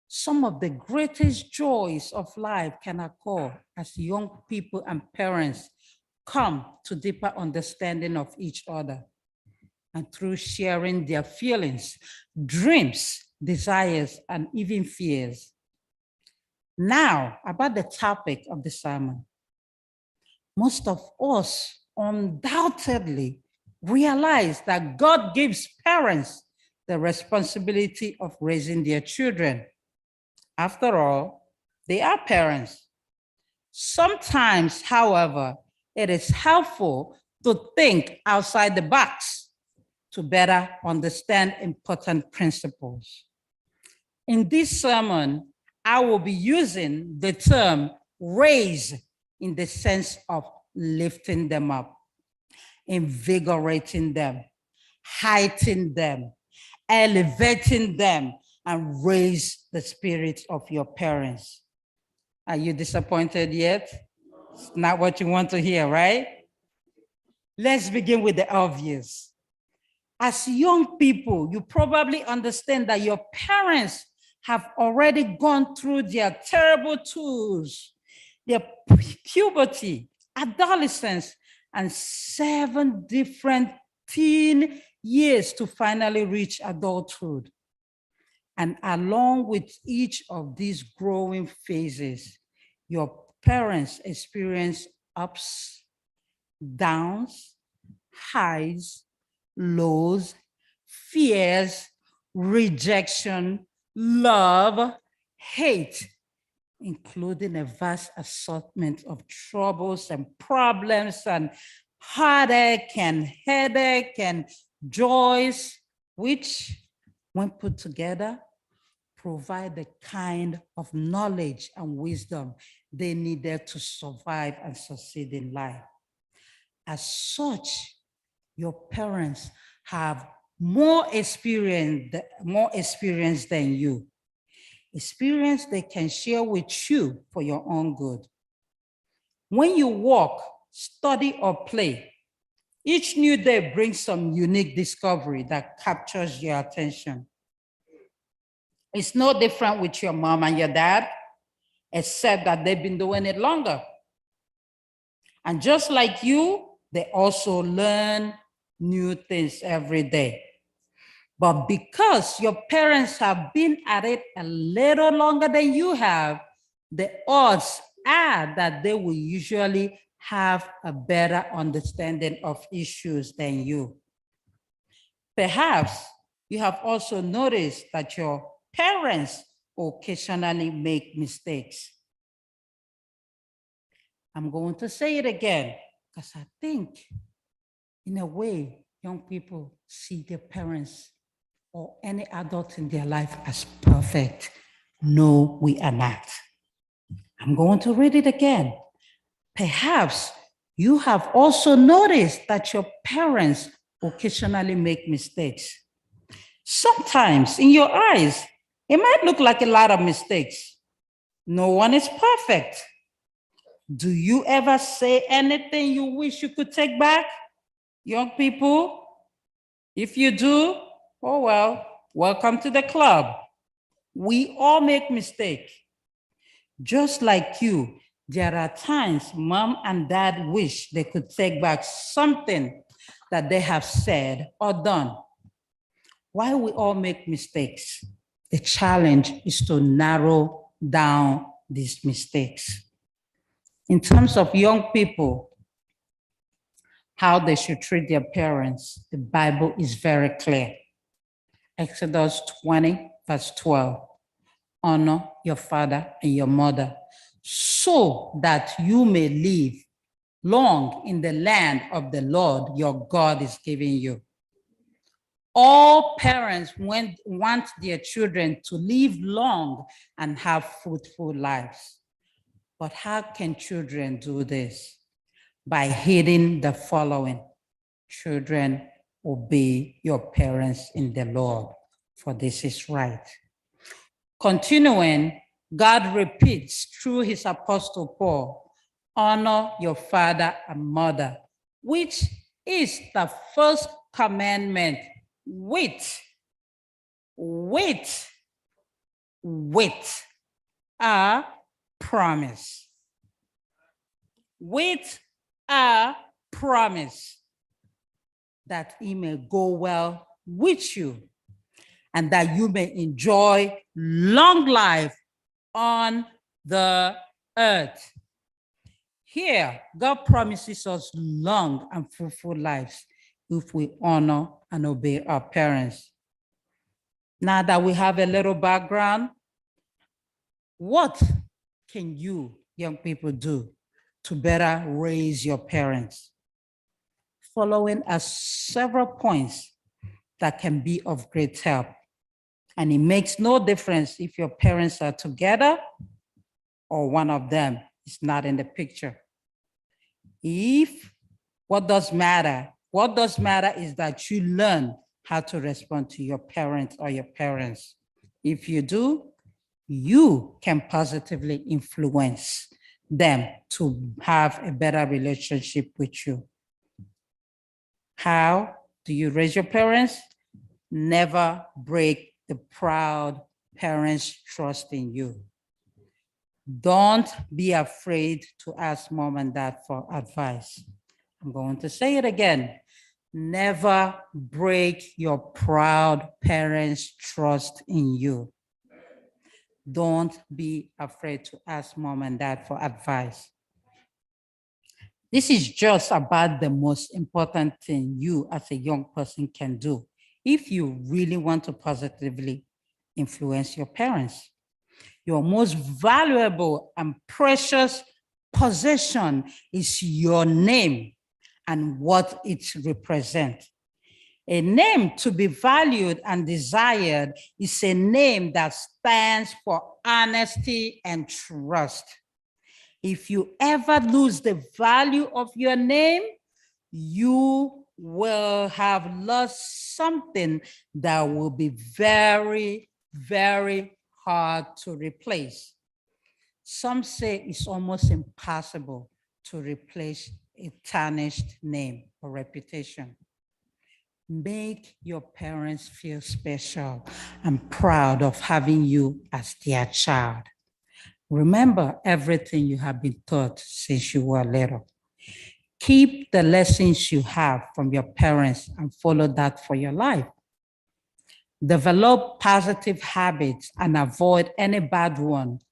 S13: Some of the greatest joys of life can occur as young people and parents come to deeper understanding of each other and through sharing their feelings, dreams, desires, and even fears. Now, about the topic of the sermon. Most of us undoubtedly realize that God gives parents the responsibility of raising their children. After all, they are parents. Sometimes, however, it is helpful to think outside the box to better understand important principles. In this sermon, I will be using the term raise in the sense of lifting them up, invigorating them, heightening them, elevating them, and raise the spirits of your parents. Are you disappointed yet? It's not what you want to hear, right? Let's begin with the obvious. As young people, you probably understand that your parents have already gone through their terrible twos, their puberty, adolescence, and 7 different teen years to finally reach adulthood. And along with each of these growing phases, your parents experience ups, downs, highs, lows, fears, rejection, love, hate, including a vast assortment of troubles and problems and heartache and headache and joys, which, when put together, provide the kind of knowledge and wisdom they needed to survive and succeed in life. As such, your parents have more experience than you. Experience they can share with you for your own good. When you walk, study, or play, each new day brings some unique discovery that captures your attention. It's no different with your mom and your dad, except that they've been doing it longer. And just like you, they also learn new things every day. But because your parents have been at it a little longer than you have, the odds are that they will usually have a better understanding of issues than you. Perhaps you have also noticed that your parents occasionally make mistakes. I'm going to say it again, because I think, in a way, young people see their parents or any adult in their life as perfect. No, we are not. I'm going to read it again. Perhaps you have also noticed that your parents occasionally make mistakes. Sometimes in your eyes, it might look like a lot of mistakes. No one is perfect. Do you ever say anything you wish you could take back? Young people, if you do, oh well, welcome to the club. We all make mistakes. Just like you, there are times mom and dad wish they could take back something that they have said or done. While we all make mistakes, the challenge is to narrow down these mistakes. In terms of young people, how they should treat their parents, the Bible is very clear. Exodus 20, verse 12. Honor your father and your mother so that you may live long in the land of the Lord your God is giving you. All parents want their children to live long and have fruitful lives. But how can children do this? By heeding the following. Children, obey your parents in the Lord, for this is right. Continuing, God repeats through his apostle Paul, honor your father and mother, which is the first commandment with a promise. With a promise that it may go well with you and that you may enjoy long life on the earth. Here, God promises us long and fruitful lives if we honor and obey our parents. Now that we have a little background, what can you, young people, do to better raise your parents? Following are several points that can be of great help. And it makes no difference if your parents are together or one of them is not in the picture. What does matter is that you learn how to respond to your parents or your parents. If you do, you can positively influence them to have a better relationship with you. How do you raise your parents? Never break the proud parents' trust in you. Don't be afraid to ask mom and dad for advice. I'm going to say it again. Never break your proud parents' trust in you. Don't be afraid to ask mom and dad for advice. This is just about the most important thing you as a young person can do if you really want to positively influence your parents. Your most valuable and precious possession is your name and what it represents. A name to be valued and desired is a name that stands for honesty and trust. If you ever lose the value of your name, you will have lost something that will be very, very hard to replace. Some say it's almost impossible to replace a tarnished name or reputation. Make your parents feel special and proud of having you as their child. Remember everything you have been taught since you were little. Keep the lessons you have from your parents and follow that for your life. Develop positive habits and avoid any bad ones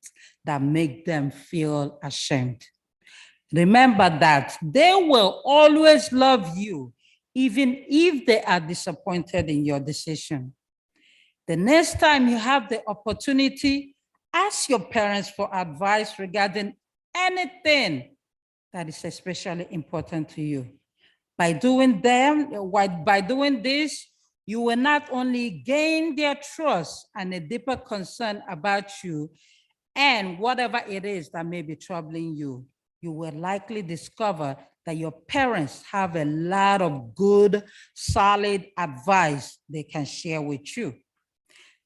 S13: that make them feel ashamed. Remember that they will always love you, even if they are disappointed in your decision. The next time you have the opportunity, ask your parents for advice regarding anything that is especially important to you. By doing this, you will not only gain their trust and a deeper concern about you and whatever it is that may be troubling you, you will likely discover that your parents have a lot of good, solid advice they can share with you.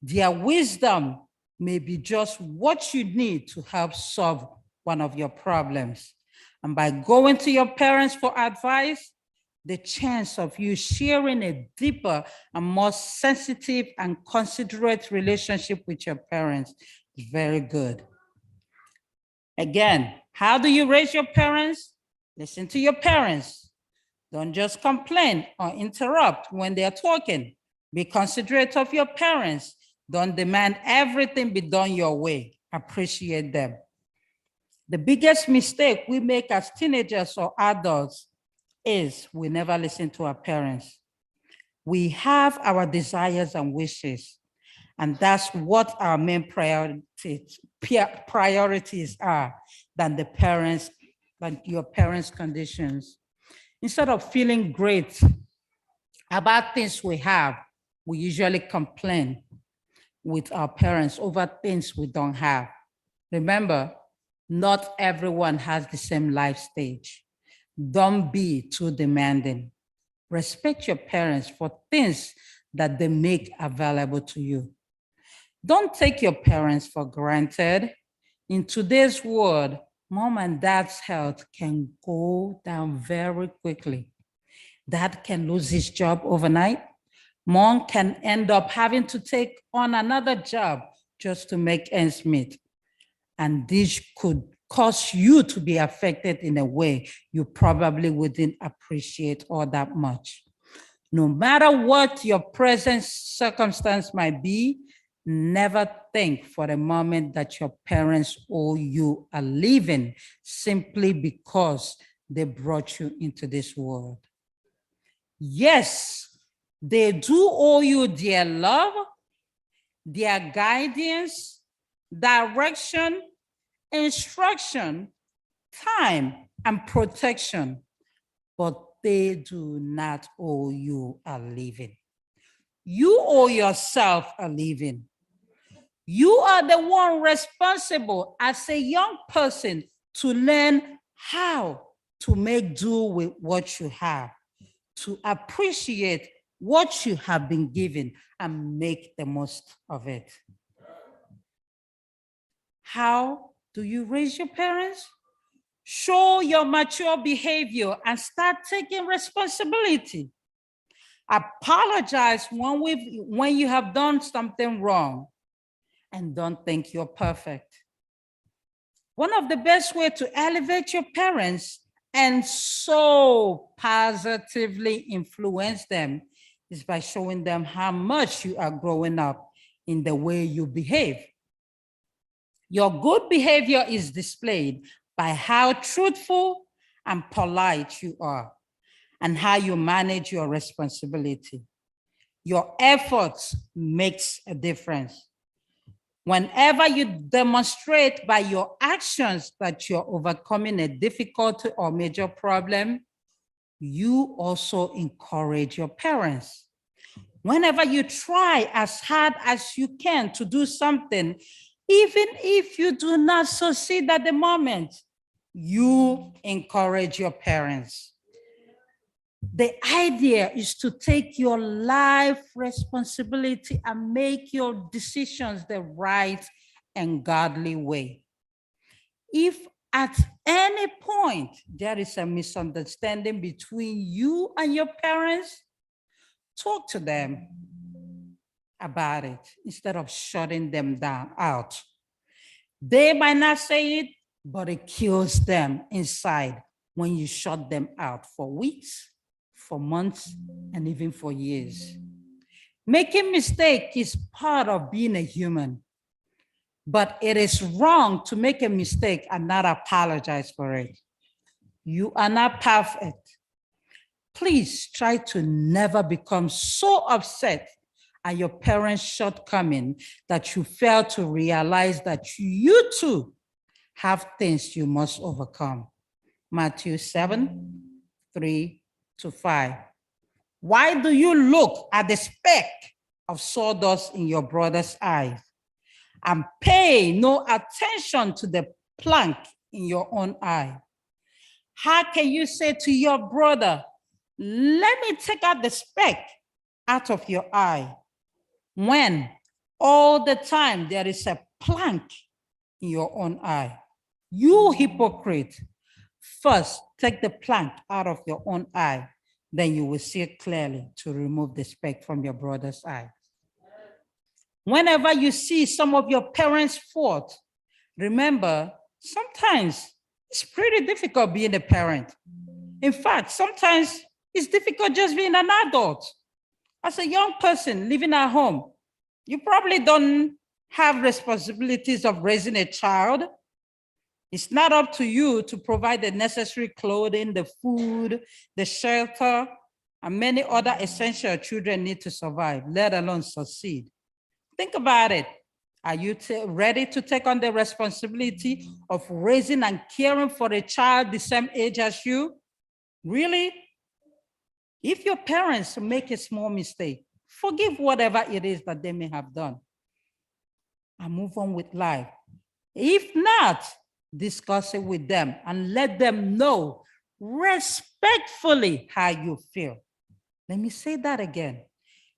S13: Their wisdom may be just what you need to help solve one of your problems. And by going to your parents for advice, the chance of you sharing a deeper and more sensitive and considerate relationship with your parents is very good. Again, how do you raise your parents? Listen to your parents. Don't just complain or interrupt when they're talking. Be considerate of your parents. Don't demand everything be done your way. Appreciate them. The biggest mistake we make as teenagers or adults is we never listen to our parents. We have our desires and wishes, and that's what our main priorities are than your parents' conditions. Instead of feeling great about things we have, we usually complain with our parents over things we don't have. Remember, not everyone has the same life stage. Don't be too demanding. Respect your parents for things that they make available to you. Don't take your parents for granted. In today's world, mom and dad's health can go down very quickly. Dad can lose his job overnight. Mom can end up having to take on another job just to make ends meet. And this could cause you to be affected in a way you probably wouldn't appreciate all that much. No matter what your present circumstance might be, never think for a moment that your parents owe you a living simply because they brought you into this world. Yes, they do owe you their love, their guidance, direction, instruction, time, and protection, but they do not owe you a living. You owe yourself a living. You are the one responsible as a young person to learn how to make do with what you have, to appreciate what you have been given and make the most of it. How do you raise your parents? Show your mature behavior and start taking responsibility. Apologize when you have done something wrong, and don't think you're perfect. One of the best ways to elevate your parents and so positively influence them is by showing them how much you are growing up in the way you behave. Your good behavior is displayed by how truthful and polite you are and how you manage your responsibility. Your efforts makes a difference. Whenever you demonstrate by your actions that you're overcoming a difficulty or major problem, you also encourage your parents. Whenever you try as hard as you can to do something, even if you do not succeed at the moment, you encourage your parents. The idea is to take your life responsibility and make your decisions the right and godly way. If at any point there is a misunderstanding between you and your parents, talk to them about it instead of shutting them out. They might not say it, but it kills them inside when you shut them out for weeks, for months, and even for years. Making mistakes is part of being a human, but it is wrong to make a mistake and not apologize for it. You are not perfect. Please try to never become so upset at your parents' shortcoming that you fail to realize that you too have things you must overcome. Matthew 7:3-5. Why do you look at the speck of sawdust in your brother's eye and pay no attention to the plank in your own eye? How can you say to your brother, let me take out the speck out of your eye, when all the time there is a plank in your own eye? You hypocrite, first take the plank out of your own eye, then you will see clearly to remove the speck from your brother's eye. Whenever you see some of your parents' fault, remember, sometimes it's pretty difficult being a parent. In fact, sometimes it's difficult just being an adult. As a young person living at home, you probably don't have responsibilities of raising a child. It's not up to you to provide the necessary clothing, the food, the shelter, and many other essential children need to survive, let alone succeed. Think about it. Are you ready to take on the responsibility of raising and caring for a child the same age as you? Really? If your parents make a small mistake, forgive whatever it is that they may have done and move on with life. If not, discuss it with them and let them know respectfully how you feel. Let me say that again.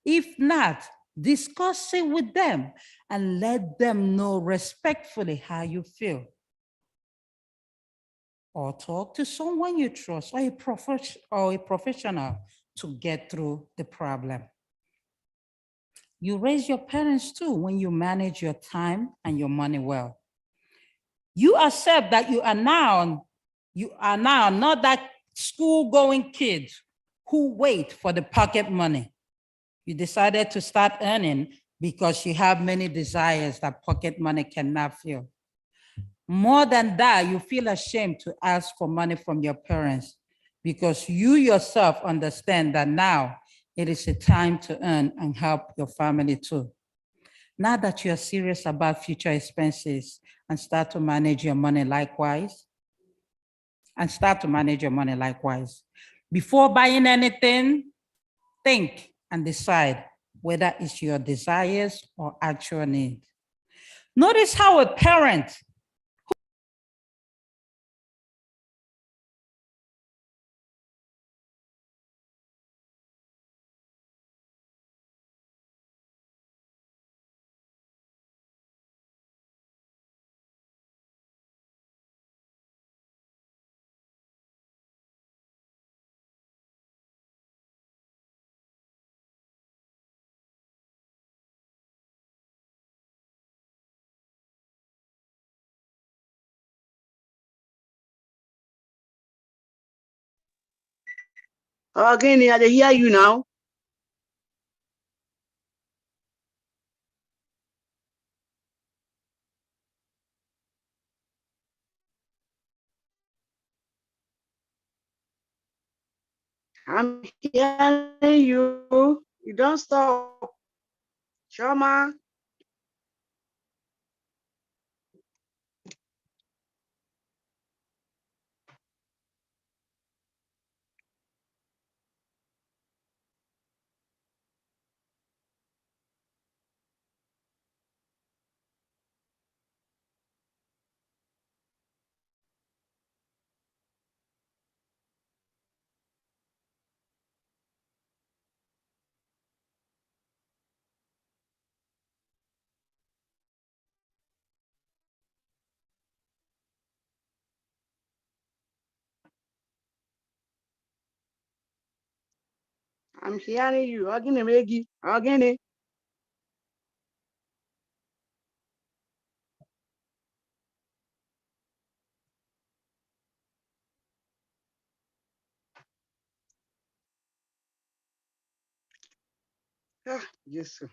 S13: If not, discuss it with them and let them know respectfully how you feel. Or talk to someone you trust or a professional to get through the problem. You raise your parents too when you manage your time and your money well. You accept that you are now not that school-going kid who wait for the pocket money. You decided to start earning because you have many desires that pocket money cannot fill. More than that, you feel ashamed to ask for money from your parents because you yourself understand that now it is a time to earn and help your family too. Now that you're serious about future expenses and start to manage your money likewise, before buying anything, think and decide whether it's your desires or actual need. Notice how a parent
S20: Again, I hear you now. I'm hearing you. You don't stop. Shoma. I'm hearing you. Again, yes, sir.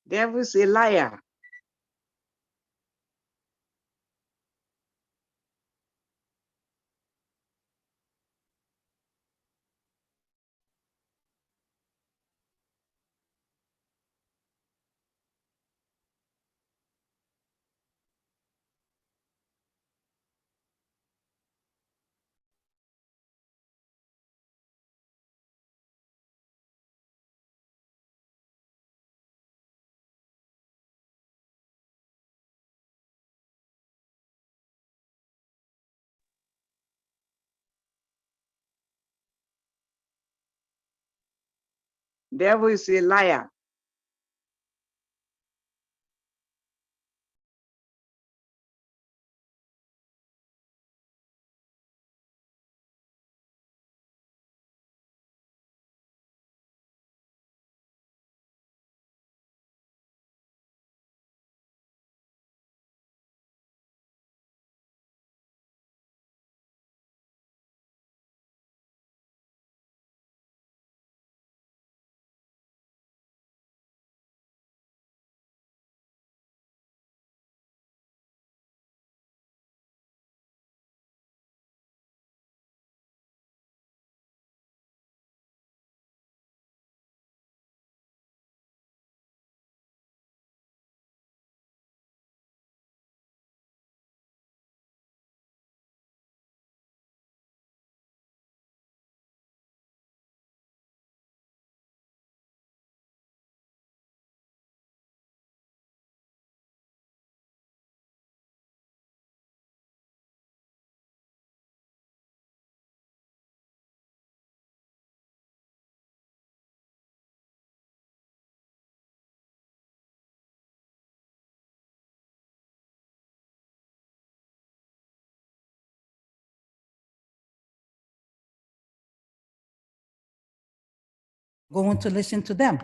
S20: Devil is a liar. Devil is a liar.
S13: Going to listen to them.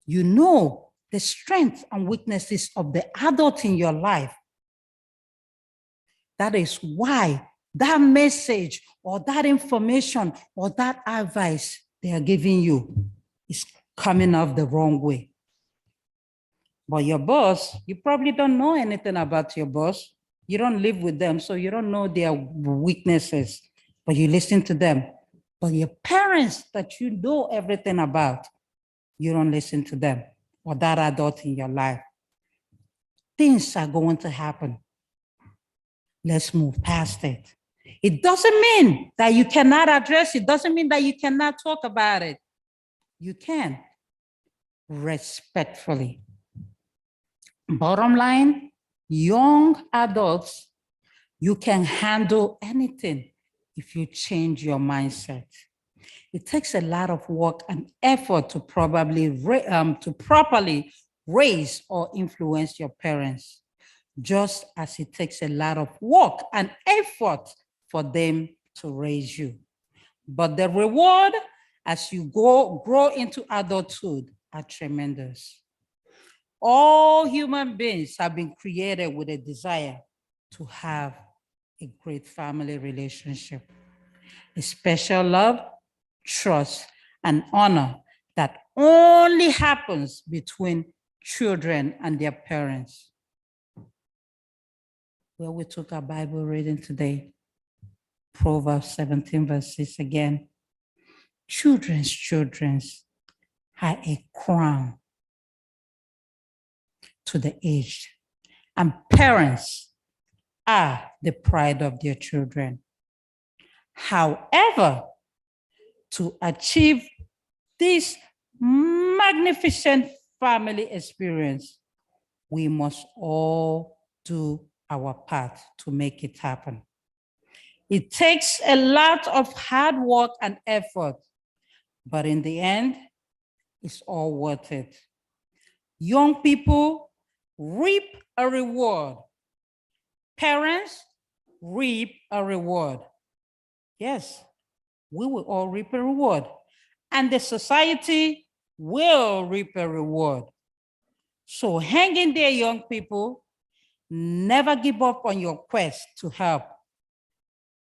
S13: You know the strengths and weaknesses of the adult in your life. That is why that message or that information or that advice they are giving you is coming off the wrong way. But your boss, you probably don't know anything about your boss. You don't live with them, so you don't know their weaknesses, but you listen to them. But your parents that you know everything about, you don't listen to them or that adult in your life. Things are going to happen. Let's move past it. It doesn't mean that you cannot address it. It doesn't mean that you cannot talk about it. You can, respectfully. Bottom line, young adults, you can handle anything if you change your mindset. It takes a lot of work and effort to properly raise or influence your parents, just as it takes a lot of work and effort for them to raise you. But the reward as you grow into adulthood are tremendous. All human beings have been created with a desire to have a great family relationship, a special love, trust, and honor that only happens between children and their parents. Well, we took our Bible reading today, Proverbs 17, verse 6 again. Children's are a crown to the aged, and parents are the pride of their children. However, to achieve this magnificent family experience, we must all do our part to make it happen. It takes a lot of hard work and effort, but in the end, it's all worth it. Young people reap a reward. Parents reap a reward. Yes, we will all reap a reward. And the society will reap a reward. So hang in there, young people. Never give up on your quest to help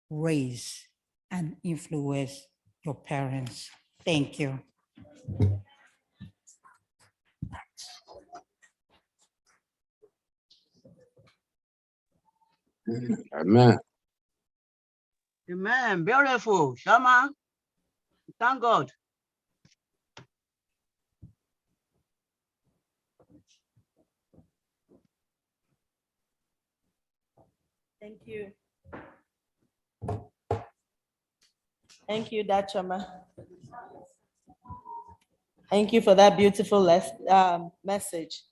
S13: raise and influence your parents. Thank you.
S21: Amen.
S20: Amen. Beautiful. Shama. Thank God.
S3: Thank you. Thank you, Dachama. Thank you for that beautiful message.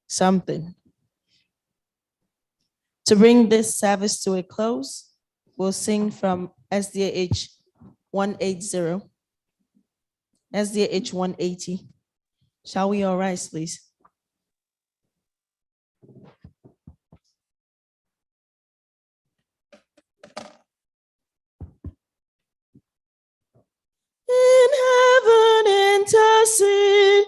S3: Something. To bring this service to a close, we'll sing from SDAH 180. SDAH 180. Shall we all rise, please? In heaven interceding.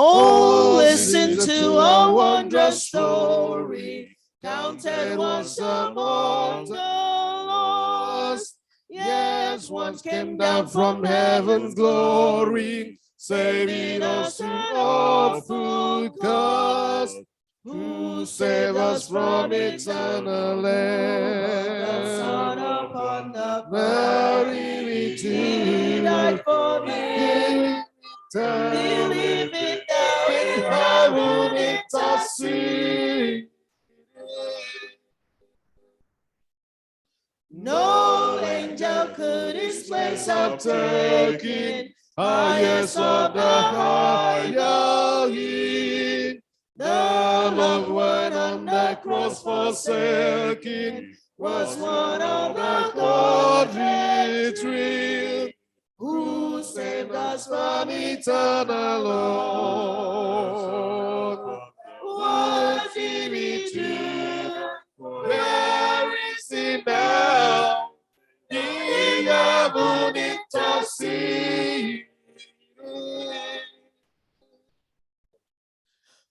S3: Oh, listen to a wondrous story, counted once among the lost. Yes, once came down from heaven's glory, saving us to awful cost. Who saved us from eternal Son upon the very He died for me. Believe it now in heaven intercede. No angel could his place have taken. Highest of the hierarchy. The loved one on the cross forsaken was one of the godly three who saved us from eternal Lord. What did he do? Where is he now? In heaven intercede.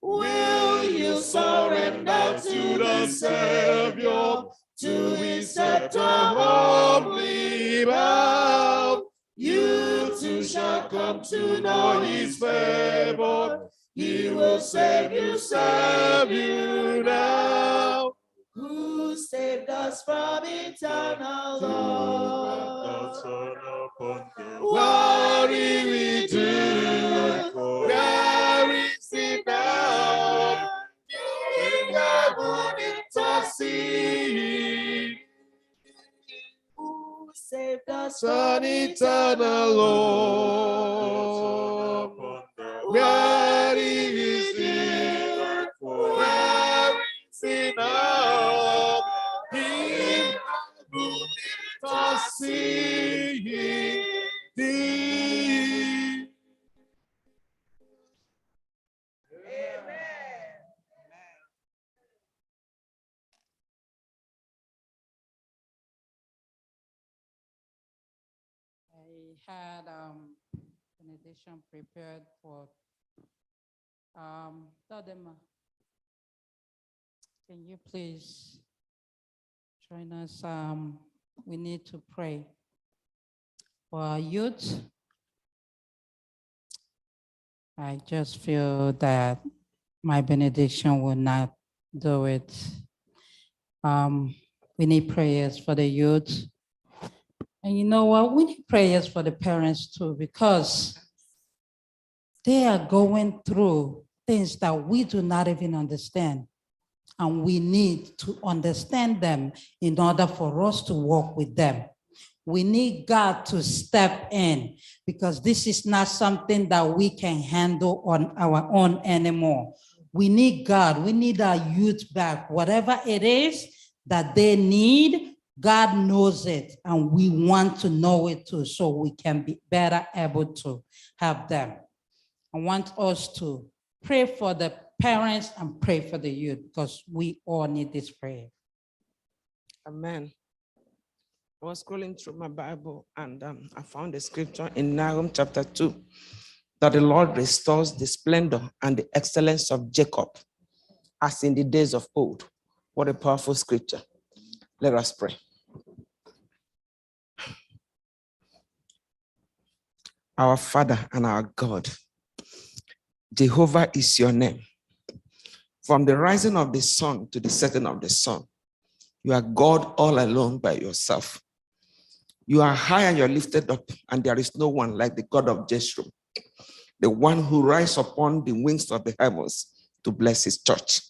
S3: Will you surrender to the Savior, to his scepter humbly bow? You too shall come to know his favor. He will save you now. Who saved us from eternal Lord? What did we do? Where is he now? In heaven intercede. Who saved us from eternal Lord? Where is he? Where is he now? In heaven intercede.
S13: I had benediction prepared for Tadema. Can you please join us? We need to pray for our youth. I just feel that my benediction will not do it. We need prayers for the youth. And you know what? We need prayers for the parents too, because they are going through things that we do not even understand. And we need to understand them in order for us to work with them. We need God to step in, because this is not something that we can handle on our own anymore. We need God. We need our youth back. Whatever it is that they need, God knows it, and we want to know it too, so we can be better able to help them. I want us to pray for the parents and pray for the youth, because we all need this prayer.
S1: Amen. I was scrolling through my Bible and I found a scripture in Nahum chapter 2 that the Lord restores the splendor and the excellence of Jacob as in the days of old. What a powerful scripture. Let us pray. Our Father and our God, Jehovah is your name. From the rising of the sun to the setting of the sun, you are God all alone by yourself. You are high and you're lifted up, and there is no one like the God of Jeshurun, the one who rises upon the wings of the heavens to bless his church.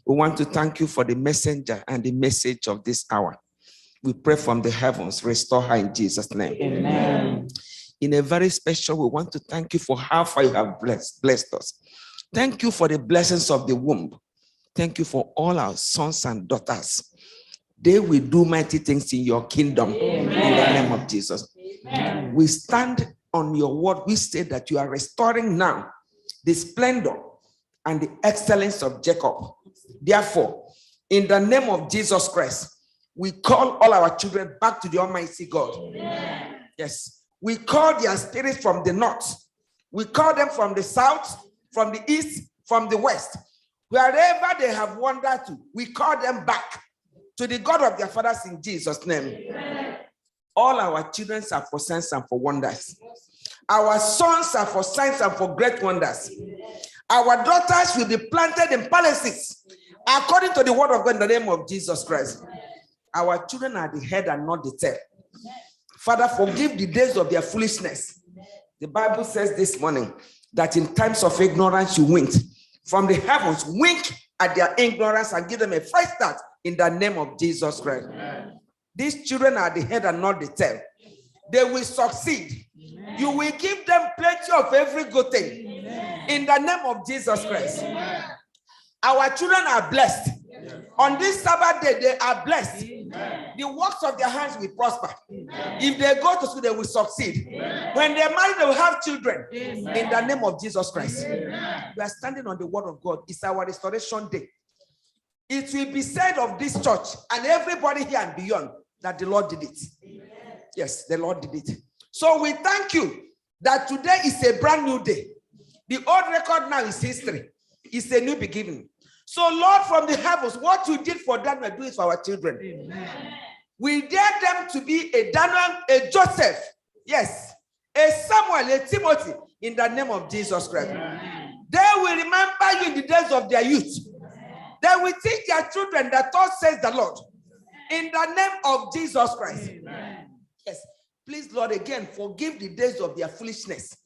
S1: We want to thank you for the messenger and the message of this hour. We pray from the heavens, restore her in Jesus' name. Amen. In a very special, we want to thank you for how far you have blessed us. Thank you for the blessings of the womb. Thank you for all our sons and daughters. They will do mighty things in your kingdom. Amen. In the name of Jesus. Amen. We stand on your word. We say that you are restoring now the splendor and the excellence of Jacob. Therefore, in the name of Jesus Christ, we call all our children back to the Almighty God. Amen. Yes. We call their spirits from the north. We call them from the south, from the east, from the west. Wherever they have wandered to, we call them back to the God of their fathers in Jesus' name. Amen. All our children are for signs and for wonders. Our sons are for signs and for great wonders. Our daughters will be planted in palaces according to the word of God in the name of Jesus Christ. Our children are the head and not the tail. Father, forgive the days of their foolishness. The Bible says this morning that in times of ignorance you winked. From the heavens, wink at their ignorance and give them a fresh start in the name of Jesus Christ. Amen. These children are the head and not the tail. They will succeed. Amen. You will give them plenty of every good thing. Amen. In the name of Jesus Christ. Amen. Our children are blessed. Amen. On this Sabbath day, they are blessed. Amen. The works of their hands will prosper. Amen. If they go to school, they will succeed. Amen. When they marry, they will have children. Amen. In the name of Jesus Christ. Amen. We are standing on the word of God. It's our restoration day. It will be said of this church and everybody here and beyond that the Lord did it. Amen. Yes, the Lord did it. So we thank you that today is a brand new day. The old record now is history. It's a new beginning. So Lord, from the heavens, what you did for Daniel, do it for our children. Amen. We dare them to be a Daniel, a Joseph, yes, a Samuel, a Timothy, in the name of Jesus Christ. Amen. They will remember you in the days of their youth. They will teach their children that thus says the Lord. In the name of Jesus Christ. Amen. Yes. Please, Lord, again, forgive the days of their foolishness.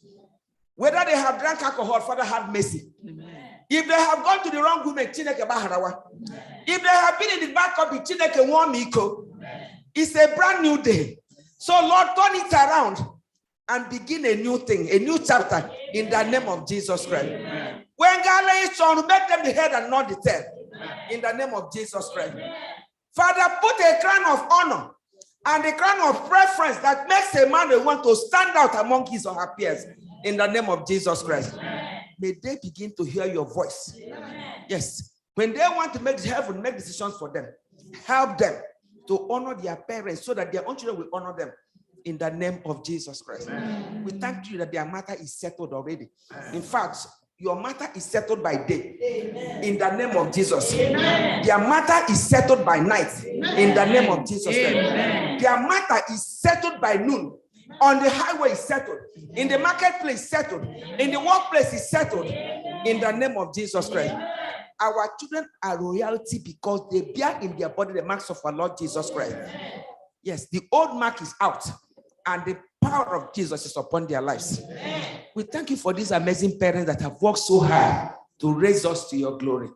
S1: Whether they have drank alcohol, Father, have mercy. Amen. If they have gone to the wrong woman, if they have been in the back of the it's a brand new day. So, Lord, turn it around and begin a new thing, a new chapter in the name of Jesus Christ. Amen. When God lays on, make them the head and not the tail. In the name of Jesus Christ. Father, put a crown of honor and a crown of preference that makes a man want to stand out among his or her peers. In the name of Jesus Christ. May they begin to hear your voice. Yes. When they want to make heaven, make decisions for them. Help them to honor their parents so that their own children will honor them. In the name of Jesus Christ. We thank you that their matter is settled already. In fact, your matter is settled by day. Amen. In the name of Jesus. Amen. Their matter is settled by night. Amen. In the name of Jesus. Amen. Their matter is settled by noon. On the highway is settled. In the marketplace settled. In the workplace is settled. In the name of Jesus Christ. Our children are royalty because they bear in their body the marks of our Lord Jesus Christ. Yes, the old mark is out and the power of Jesus is upon their lives. We thank you for these amazing parents that have worked so hard to raise us to your glory.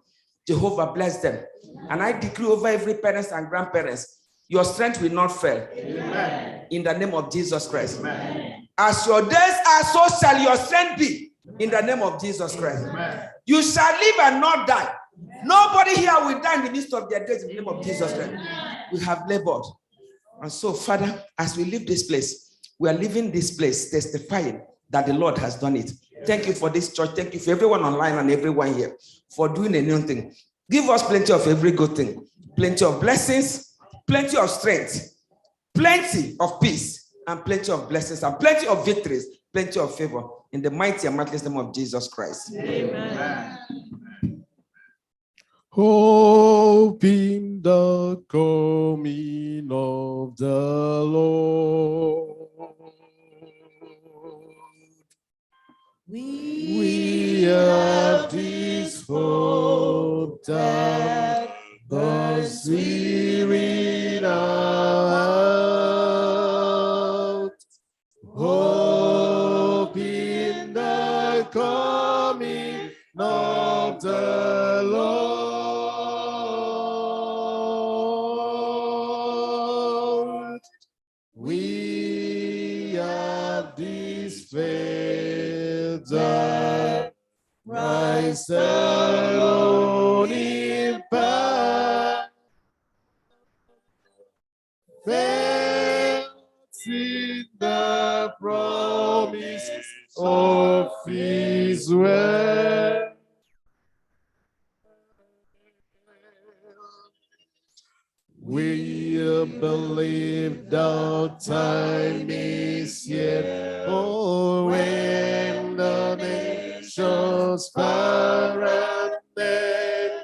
S1: Jehovah, bless them. And I decree over every parents and grandparents, your strength will not fail. Amen. In the name of Jesus Christ. Amen. As your days are, so shall your strength be. In the name of Jesus Christ. Amen. You shall live and not die. Nobody here will die in the midst of their days in the name of Jesus Christ. We have labored. And so, Father, as we leave this place, we are leaving this place testifying that the Lord has done it. Thank you for this church. Thank you for everyone online and everyone here for doing a new thing. Give us plenty of every good thing, plenty of blessings, plenty of strength, plenty of peace, and plenty of blessings, and plenty of victories, plenty of favor. In the mighty and matchless name of Jesus Christ. Amen.
S19: Hope in the coming of the Lord. We have this hope that the Spirit out. Hope in the coming of the Lord. We have this faith that Christ alone in power, faith in the promise of His word. We believe the time is yet. Oh, when the nations far and near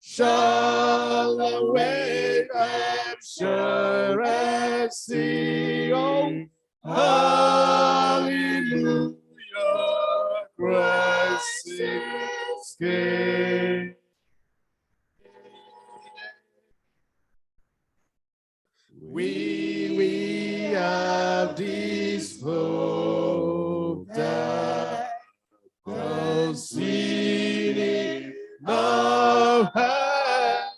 S19: shall awake, I'm sure I see. Oh, hallelujah, Christ is King. We have this hope that the city of heaven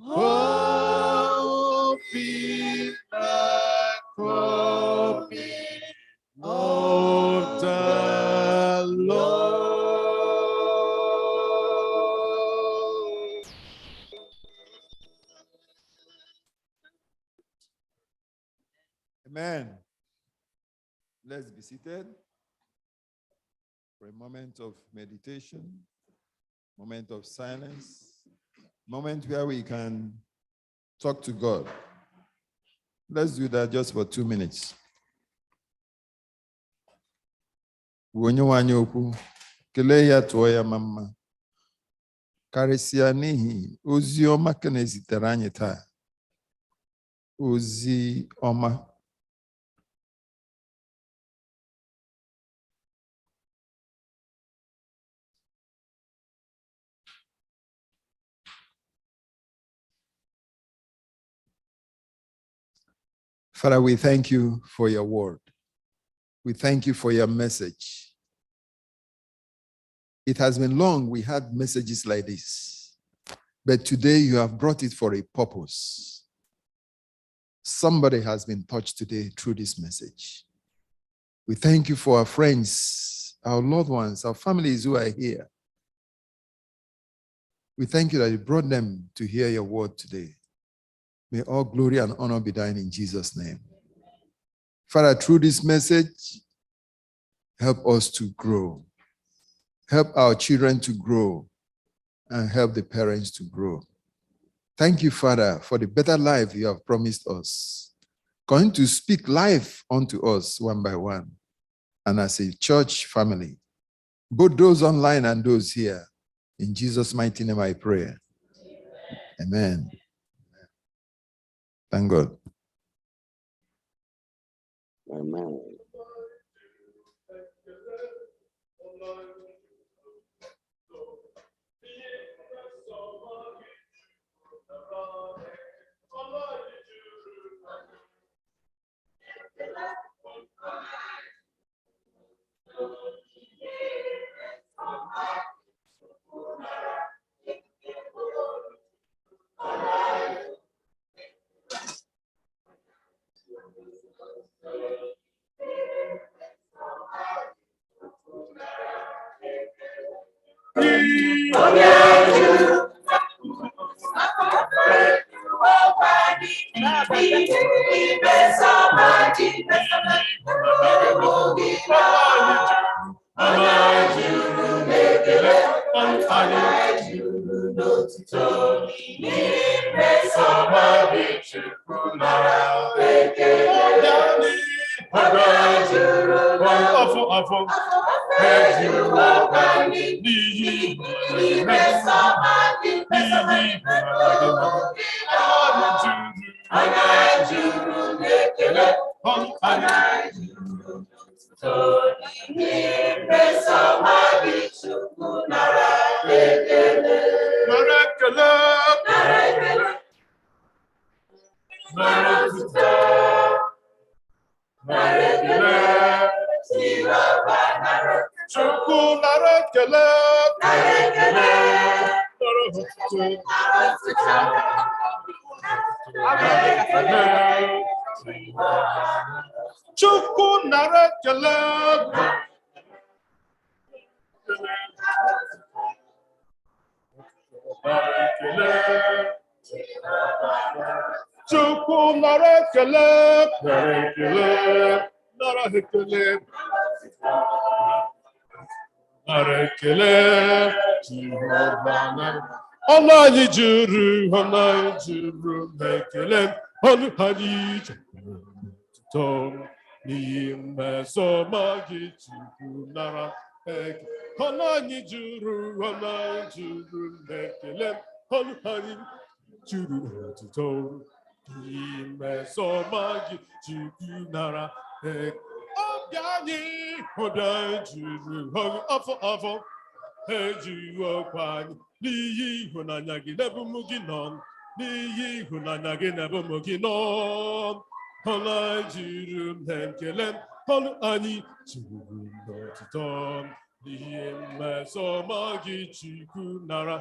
S19: hope in the coming of the Lord. Amen. Let's be seated for a moment of meditation, moment of silence, moment where we can talk to God. Let's do that just for 2 minutes. Onye nwanyị okwu, kelee ya, tụọ ya mama. Karịsịa n'ihi ozi ọma ka na-ezitere anyị taa. Ozi ọma. Father, we thank you for your word. We thank you for your message. It has been long we had messages like this, but today you have brought it for a purpose. Somebody has been touched today through this message. We thank you for our friends, our loved ones, our families who are here. We thank you that you brought them to hear your word today. May all glory and honor be thine in Jesus' name. Father, through this message, help us to grow. Help our children to grow and help the parents to grow. Thank you, Father, for the better life you have promised us. Going to speak life unto us one by one. And as a church family, both those online and those here, in Jesus' mighty name I pray. Amen. Thank God.
S1: Amen.
S21: Onani juru, onani juru, mekele, onani juru, tom, nime somagi juru nara, onani juru, mekele, onani juru, tom, nime somagi juru nara, obiani, onani juru, afọ. Eji ọkwanye n'ihi ịhụnanya gị n'ebe ụmụ gị nọ, n'ihi ịhụnanya gị n'ebe ụmụ gị nọ. Ọla jiri m na-ekele ọnụ anyị jiri n'ọtụtụ n'ihi mmesoma gị Chukwu nara.